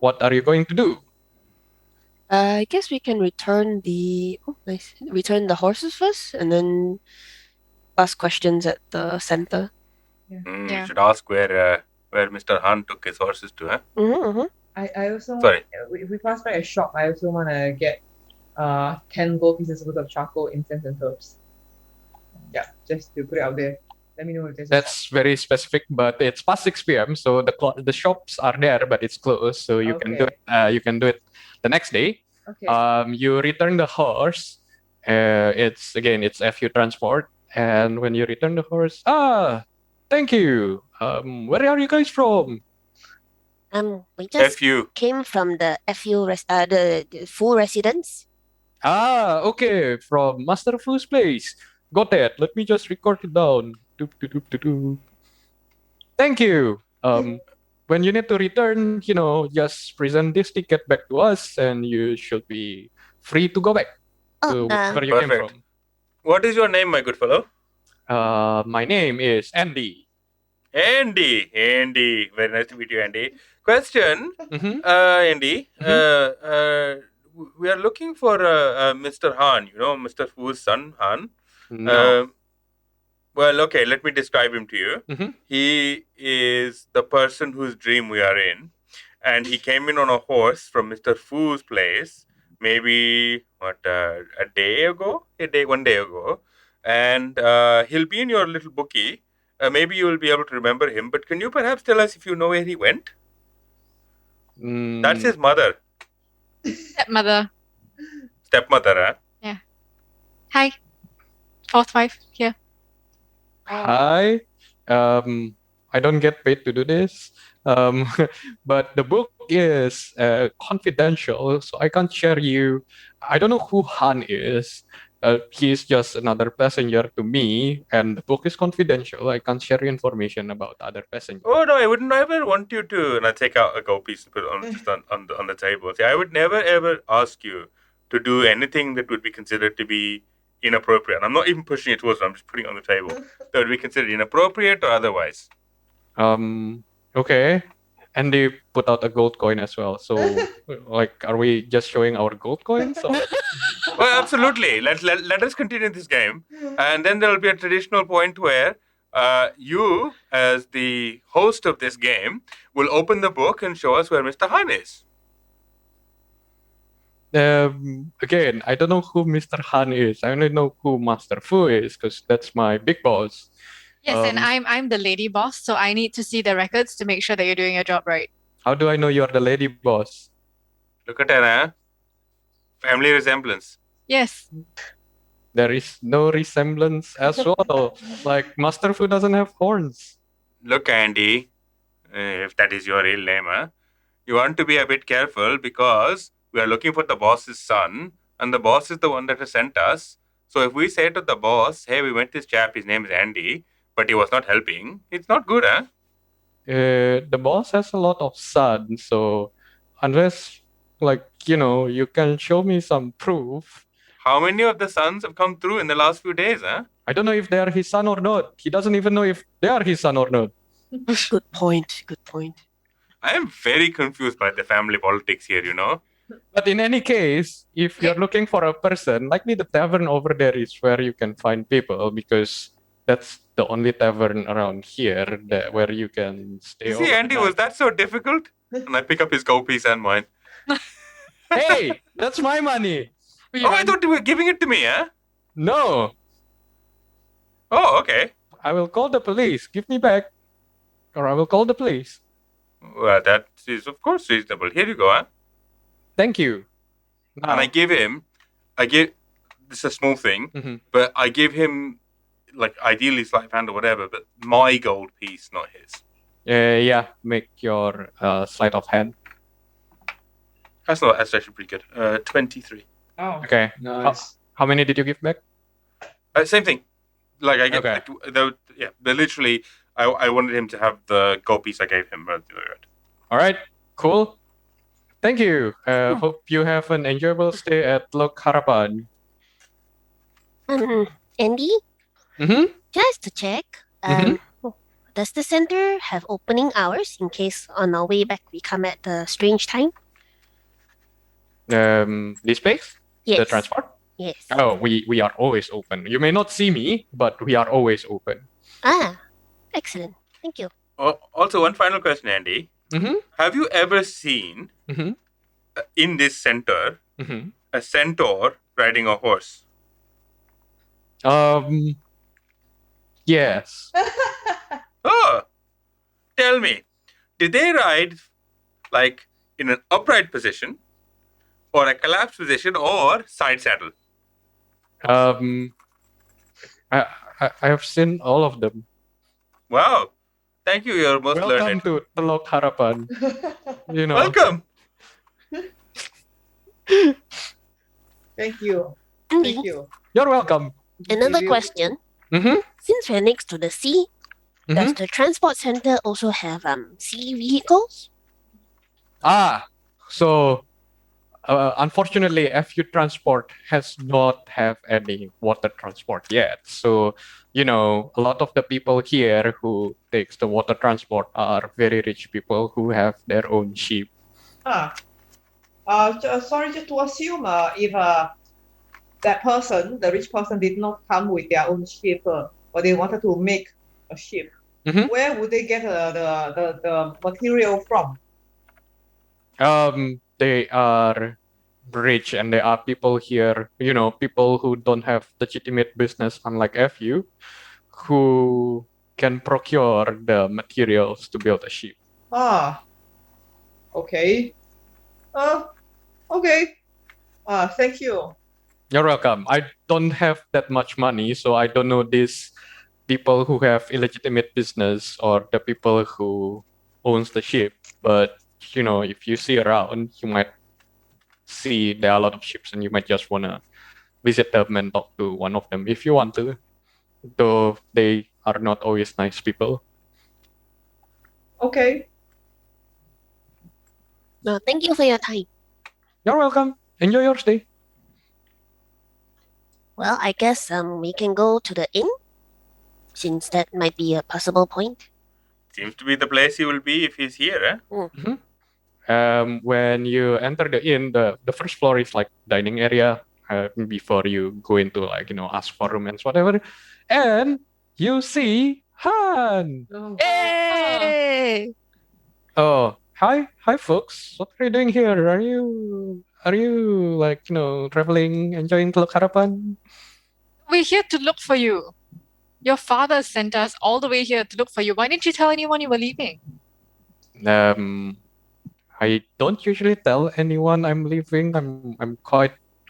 S1: What are you going to do?
S6: I guess we can return the return the horses first, and then ask questions at the center.
S3: You
S2: Yeah.
S3: should ask where Mr. Han took his horses to, huh?
S5: I also
S3: Sorry.
S5: If we pass by a shop, I also want to get 10 gold pieces worth of charcoal, incense, and herbs. Yeah, just to put it out there. Let me know if there's
S1: That's very specific, but it's past 6 p.m. So the shops are there, but it's closed. So you can do it. You can do it the next day.
S5: Okay.
S1: You return the horse. It's FU transport, and when you return the horse, thank you. Where are you guys from?
S7: We just
S3: FU.
S7: came from the the full residence.
S1: Okay, from Master Fu's place. Got that. Let me just record it down. Doop, doop, doop, doop, doop. Thank you. When you need to return, just present this ticket back to us, and you should be free to go back to where you came
S3: Perfect.
S1: from.
S3: What is your name, my good fellow?
S1: My name is Andy.
S3: Andy. Very nice to meet you, Andy. Question,
S1: Mhm.
S3: Andy. We are looking for Mr. Han. Mr. Fu's son, Han.
S1: No.
S3: Well, okay, let me describe him to you.
S1: Mhm.
S3: He is the person whose dream we are in, and he came in on a horse from Mr. Fu's place, maybe one day ago, and he'll be in your little bookie. Maybe you will be able to remember him, but can you perhaps tell us if you know where he went? That's his mother,
S2: Stepmother.
S3: stepmother, huh?
S2: Hi. Fourth wife here.
S1: Hi. I don't get paid to do this. But the book is confidential, so I can't share you. I don't know who Han is. He's just another passenger to me, and the book is confidential. I can't share information about other passengers.
S3: Oh no, I would never want you to. And I take out a gold piece and put it on the table. See, I would never ever ask you to do anything that would be considered to be inappropriate. I'm not even pushing it towards you. I'm just putting it on the table. That would be considered inappropriate or otherwise.
S1: Okay. And they put out a gold coin as well. So, are we just showing our gold coins? Or?
S3: Well, absolutely. Let us continue this game, and then there will be a traditional point where you, as the host of this game, will open the book and show us where Mr. Han is.
S1: Again, I don't know who Mr. Han is. I only know who Master Fu is because that's my big boss.
S2: Yes, and I'm the lady boss, so I need to see the records to make sure that you're doing your job right.
S1: How do I know you're the lady boss?
S3: Look at her, huh? Family resemblance.
S2: Yes.
S1: There is no resemblance as well. Like, Master Fu doesn't have horns.
S3: Look, Andy, if that is your real name, huh? You want to be a bit careful because we are looking for the boss's son, and the boss is the one that has sent us. So if we say to the boss, hey, we met this chap, his name is Andy, but he was not helping, it's not good, huh?
S1: The boss has a lot of sons, so unless, you can show me some proof.
S3: How many of the sons have come through in the last few days, huh?
S1: I don't know if they are his son or not. He doesn't even know if they are his son or not.
S6: Good point. Good point.
S3: I am very confused by the family politics here, you know.
S1: But in any case, if you're looking for a person, likely the tavern over there is where you can find people because that's the only tavern around here where you can stay
S3: See, Andy, was
S1: overnight.
S3: that so difficult? And I pick up his gold piece and mine.
S1: Hey, that's my money.
S3: Oh, I thought you were giving it to me, huh?
S1: No,
S3: Oh, okay.
S1: I will call the police. Give me back, or I will call the police.
S3: Well, that is of course reasonable. Here you go, huh?
S1: Thank you. Now,
S3: And this is a small thing,
S1: Mhm.
S3: but I give him, like, ideally sleight of hand or whatever, but my gold piece, not his.
S1: yeah, make your sleight of hand.
S3: That's actually pretty good. 23.
S5: Oh.
S1: Okay.
S4: Nice.
S1: How many did you give back?
S3: Same thing. Like, I get,
S1: Okay.
S3: but literally, I wanted him to have the gold piece I gave him.
S1: All right. Cool. Thank you. Hope you have an enjoyable stay at Lok Harapan.
S7: Andy,
S1: Mm-hmm.
S7: just to check, does the center have opening hours in case on our way back we come at a strange time?
S1: This place?
S7: Yes.
S1: The transport?
S7: Yes.
S1: Oh, we are always open. You may not see me, but we are always open.
S7: Ah, excellent. Thank you.
S3: Also, one final question, Andy.
S1: Mm-hmm.
S3: Have you ever seen
S1: Mm-hmm.
S3: in this center
S1: Mm-hmm.
S3: a centaur riding a horse?
S1: Yes.
S3: Oh, tell me, did they ride like in an upright position, or a collapsed position, or side saddle?
S1: I have seen all of them.
S3: Wow, thank you. You're most
S1: Welcome
S3: learned.
S1: to Telok Harapan. You know.
S3: Welcome.
S5: Thank you.
S7: Andy,
S5: Thank you.
S1: You're welcome.
S7: another
S5: you-
S7: question.
S1: Mm-hmm.
S7: Since we're next to the sea, does the transport center also have sea vehicles?
S1: So unfortunately, FU Transport has not have any water transport yet. So, a lot of the people here who takes the water transport are very rich people who have their own ship.
S5: Sorry, just to assume if that person, the rich person, did not come with their own ship, but they wanted to make a ship,
S1: Mhm.
S5: where would they get the material from?
S1: They are rich and there are people here, people who don't have legitimate business, unlike FU, who can procure the materials to build a ship.
S5: Okay. Okay. Thank you.
S1: You're welcome. I don't have that much money, so I don't know these people who have illegitimate business or the people who owns the ship. But if you see around, you might see there are a lot of ships, and you might just wanna visit them and talk to one of them if you want to. Though they are not always nice people.
S5: Okay.
S7: No, thank you for your time.
S1: You're welcome. Enjoy your stay.
S7: Well, I guess we can go to the inn, since that might be a possible point.
S3: Seems to be the place he will be if he's here, eh?
S1: When you enter the inn, the first floor is like dining area. Before you go into ask for room and whatever, and you see Han.
S6: Hey!
S1: Oh, hi, folks. What are you doing here? Are you traveling, enjoying Teluk Harapan?
S2: We're here to look for you. Your father sent us all the way here to look for you. Why didn't you tell anyone you were leaving?
S1: I don't usually tell anyone I'm leaving.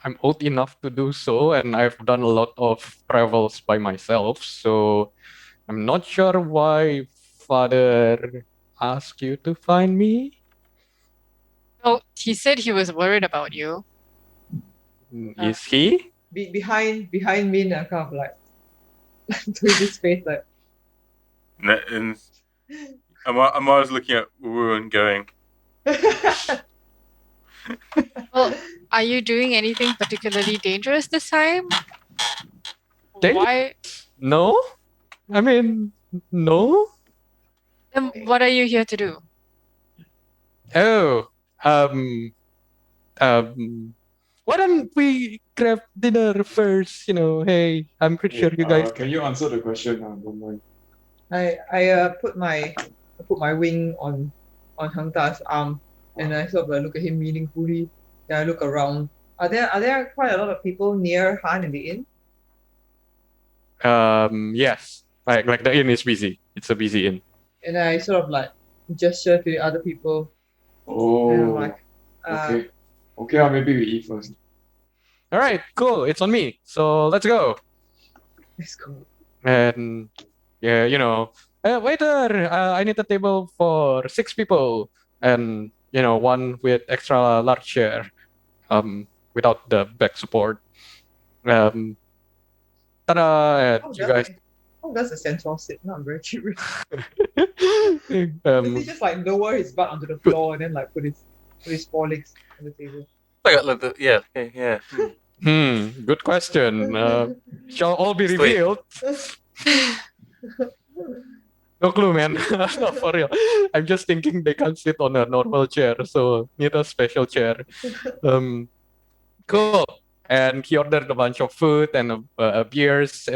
S1: I'm old enough to do so, and I've done a lot of travels by myself. So I'm not sure why father asked you to find me.
S2: Oh, he said he was worried about you.
S1: Is he?
S5: Behind me, kind of like doing this face like.
S3: And I'm always looking at Wu and going,
S2: Well, are you doing anything particularly dangerous this time? Why?
S1: No? I mean, no?
S2: Then what are you here to do?
S1: Oh, why don't we grab dinner first? Hey, I'm pretty sure you guys.
S4: Can you answer the question? Don't mind.
S5: I put my wing on Hang Da's arm, and I sort of look at him meaningfully. Then I look around. Are there quite a lot of people near Han in the inn?
S1: Yes. Like the inn is busy. It's a busy inn.
S5: And I sort of like gesture to the other people, and I'm
S4: Oh,
S5: like,
S4: okay. Okay, maybe we eat first.
S1: All right, cool. It's on me. So let's go.
S5: let's go.
S1: And yeah, waiter, I need a table for 6 people, and one with extra large chair, without the back support. Ta-da! And you guys.
S5: That's a central sit. No, I'm very curious. Does
S1: um,
S5: he just like lower his butt onto the floor and then like put his forelegs on the table?
S3: Yeah.
S1: good question. Shall all be
S3: Just wait.
S1: revealed? No clue, man. No, for real. I'm just thinking they can't sit on a normal chair, so need a special chair. Cool. And he ordered a bunch of food and beers.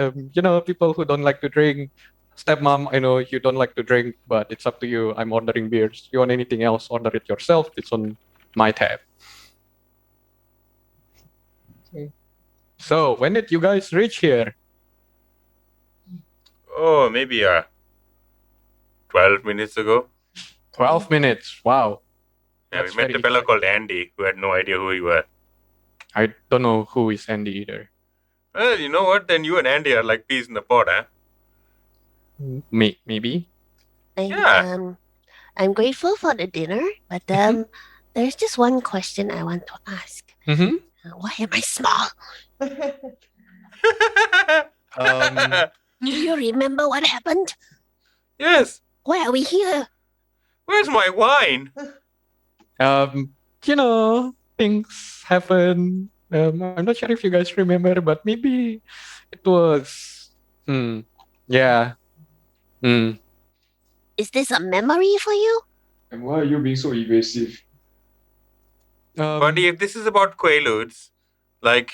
S1: People who don't like to drink. Stepmom, I know you don't like to drink, but it's up to you. I'm ordering beers. You want anything else? Order it yourself. It's on my tab.
S5: Okay.
S1: So, when did you guys reach here?
S3: Oh, maybe 12 minutes ago.
S1: 12 minutes. Wow.
S3: Yeah,
S1: That's
S3: we met
S1: very
S3: a fellow
S1: quick.
S3: called Andy who had no idea who we were.
S1: I don't know who is Andy either.
S3: Well, you know what? Then you and Andy are like peas in the pod, huh?
S1: Maybe.
S3: Yeah.
S7: I'm grateful for the dinner, but there's just one question I want to ask.
S1: Mm-hmm.
S7: Why am I small? Do you remember what happened?
S3: Yes.
S7: Why are we here?
S3: Where's my wine?
S1: Things happen. I'm not sure if you guys remember, but maybe it was. Yeah.
S7: Is this a memory for you?
S4: And why are you being so evasive?
S3: Buddy, if this is about Quaaludes, we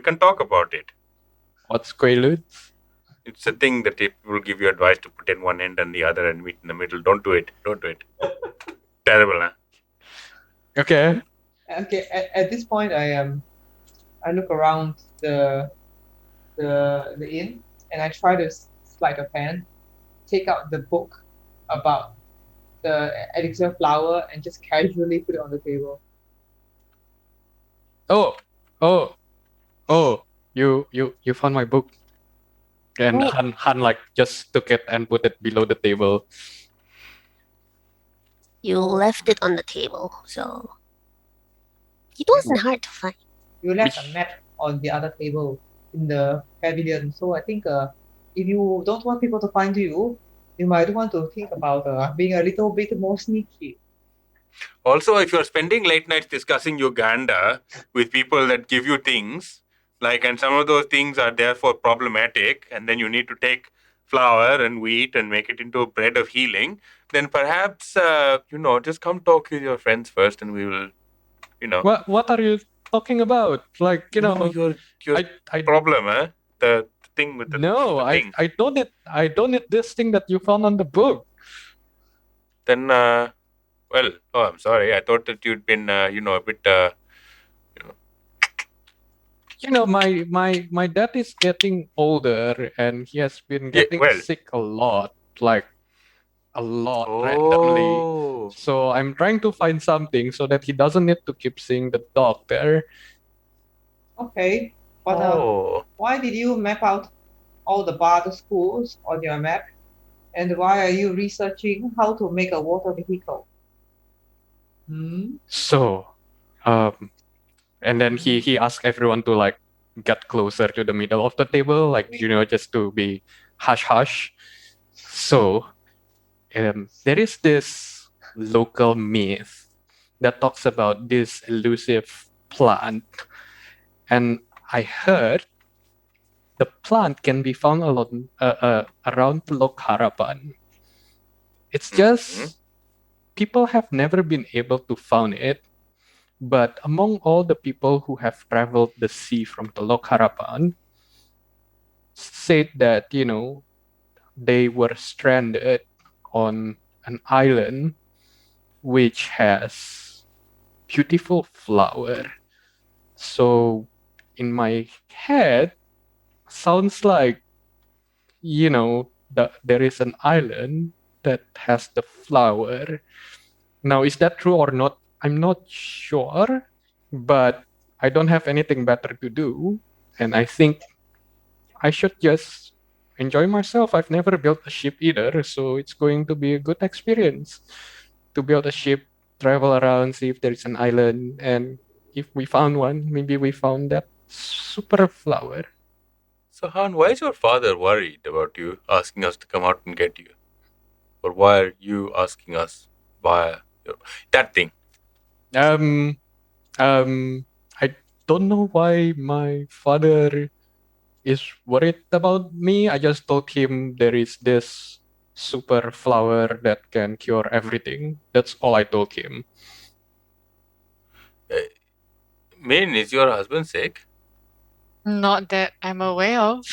S3: can talk about it.
S1: What's Quaalude?
S3: It's a thing that it will give you advice to put in one end and the other and meet in the middle. Don't do it. Terrible, huh?
S1: Okay.
S5: Okay. At this point, I look around the inn and I try to sleight of hand, take out the book about the elixir flower and just casually put it on the table.
S1: Oh! You found my book. And
S7: Oh.
S1: Han like just took it and put it below the table.
S7: You left it on the table, so it wasn't hard to find.
S5: You left a map on the other table in the pavilion. So I think if you don't want people to find you, you might want to think about being a little bit more sneaky.
S3: Also, if you're spending late nights discussing Uganda with people that give you things, and some of those things are therefore problematic, and then you need to take flour and wheat and make it into a bread of healing, then perhaps, just come talk with your friends first and we will,
S1: What are you talking about?
S3: your
S1: I
S3: problem, huh? The thing with the
S1: No,
S3: the thing.
S1: I don't need this thing that you found on the book.
S3: Then, I'm sorry. I thought that you'd been, a bit,
S1: My dad is getting older and he has been getting sick a lot, randomly.
S3: Oh.
S1: So I'm trying to find something so that he doesn't need to keep seeing the doctor.
S5: Okay, but why did you map out all the bard schools on your map? And why are you researching how to make a water vehicle?
S1: So, and then he asked everyone to get closer to the middle of the table, just to be hush hush. So, there is this local myth that talks about this elusive plant. And I heard the plant can be found around Teluk Harapan. It's just people have never been able to find it. But among all the people who have traveled the sea from Teluk Harapan, said that, they were stranded on an island which has beautiful flower. So in my head, sounds like, there is an island that has the flower. Now, is that true or not? I'm not sure, but I don't have anything better to do, and I think I should just enjoy myself. I've never built a ship either, so it's going to be a good experience to build a ship, travel around, see if there's an island, and if we found one, maybe we found that super flower.
S3: So, Han, why is your father worried about you asking us to come out and get you? Or why are you asking us via that thing?
S1: I don't know why my father is worried about me. I just told him there is this super flower that can cure everything. That's all I told him.
S3: Min, is your husband sick?
S2: Not that I'm aware of,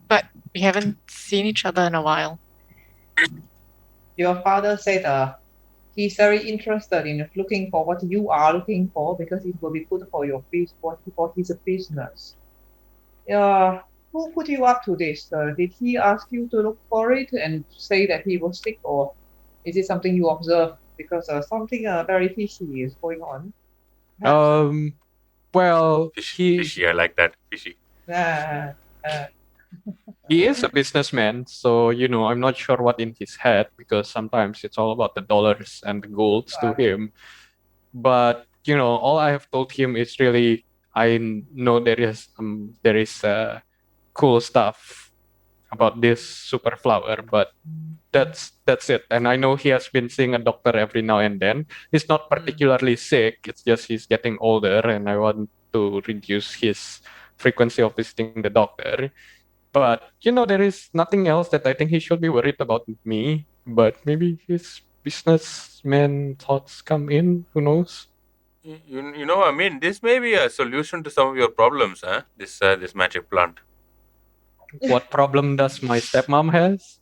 S2: but we haven't seen each other in a while.
S5: Your father said he's very interested in looking for what you are looking for because it will be good for your for his business. Who put you up to this? Did he ask you to look for it and say that he was sick, or is it something you observe? Because something very fishy is going on. Perhaps.
S1: Well,
S3: Fishy, I like that. Fishy.
S1: He is a businessman, so I'm not sure what in his head, because sometimes it's all about the dollars and the golds to him. But all I have told him is really, I know there is cool stuff about this super flower, but that's it. And I know he has been seeing a doctor every now and then. He's not particularly sick. It's just he's getting older, and I want to reduce his frequency of visiting the doctor. But there is nothing else that I think he should be worried about me. But maybe his businessman thoughts come in. Who knows?
S3: I mean, this may be a solution to some of your problems, huh? This magic plant.
S1: What problem does my stepmom has?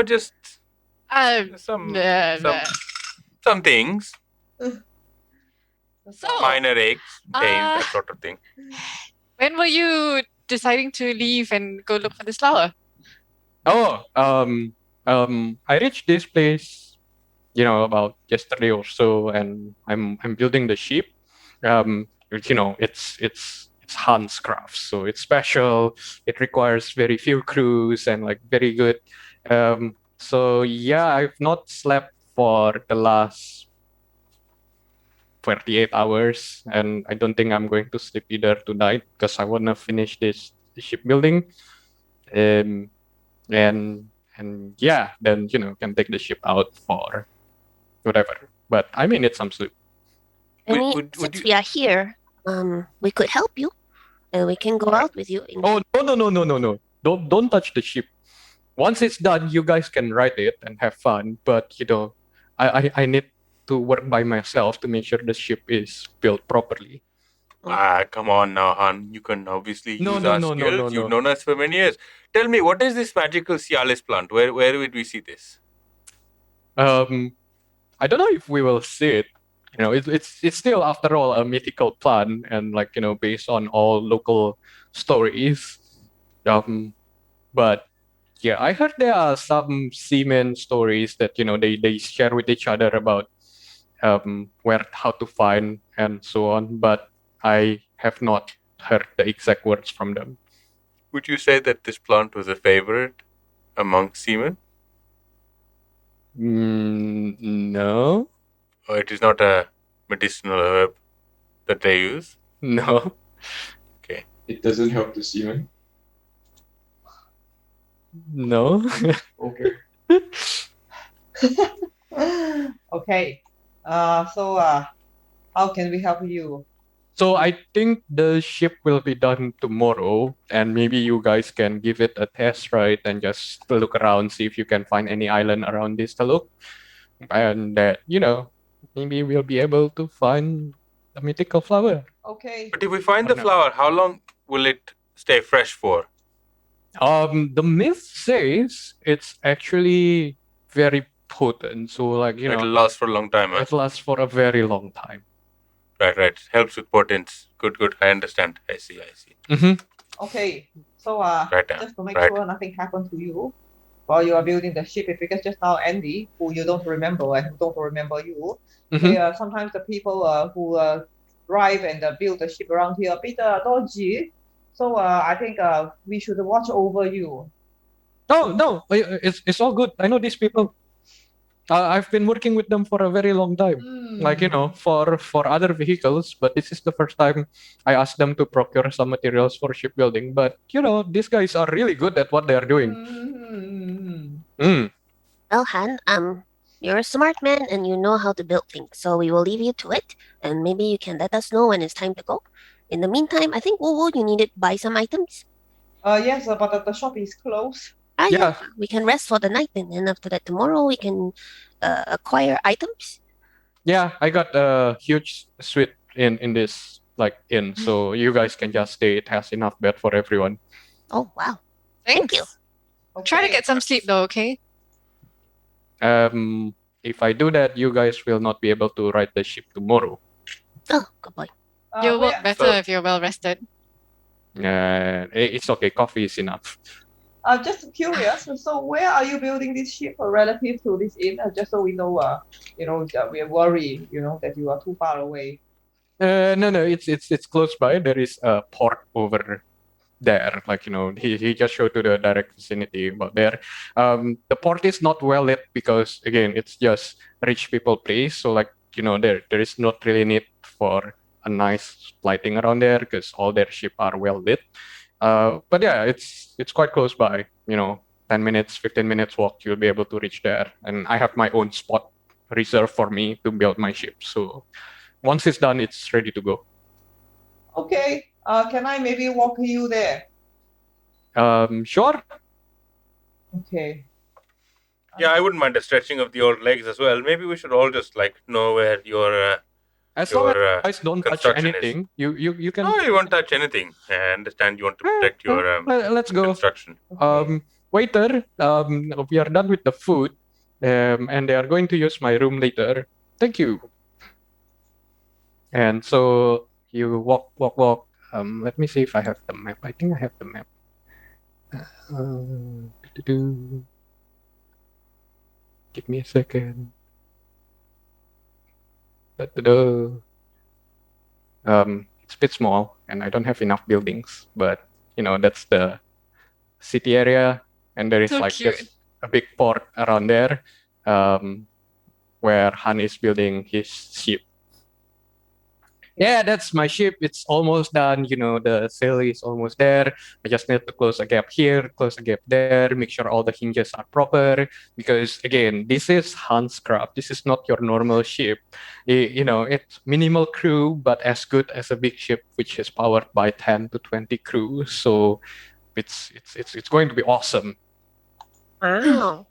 S3: Just some things.
S2: So,
S3: Minor aches, pains, that sort of thing.
S2: when were you deciding to leave and go look for this flower?
S1: Oh, I reached this place, about yesterday or so, and I'm building the ship. It's Hans craft, so it's special. It requires very few crews and very good. So yeah, I've not slept for the last 48 hours, and I don't think I'm going to sleep either tonight because I want to finish this shipbuilding. And yeah, then can take the ship out for whatever. But I may need some sleep.
S7: I mean, since we are here, we could help you, and we can go out with you.
S1: Oh no! Don't touch the ship. Once it's done, you guys can ride it and have fun. But I need to work by myself to make sure the ship is built properly.
S3: Come on now, Han. You can obviously use our skills.
S1: No.
S3: You've known us for many years. Tell me, what is this magical Cialis plant? Where would we see this?
S1: I don't know if we will see it. It's still, after all, a mythical plant, and based on all local stories. But yeah, I heard there are some seamen stories that they share with each other about how to find and so on. But I have not heard the exact words from them.
S3: Would you say that this plant was a favorite among seamen?
S1: No.
S3: Or it is not a medicinal herb that they use?
S1: No.
S3: Okay.
S4: It doesn't help the seaman.
S1: No.
S4: Okay.
S5: Okay. How can we help you?
S1: So I think the ship will be done tomorrow, and maybe you guys can give it a test ride and just look around, see if you can find any island around this to look, and that maybe we'll be able to find the mythical flower.
S5: Okay.
S3: But if we find
S1: Oh,
S3: the
S1: no.
S3: flower, how long will it stay fresh for?
S1: The myth says it's actually very potent, so like
S3: It'll last for a long time. Huh?
S1: it lasts for a very long time.
S3: Right. Helps with potence. Good. I understand. I see.
S1: Mm-hmm.
S5: Okay. So
S3: Right down.
S5: just to make
S3: Right.
S5: sure nothing happened to you while you are building the ship, because just now Andy, who you don't remember and who don't remember you, they are sometimes the people who drive and build the ship around here a bit dodgy. So I think we should watch over you.
S1: No, it's all good. I know these people. I've been working with them for a very long time. Like for other vehicles, but this is the first time I asked them to procure some materials for shipbuilding. But these guys are really good at what they are doing.
S7: Well, Han, you're a smart man and you know how to build things, so we will leave you to it, and maybe you can let us know when it's time to go. In the meantime, I think Woo you needed to buy some items.
S5: Yes, but the shop is closed.
S1: Yeah.
S7: We can rest for the night, and then after that, tomorrow we can acquire items.
S1: Yeah, I got a huge suite in this inn, so you guys can just stay. It has enough bed for everyone.
S7: Oh wow!
S2: Thanks.
S7: Thank you.
S2: Try to
S5: Okay.
S2: get some sleep though, okay?
S1: If I do that, you guys will not be able to ride the ship tomorrow.
S7: Oh, good boy.
S2: You'll
S5: where-
S2: work better
S3: So-
S2: if you're well rested.
S1: It's okay. Coffee is enough.
S5: Just curious. So where are you building this ship relative to this inn? Just so we know, that we are worried, that you are too far away.
S1: No, it's close by. There is a port over there. He just showed to the direct vicinity about there. The port is not well lit because again, it's just rich people place. So there is not really need for a nice lighting around there because all their ship are well lit. But yeah, it's quite close by. 10 minutes, 15 minutes walk, you'll be able to reach there. And I have my own spot reserved for me to build my ship. So once it's done, it's ready to go.
S5: Okay. Can I maybe walk you there?
S1: Sure.
S5: Okay.
S3: Yeah, I wouldn't mind a stretching of the old legs as well. Maybe we should all just know where your
S1: As long as
S3: your
S1: you guys don't touch
S3: construction is.
S1: anything, you can.
S3: No, you won't touch anything. I understand you want to protect your
S1: Let's go.
S3: construction.
S5: Okay.
S1: Waiter, we are done with the food, and they are going to use my room later. Thank you. And so you walk. Let me see if I have the map. I think I have the map. Do-do-do. Give me a second. Da-da-da. It's a bit small, and I don't have enough buildings. But that's the city area, and there is
S2: So
S1: just
S2: cute.
S1: a big port around there, where Han is building his ship. Yeah, that's my ship. It's almost done. The sail is almost there. I just need to close a gap here, close a gap there, make sure all the hinges are proper. Because again, this is Han's craft. This is not your normal ship. It's minimal crew, but as good as a big ship, which is powered by 10 to 20 crew. So it's going to be awesome.
S7: Wow.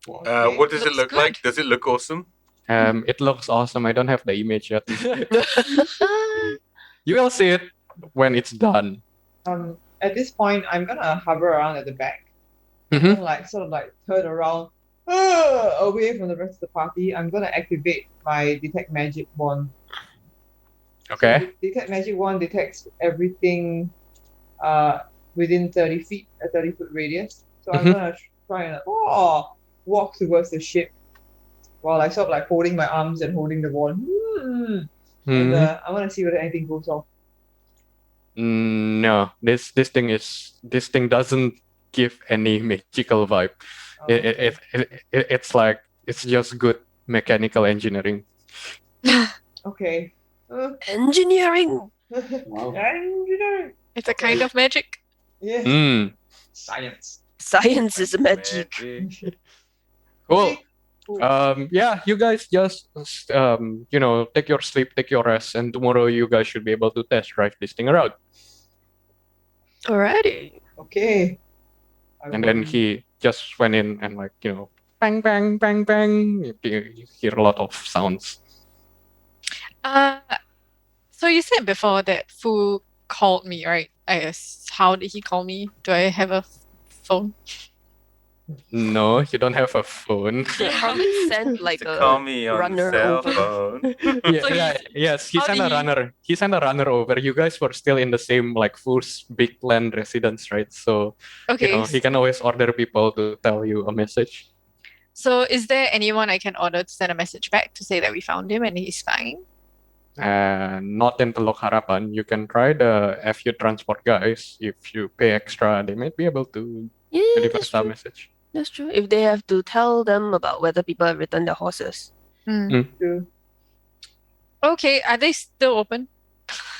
S3: What does it
S2: Looks
S3: look
S2: good.
S3: like? Does it look awesome?
S1: It looks awesome. I don't have the image yet. You will see it when it's done.
S5: At this point, I'm gonna hover around at the back,
S1: Mhm.
S5: and sort of turn around, away from the rest of the party. I'm gonna activate my detect magic wand.
S1: Okay.
S5: So detect magic wand detects everything, within 30 feet, a 30-foot radius. So I'm
S1: Mhm.
S5: gonna try and walk towards the ship, while I sort of holding my arms and holding the wand. And
S1: Mhm.
S5: I want to see whether anything goes off.
S1: No, this thing doesn't give any magical vibe. It's just good mechanical engineering.
S5: Okay.
S6: Engineering.
S4: Wow.
S5: Engineering.
S2: It's a kind of magic.
S5: Yes.
S1: Mm.
S4: Science.
S6: Science is magic.
S1: Cool. Yeah, you guys just take your sleep, take your rest, and tomorrow you guys should be able to test drive this thing around.
S6: Alrighty.
S5: Okay.
S1: And then he just went in and bang, bang, bang, bang. You hear a lot of sounds.
S2: So you said before that Fu called me, right? I guess. How did he call me? Do I have a phone?
S1: No, you don't have a phone.
S6: He probably sent like
S3: to call
S6: a
S3: me on
S6: runner
S3: cell
S6: over.
S3: phone.
S1: Yes, he
S2: how
S1: sent
S2: did
S1: a
S2: he-
S1: runner. He sent a runner over. You guys were still in the same Fu's big land residence, right? So
S2: Okay.
S1: he can always order people to tell you a message.
S2: So is there anyone I can order to send a message back to say that we found him and he's fine?
S1: Not in Teluk Harapan. You can try the FU transport guys. If you pay extra, they might be able to
S6: Yeah,
S1: deliver
S6: that's
S1: some
S6: true.
S1: message.
S6: That's true. If they have to tell them about whether people have returned their horses.
S5: True.
S2: Okay, are they still open?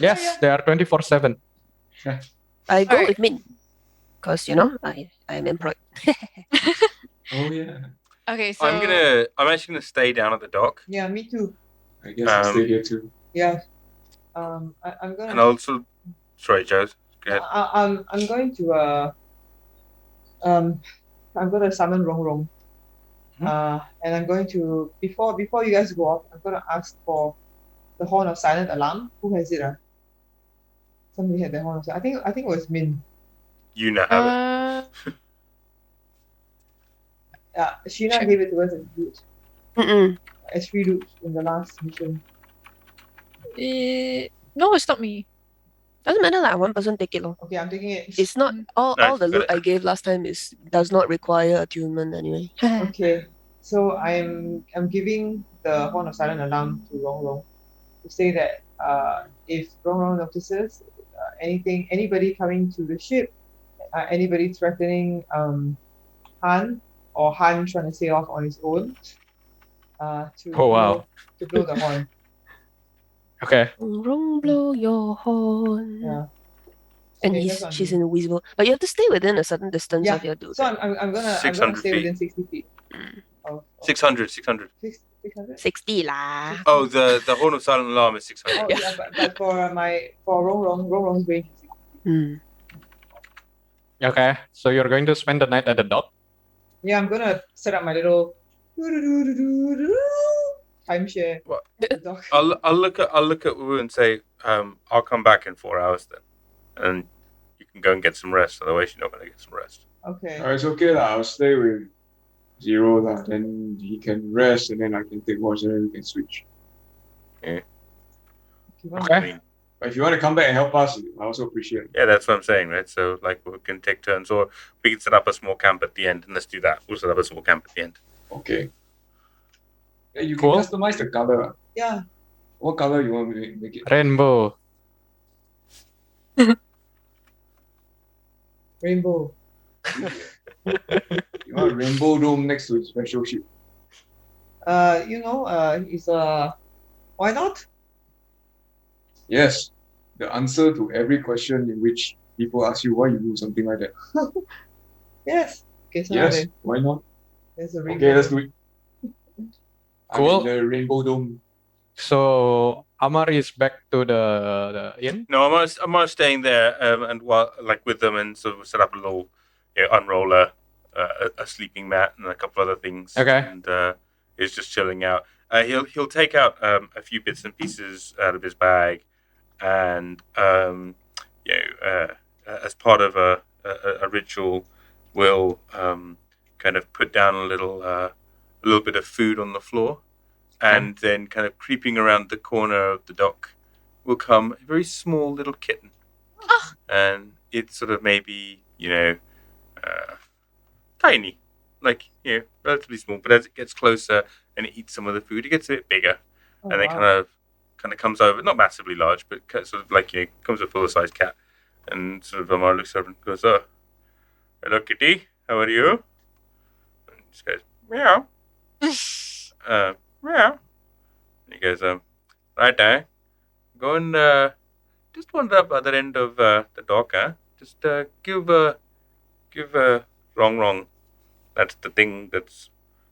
S1: Yes,
S5: yeah.
S1: they are 24/7.
S6: I go
S2: Alright.
S6: with Min. Because, I'm employed.
S4: Oh yeah.
S2: Okay, so
S3: I'm actually gonna stay down at the dock,
S5: Yeah, me too.
S4: I guess I'll stay here too.
S5: Yeah. I'm gonna.
S3: and also, sorry, Joe. Go ahead.
S5: I'm going to I'm gonna summon Rong Rong. And I'm going to before you guys go off, I'm gonna ask for the horn of silent alarm. Who has it? Somebody had the horn of silent. I think it was Min.
S3: You now have it.
S5: Sheena
S2: Sure.
S5: gave it to us as loot,
S6: Mm-mm.
S5: as free loot in the last mission.
S2: no, it's not me.
S6: Doesn't matter, like one person take it long.
S5: Okay, I'm taking it.
S6: It's not all
S3: Nice,
S6: the
S3: got
S6: loot
S3: it.
S6: I gave last time does not require attunement anyway.
S5: Okay, so I'm giving the horn of silent alarm to Rong Rong to say that if Rong Rong notices anybody coming to the ship, anybody threatening Han or Han trying to sail off on his own, to
S1: Oh, wow.
S5: to blow the horn.
S1: Okay.
S6: Rong blow your horn.
S5: Yeah.
S6: And
S5: Okay, that's what I'm
S6: she's
S5: doing.
S6: invisible. But you have to stay within a certain distance
S5: Yeah,
S6: of your dude.
S5: So I'm gonna
S3: 600
S5: stay
S3: feet.
S5: within 60 feet.
S6: Mm.
S5: Of
S3: 600.
S5: 600?
S6: 60 lah.
S3: Oh, the horn of silent alarm is 600.
S5: Oh yeah, but for Rong Rong's range is 60.
S6: Mm.
S1: Okay. So you're going to spend the night at the dock?
S5: Yeah, I'm gonna set up my little timeshare.
S3: What?
S5: dock.
S3: I'll look at Wu and say, I'll come back in 4 hours then, and you can go and get some rest. Otherwise, you're not going to get some rest.
S5: Okay.
S4: It's okay lah. I'll stay with Zero lah. Then he can rest, and then I can take watch, and then we can switch.
S5: Okay.
S3: I mean,
S4: But if you want to come back and help us, I also appreciate it.
S3: yeah, that's what I'm saying, right? So like we can take turns, or we can set up a small camp at the end, and let's do that. We'll set up a small camp at the end.
S4: Okay. Yeah, you
S1: Cool.
S4: can customize the color.
S5: Yeah.
S4: What color you want me to make it?
S1: Rainbow.
S5: Rainbow.
S4: You want a rainbow dome next to its special ship?
S5: It's why not?
S4: Yes. The answer to every question in which people ask you why you do something like that.
S5: Yes. Okay, so
S4: Yes.
S5: then
S4: Why not?
S5: there's a rainbow.
S4: Okay, let's do it.
S1: Cool.
S4: I'm in the rainbow dome.
S1: So Amar is back to the inn.
S3: No, I'm staying there, and while like with them, and sort of set up a little, unroller, a sleeping mat, and a couple other things.
S1: Okay.
S3: And is just chilling out. He'll take out a few bits and pieces out of his bag, and as part of a ritual, will kind of put down a little bit of food on the floor, and then kind of creeping around the corner of the dock will come a very small little kitten, and it's sort of maybe tiny, like relatively small, but as it gets closer and it eats some of the food, it gets a bit bigger.
S5: Oh,
S3: And then
S5: wow.
S3: kind of comes over, not massively large, but sort of like comes a fuller sized cat, and sort of Amar looks over and goes, "Oh, hello, kitty. How are you?" And she goes, "Meow, meow." And he goes, "Right, go and just wander up other end of the dock, huh? Just give Wrong. That's the thing.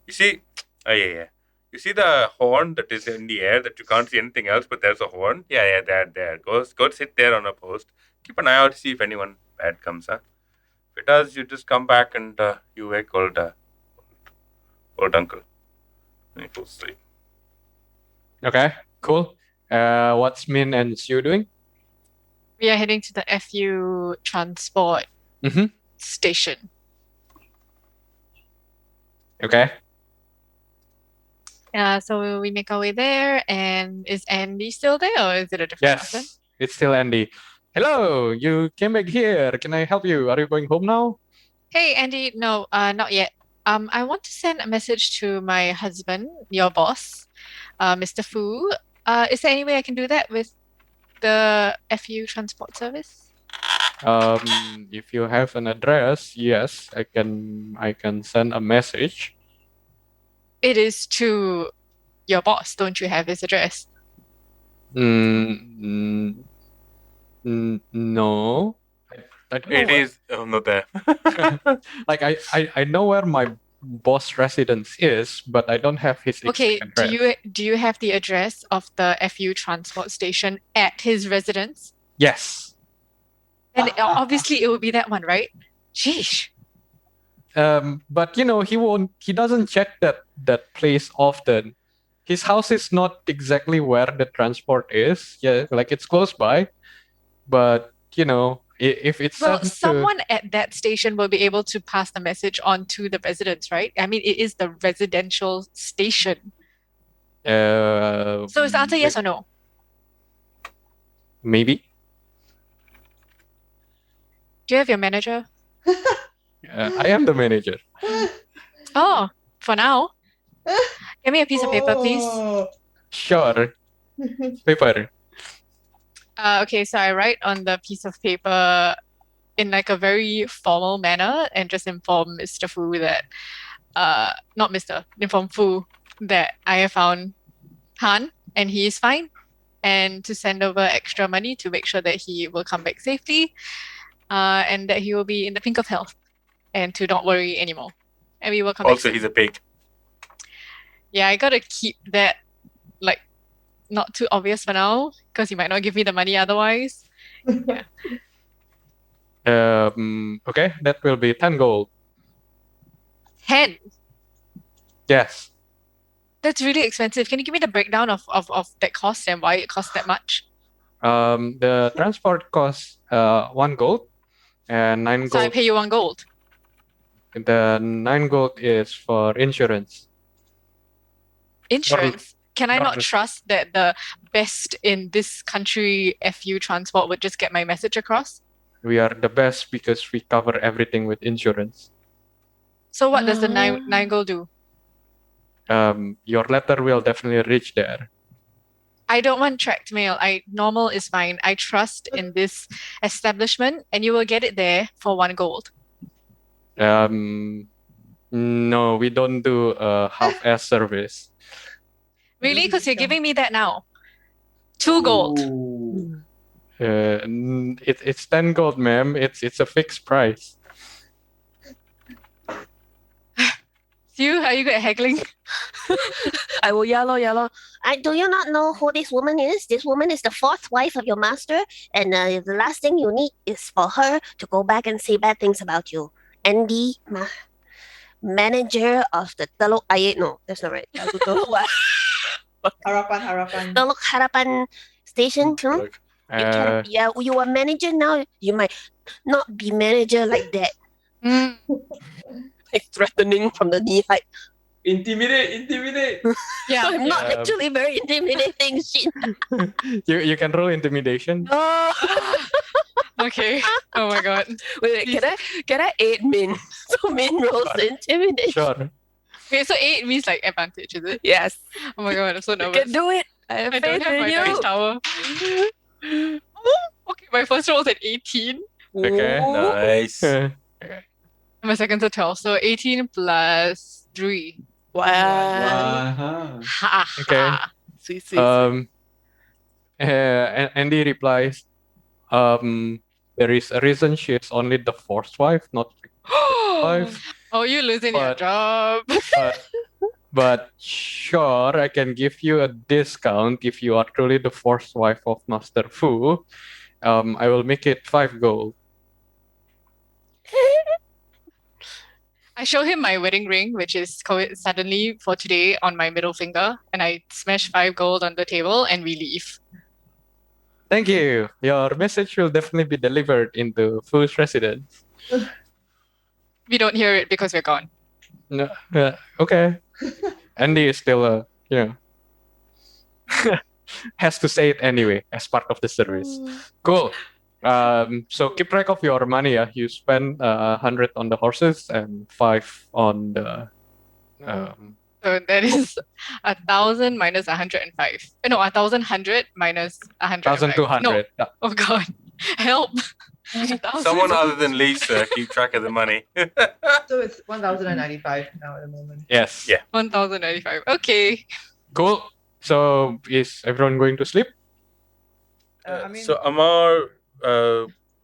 S3: You see, Oh, yeah. You see the horn that is in the air that you can't see anything else, but there's a horn? Yeah, there. Go sit there on a post. Keep an eye out to see if anyone bad comes, huh? If it does, you just come back and you wake old uncle. And he goes to sleep.
S1: Okay, cool. What's Min and Sue doing?
S2: We are heading to the FU transport
S1: Mhm.
S2: station.
S1: Okay.
S2: So we make our way there, and is Andy still there, or is it a different person?
S1: Yes, it's still Andy. Hello, you came back here. Can I help you? Are you going home now?
S2: Hey, Andy. No, not yet. I want to send a message to my husband, your boss, Mr. Fu. Is there any way I can do that with the FU transport service?
S1: If you have an address, yes, I can send a message.
S2: It is to your boss. Don't you have his address?
S1: No. I don't know
S3: It is not there.
S1: like I know where my boss residence is, but I don't have his exact
S2: Okay.
S1: address.
S2: Do you have the address of the FU transport station at his residence?
S1: Yes.
S2: Then obviously it would be that one, right? Sheesh.
S1: But he doesn't check that place often. His house is not exactly where the transport is. Yeah, like it's close by. But if it's
S2: Well,
S1: sent
S2: someone at that station will be able to pass the message on to the residents, right? I mean, it is the residential station.
S1: to
S2: So is the answer yes or no?
S1: maybe.
S2: Do you have your manager?
S1: I am the manager.
S2: Oh, for now. Give me a piece of paper, please.
S1: Sure. Paper.
S2: Okay, so I write on the piece of paper in like a very formal manner and just inform Mr. Fu that, not Mr., inform Fu that I have found Han and he is fine, and to send over extra money to make sure that he will come back safely, and that he will be in the pink of health, and to not worry anymore. And we will come back
S3: Also,
S2: soon.
S3: he's a pig.
S2: Yeah, I gotta keep that like not too obvious for now because he might not give me the money otherwise.
S1: Okay, that will be 10 gold.
S2: 10.
S1: Yes.
S2: That's really expensive. Can you give me the breakdown of that cost and why it costs that much?
S1: The transport costs 1 gold and 9
S2: So I
S1: gold.
S2: pay you 1 gold.
S1: The 9 gold is for insurance.
S2: Insurance. Can I not
S1: Normal.
S2: trust that the best in this country FU transport would just get my message across?
S1: We are the best because we cover everything with insurance.
S2: So what does the 9 gold do?
S1: Your letter will definitely reach there.
S2: I don't want tracked mail. Normal is fine. I trust in this establishment, and you will get it there for 1 gold.
S1: No, we don't do a half-ass service.
S2: Really? Because you're giving me that now. 2 gold.
S4: Ooh.
S1: It's 10 gold, ma'am. It's a fixed price.
S2: You, are you good at haggling?
S6: I will yellow.
S7: Do you not know who this woman is? This woman is the fourth wife of your master, and the last thing you need is for her to go back and say bad things about you. Andy, manager of the Teluk Ayer. No, that's not right. Teluk Harapan station.
S3: Like,
S7: Yeah, you are manager now. You might not be manager like that.
S6: Like threatening from the knee height.
S4: Intimidate.
S2: Yeah.
S7: I'm not
S1: Yeah.
S7: actually very intimidating. Shit.
S1: You can roll intimidation.
S2: Okay. Oh my god.
S6: Wait, can I aid Min? So Min rolls the intimidation.
S1: Sure.
S2: Okay, so 8 means like advantage, is it?
S6: Yes.
S2: Oh my god, I'm so
S6: You
S2: nervous.
S6: can do it. I have
S2: I don't
S6: faith
S2: have my
S6: in
S2: dice
S6: you.
S2: tower. Okay, my first roll is at 18.
S1: Okay.
S6: Ooh.
S3: nice.
S1: Uh,
S2: And my second's a 12. So 18 plus 3.
S6: Wow.
S4: Uh-huh.
S2: Ha
S1: Okay.
S2: ha.
S6: Sweet.
S1: Andy replies, there is a reason she is only the fourth wife, not fifth wife.
S2: Oh, you losing your
S1: But-
S2: job.
S1: But sure, I can give you a discount if you are truly the fourth wife of Master Fu. I will make it 5 gold.
S2: I show him my wedding ring, which is suddenly for today on my middle finger, and I smash 5 gold on the table and we leave.
S1: Thank you. Your message will definitely be delivered into Fu's residence.
S2: We don't hear it because we're gone.
S1: No, okay. Andy is still, has to say it anyway as part of the service. Cool. So keep track of your money. Yeah, you spend 100 on the horses and 5 on the.
S2: So that is 1,000 minus 105. No, 1,100 minus 105.
S1: 1,200.
S2: No. Oh God, help!
S3: Someone other than Lisa keep track of the money.
S5: So it's 1,095 now at the moment.
S1: Yes.
S3: Yeah.
S2: 1,095. Okay.
S1: Cool. So is everyone going to sleep?
S3: So Amar,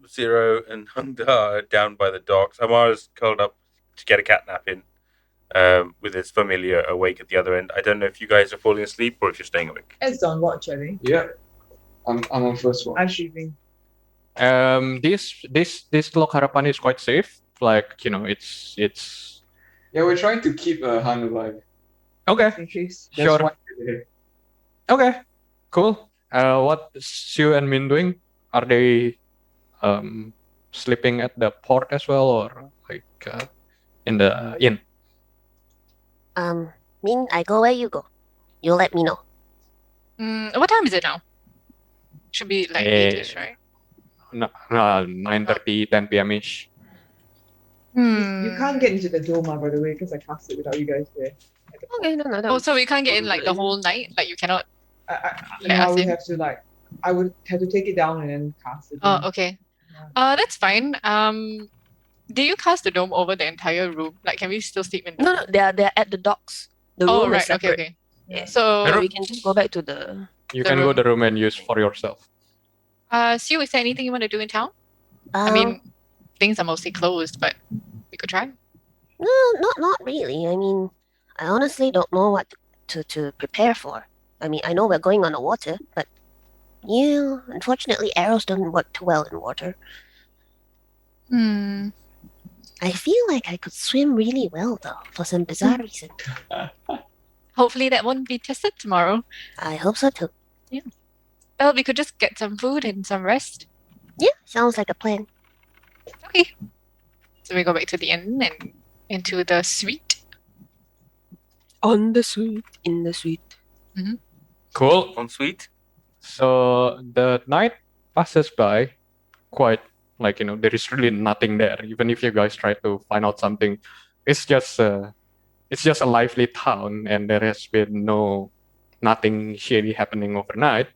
S3: Zero, and Hunda are down by the docks. Amar is curled up to get a cat nap in, with his familiar awake at the other end. I don't know if you guys are falling asleep or if you're staying awake.
S5: It's on watch, I think.
S4: Yeah. I'm on first one.
S5: I'm sleeping.
S1: This Lok Harapan is quite safe. Like, it's
S4: Yeah, we're trying to keep Han alive.
S1: okay.
S5: In case.
S4: That's
S1: Sure.
S4: why we're here.
S1: Okay. Cool. What Sue and Min doing? Are they sleeping at the port as well, or like in the inn?
S7: Min, I go where you go. You let me know.
S2: What time is it now? Should be like 8ish, right?
S1: No, 9:30, 10 p.m. ish.
S5: You can't get into the dome, by the way, because I cast it without you guys there.
S6: Okay, no, that
S2: Oh,
S6: was-
S2: so we can't get in like the whole night? Like you cannot.
S5: I would
S2: in.
S5: have to I would have to take it down and then cast it.
S2: Oh,
S5: in.
S2: okay. That's fine. Do you cast the dome over the entire room? Like, can we still sleep in?
S6: No, they're at the docks. The
S2: Oh,
S6: room is
S2: right. Okay,
S6: separate.
S2: okay.
S5: Yeah.
S2: So,
S6: We can just go back to the.
S1: You
S2: The
S1: can go
S2: room.
S1: the room and use for yourself.
S2: Sue, is there anything you want to do in town?
S7: Um,
S2: I mean, things are mostly closed, but we could try.
S7: no, not really. I mean, I honestly don't know what to prepare for. I mean, I know we're going on the water, but yeah, unfortunately, arrows don't work too well in water. I feel like I could swim really well, though, for some bizarre reason.
S2: Hopefully that won't be tested tomorrow.
S7: I hope so too.
S2: Well, we could just get some food and some rest.
S7: Yeah, sounds like a plan.
S2: Okay. So we go back to the inn and into the suite.
S6: On the suite, in the suite.
S1: Cool.
S3: On suite?
S1: So the night passes by quite like, there is really nothing there. Even if you guys try to find out something, it's just a lively town, and there has been nothing shady happening overnight.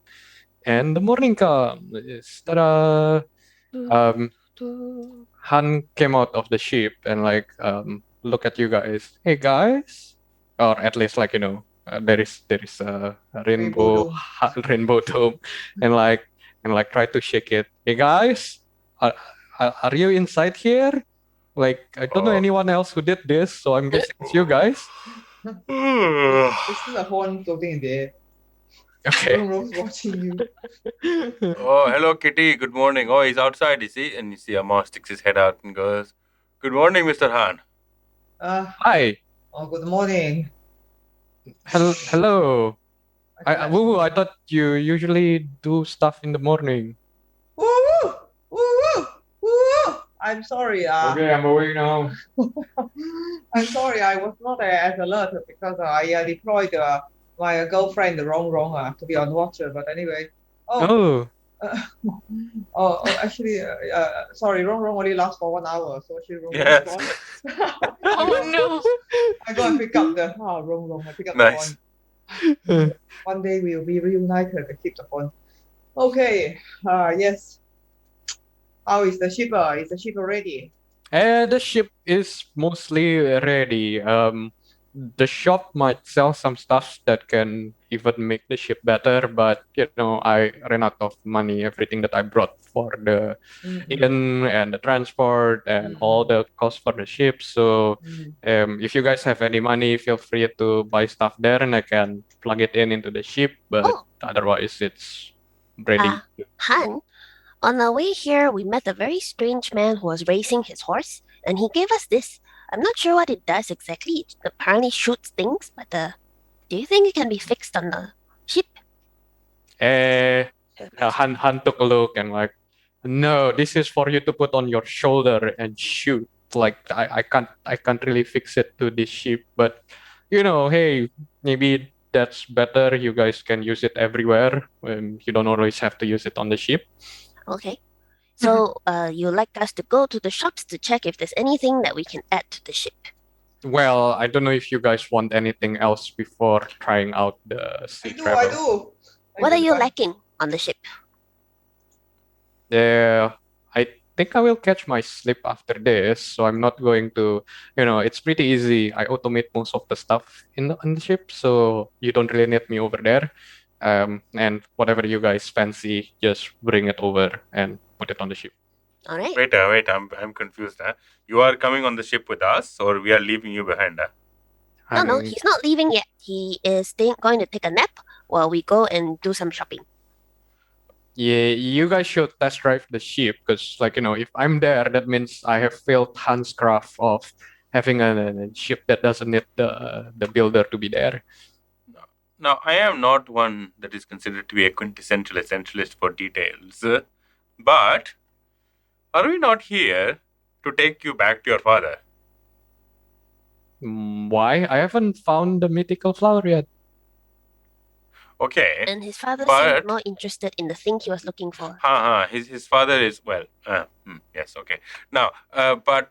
S1: And the morning comes. Ta-da! Han came out of the ship and look at you guys. Hey guys, or at least there is a rainbow rainbow dome, and try to shake it. Hey guys, are you inside here? Like, I don't know anyone else who did this, so I'm guessing it's you guys.
S5: This is a horn floating in the air.
S1: Okay.
S5: Rose watching you.
S3: Oh, hello, Kitty. Good morning. Oh, he's outside, you see? And you see Amar sticks his head out and goes, "Good morning, Mr. Han."
S1: Hi.
S5: Oh, good morning.
S1: Hello. I thought you usually do stuff in the morning.
S5: Woo woo! Woo woo! Woo! I'm sorry.
S4: Okay, I'm awake now.
S5: I'm sorry. I was not as alert because I deployed my girlfriend wrong to be on watcher. But anyway.
S1: Oh.
S5: Actually, sorry. Wrong only lasts for 1 hour. So she wrong.
S3: Yes.
S2: Oh no!
S5: I go and pick up the wrong. I pick up
S3: Nice.
S5: the phone. One day we will be reunited to keep the phone. Okay. Yes. How is the ship? Is the ship ready?
S1: The ship is mostly ready. the shop might sell some stuff that can even make the ship better, but I ran out of money. Everything that I brought for the inn and the transport and all the costs for the ship. So if you guys have any money, feel free to buy stuff there, and I can plug it into the ship. But
S7: Oh.
S1: otherwise, it's ready.
S7: Han, on our way here, we met a very strange man who was racing his horse, and he gave us this. I'm not sure what it does exactly. It apparently shoots things, but do you think it can be fixed on the ship?
S1: Han took a look and like, no, this is for you to put on your shoulder and shoot. Like I can't really fix it to this ship, but hey, maybe that's better. You guys can use it everywhere. You don't always have to use it on the ship.
S7: Okay. So, you'd like us to go to the shops to check if there's anything that we can add to the ship?
S1: Well, I don't know if you guys want anything else before trying out the sea
S5: I
S1: travel.
S5: do.
S7: What are you lacking on the ship?
S1: Yeah, I think I will catch my sleep after this, so I'm not going to, it's pretty easy. I automate most of the stuff in the ship, so you don't really need me over there. And whatever you guys fancy, just bring it over and put it on the ship.
S7: All right.
S3: Wait, I'm confused. You are coming on the ship with us, or we are leaving you behind?
S7: No, he's not leaving yet. He is going to take a nap while we go and do some shopping.
S1: Yeah, you guys should test drive the ship because, if I'm there, that means I have failed Hans' craft of having a ship that doesn't need the builder to be there.
S3: Now, I am not one that is considered to be a quintessential essentialist for details, but are we not here to take you back to your father?
S1: Why? I haven't found the mythical flower yet.
S3: Okay.
S7: And his father
S3: But-
S7: seemed more interested in the thing he was looking for.
S3: His father is, yes, okay. Now, but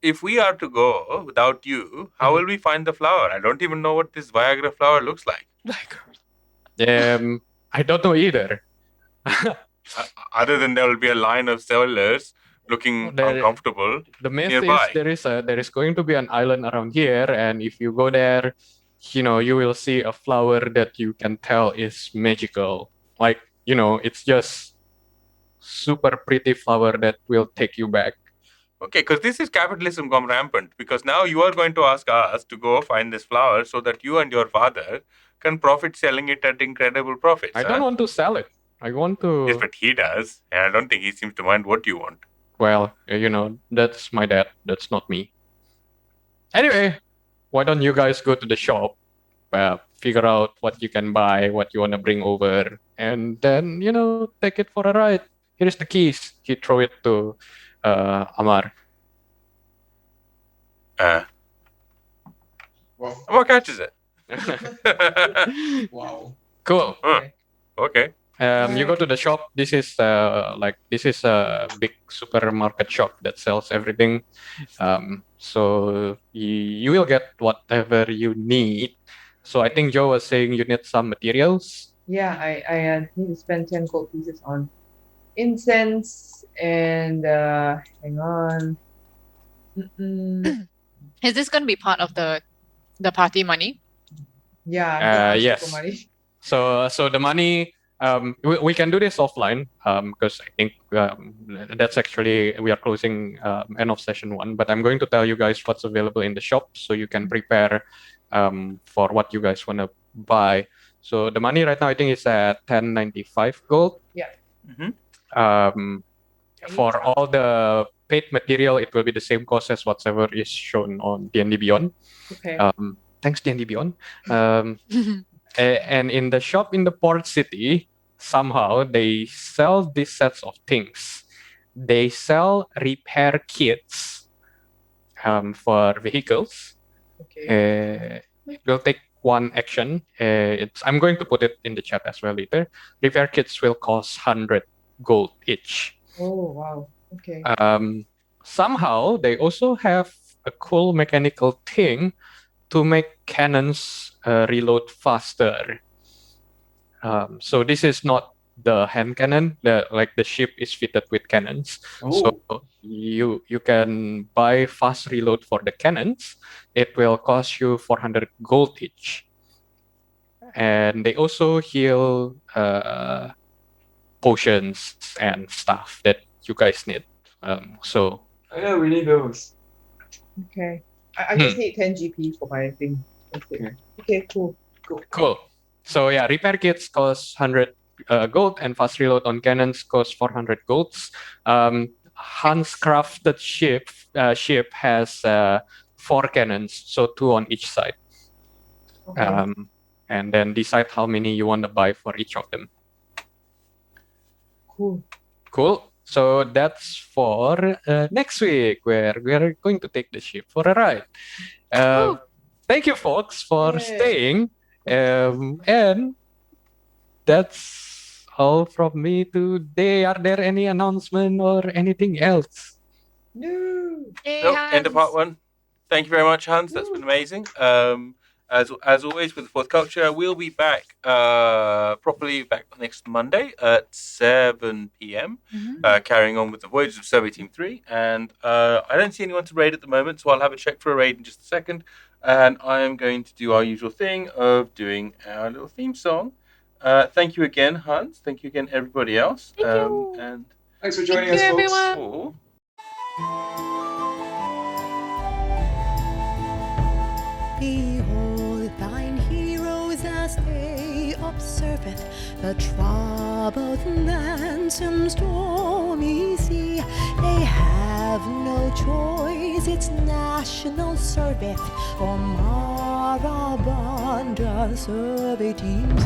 S3: if we are to go without you, how will we find the flower? I don't even know what this Viagra flower looks like.
S1: I don't know either.
S3: Other than there will be a line of sellers looking
S1: There-
S3: uncomfortable.
S1: The myth
S3: Nearby.
S1: is there is going to be an island around here, and if you go there, you will see a flower that you can tell is magical. Like, it's just super pretty flower that will take you back.
S3: Okay, because this is capitalism gone rampant. Because now you are going to ask us to go find this flower so that you and your father can profit selling it at incredible profits.
S1: I don't want to sell it. I want to.
S3: Yes, but he does, and I don't think he seems to mind what you want.
S1: Well, that's my dad. That's not me. Anyway, why don't you guys go to the shop, figure out what you can buy, what you want to bring over, and then, take it for a ride. Here's the keys. He throw it to Amar.
S4: Wow.
S3: What catches it?
S4: Wow.
S1: Cool.
S3: Okay.
S1: You go to the shop. This is a big supermarket shop that sells everything. So you will get whatever you need. So I think Joe was saying you need some materials.
S5: Yeah, I need to spend 10 gold pieces on incense and hang on.
S2: Is this going to be part of the party money?
S5: Yeah, I'm gonna ask
S1: yes.
S5: for money.
S1: So the money, we can do this offline because I think that's actually, we are closing end of session 1. But I'm going to tell you guys what's available in the shop so you can prepare for what you guys want to buy. So the money right now I think is at 1095 gold.
S5: Yeah.
S1: For all the paid material, it will be the same cost as whatever is shown on D&D Beyond.
S5: Okay.
S1: Thanks D&D Beyond. And in the shop in the port city, somehow they sell these sets of things. They sell repair kits for vehicles.
S5: Okay.
S1: It will take one action. I'm going to put it in the chat as well later. Repair kits will cost 100 gold each.
S5: Oh wow. Okay.
S1: Somehow they also have a cool mechanical thing to make cannons reload faster. So this is not the hand cannon. The ship is fitted with cannons.
S4: Oh,
S1: So you can buy fast reload for the cannons. It will cost you 400 gold each. And they also heal potions and stuff that you guys need. So
S4: yeah, we need those.
S5: Okay. I just need 10 GP for my thing. That's it. Okay, cool.
S1: cool. So yeah, repair kits cost 100 gold, and fast reload on cannons cost 400 golds. Hans crafted ship has 4 cannons, so 2 on each side.
S5: Okay.
S1: And then decide how many you want to buy for each of them.
S5: Cool.
S1: Cool. So that's for next week, where we are going to take the ship for a ride. Thank you, folks, for
S5: Yay.
S1: staying. And that's all from me today. Are there any announcement or anything else?
S5: No.
S3: Nope, end of part 1. Thank you very much, Hans. That's been amazing. As always with the Fourth Culture, we'll be back properly back next Monday at 7 p.m. Carrying on with the Voyages of Survey Team 3. And I don't see anyone to raid at the moment, so I'll have a check for a raid in just a second. And I am going to do our usual thing of doing our little theme song. Thank you again, Hans. Thank you again, everybody else.
S6: Thank you.
S3: And
S4: Thanks for joining
S2: Thank
S4: us,
S2: you,
S4: folks.
S2: everyone.
S8: Behold, thine heroes as they observeth the troubled lands and stormy sea. They have no choice, it's national service for Marabanda Survey Team 3.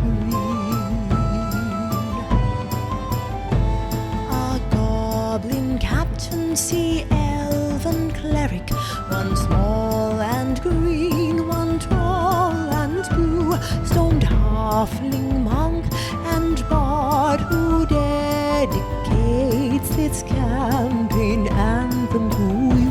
S8: A goblin captain, sea elven cleric, one small and green, one tall and blue, stoned halfling monk and bard who dedicates its campaign anthem to you.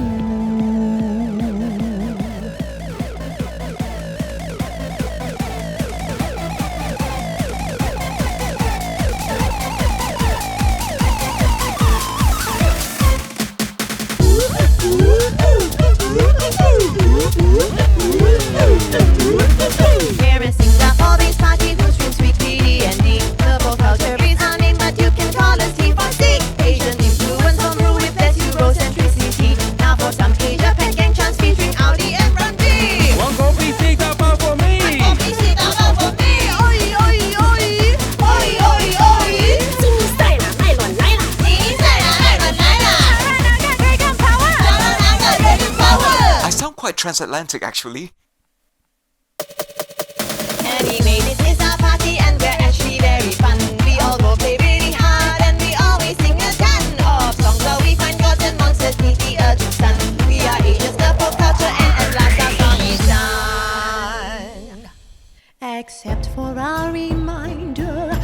S9: Parents sing up all these party who stream sweet D&D. The folk culture is our name, but you can call us T4C. Asian influence on rule with less Eurocentricity. Now for some Asia Pen gang chants featuring Audi and Ramji.
S3: one copy seat up for me.
S9: Copy sheet out for me. Oi, oi, oi. Oi, oi, oi.
S7: 新赛马艾伦来了。
S9: 新赛亚艾伦来了。Dragon power. Dragon power.
S10: I sound quite transatlantic, actually.
S9: Animated is our party and we're actually very fun. We all go play really hard and we always sing a ton of songs where we find gods and monsters beneath the earth's sun. We are Asia's the pop culture and at last our song is done.
S8: Except for our reminder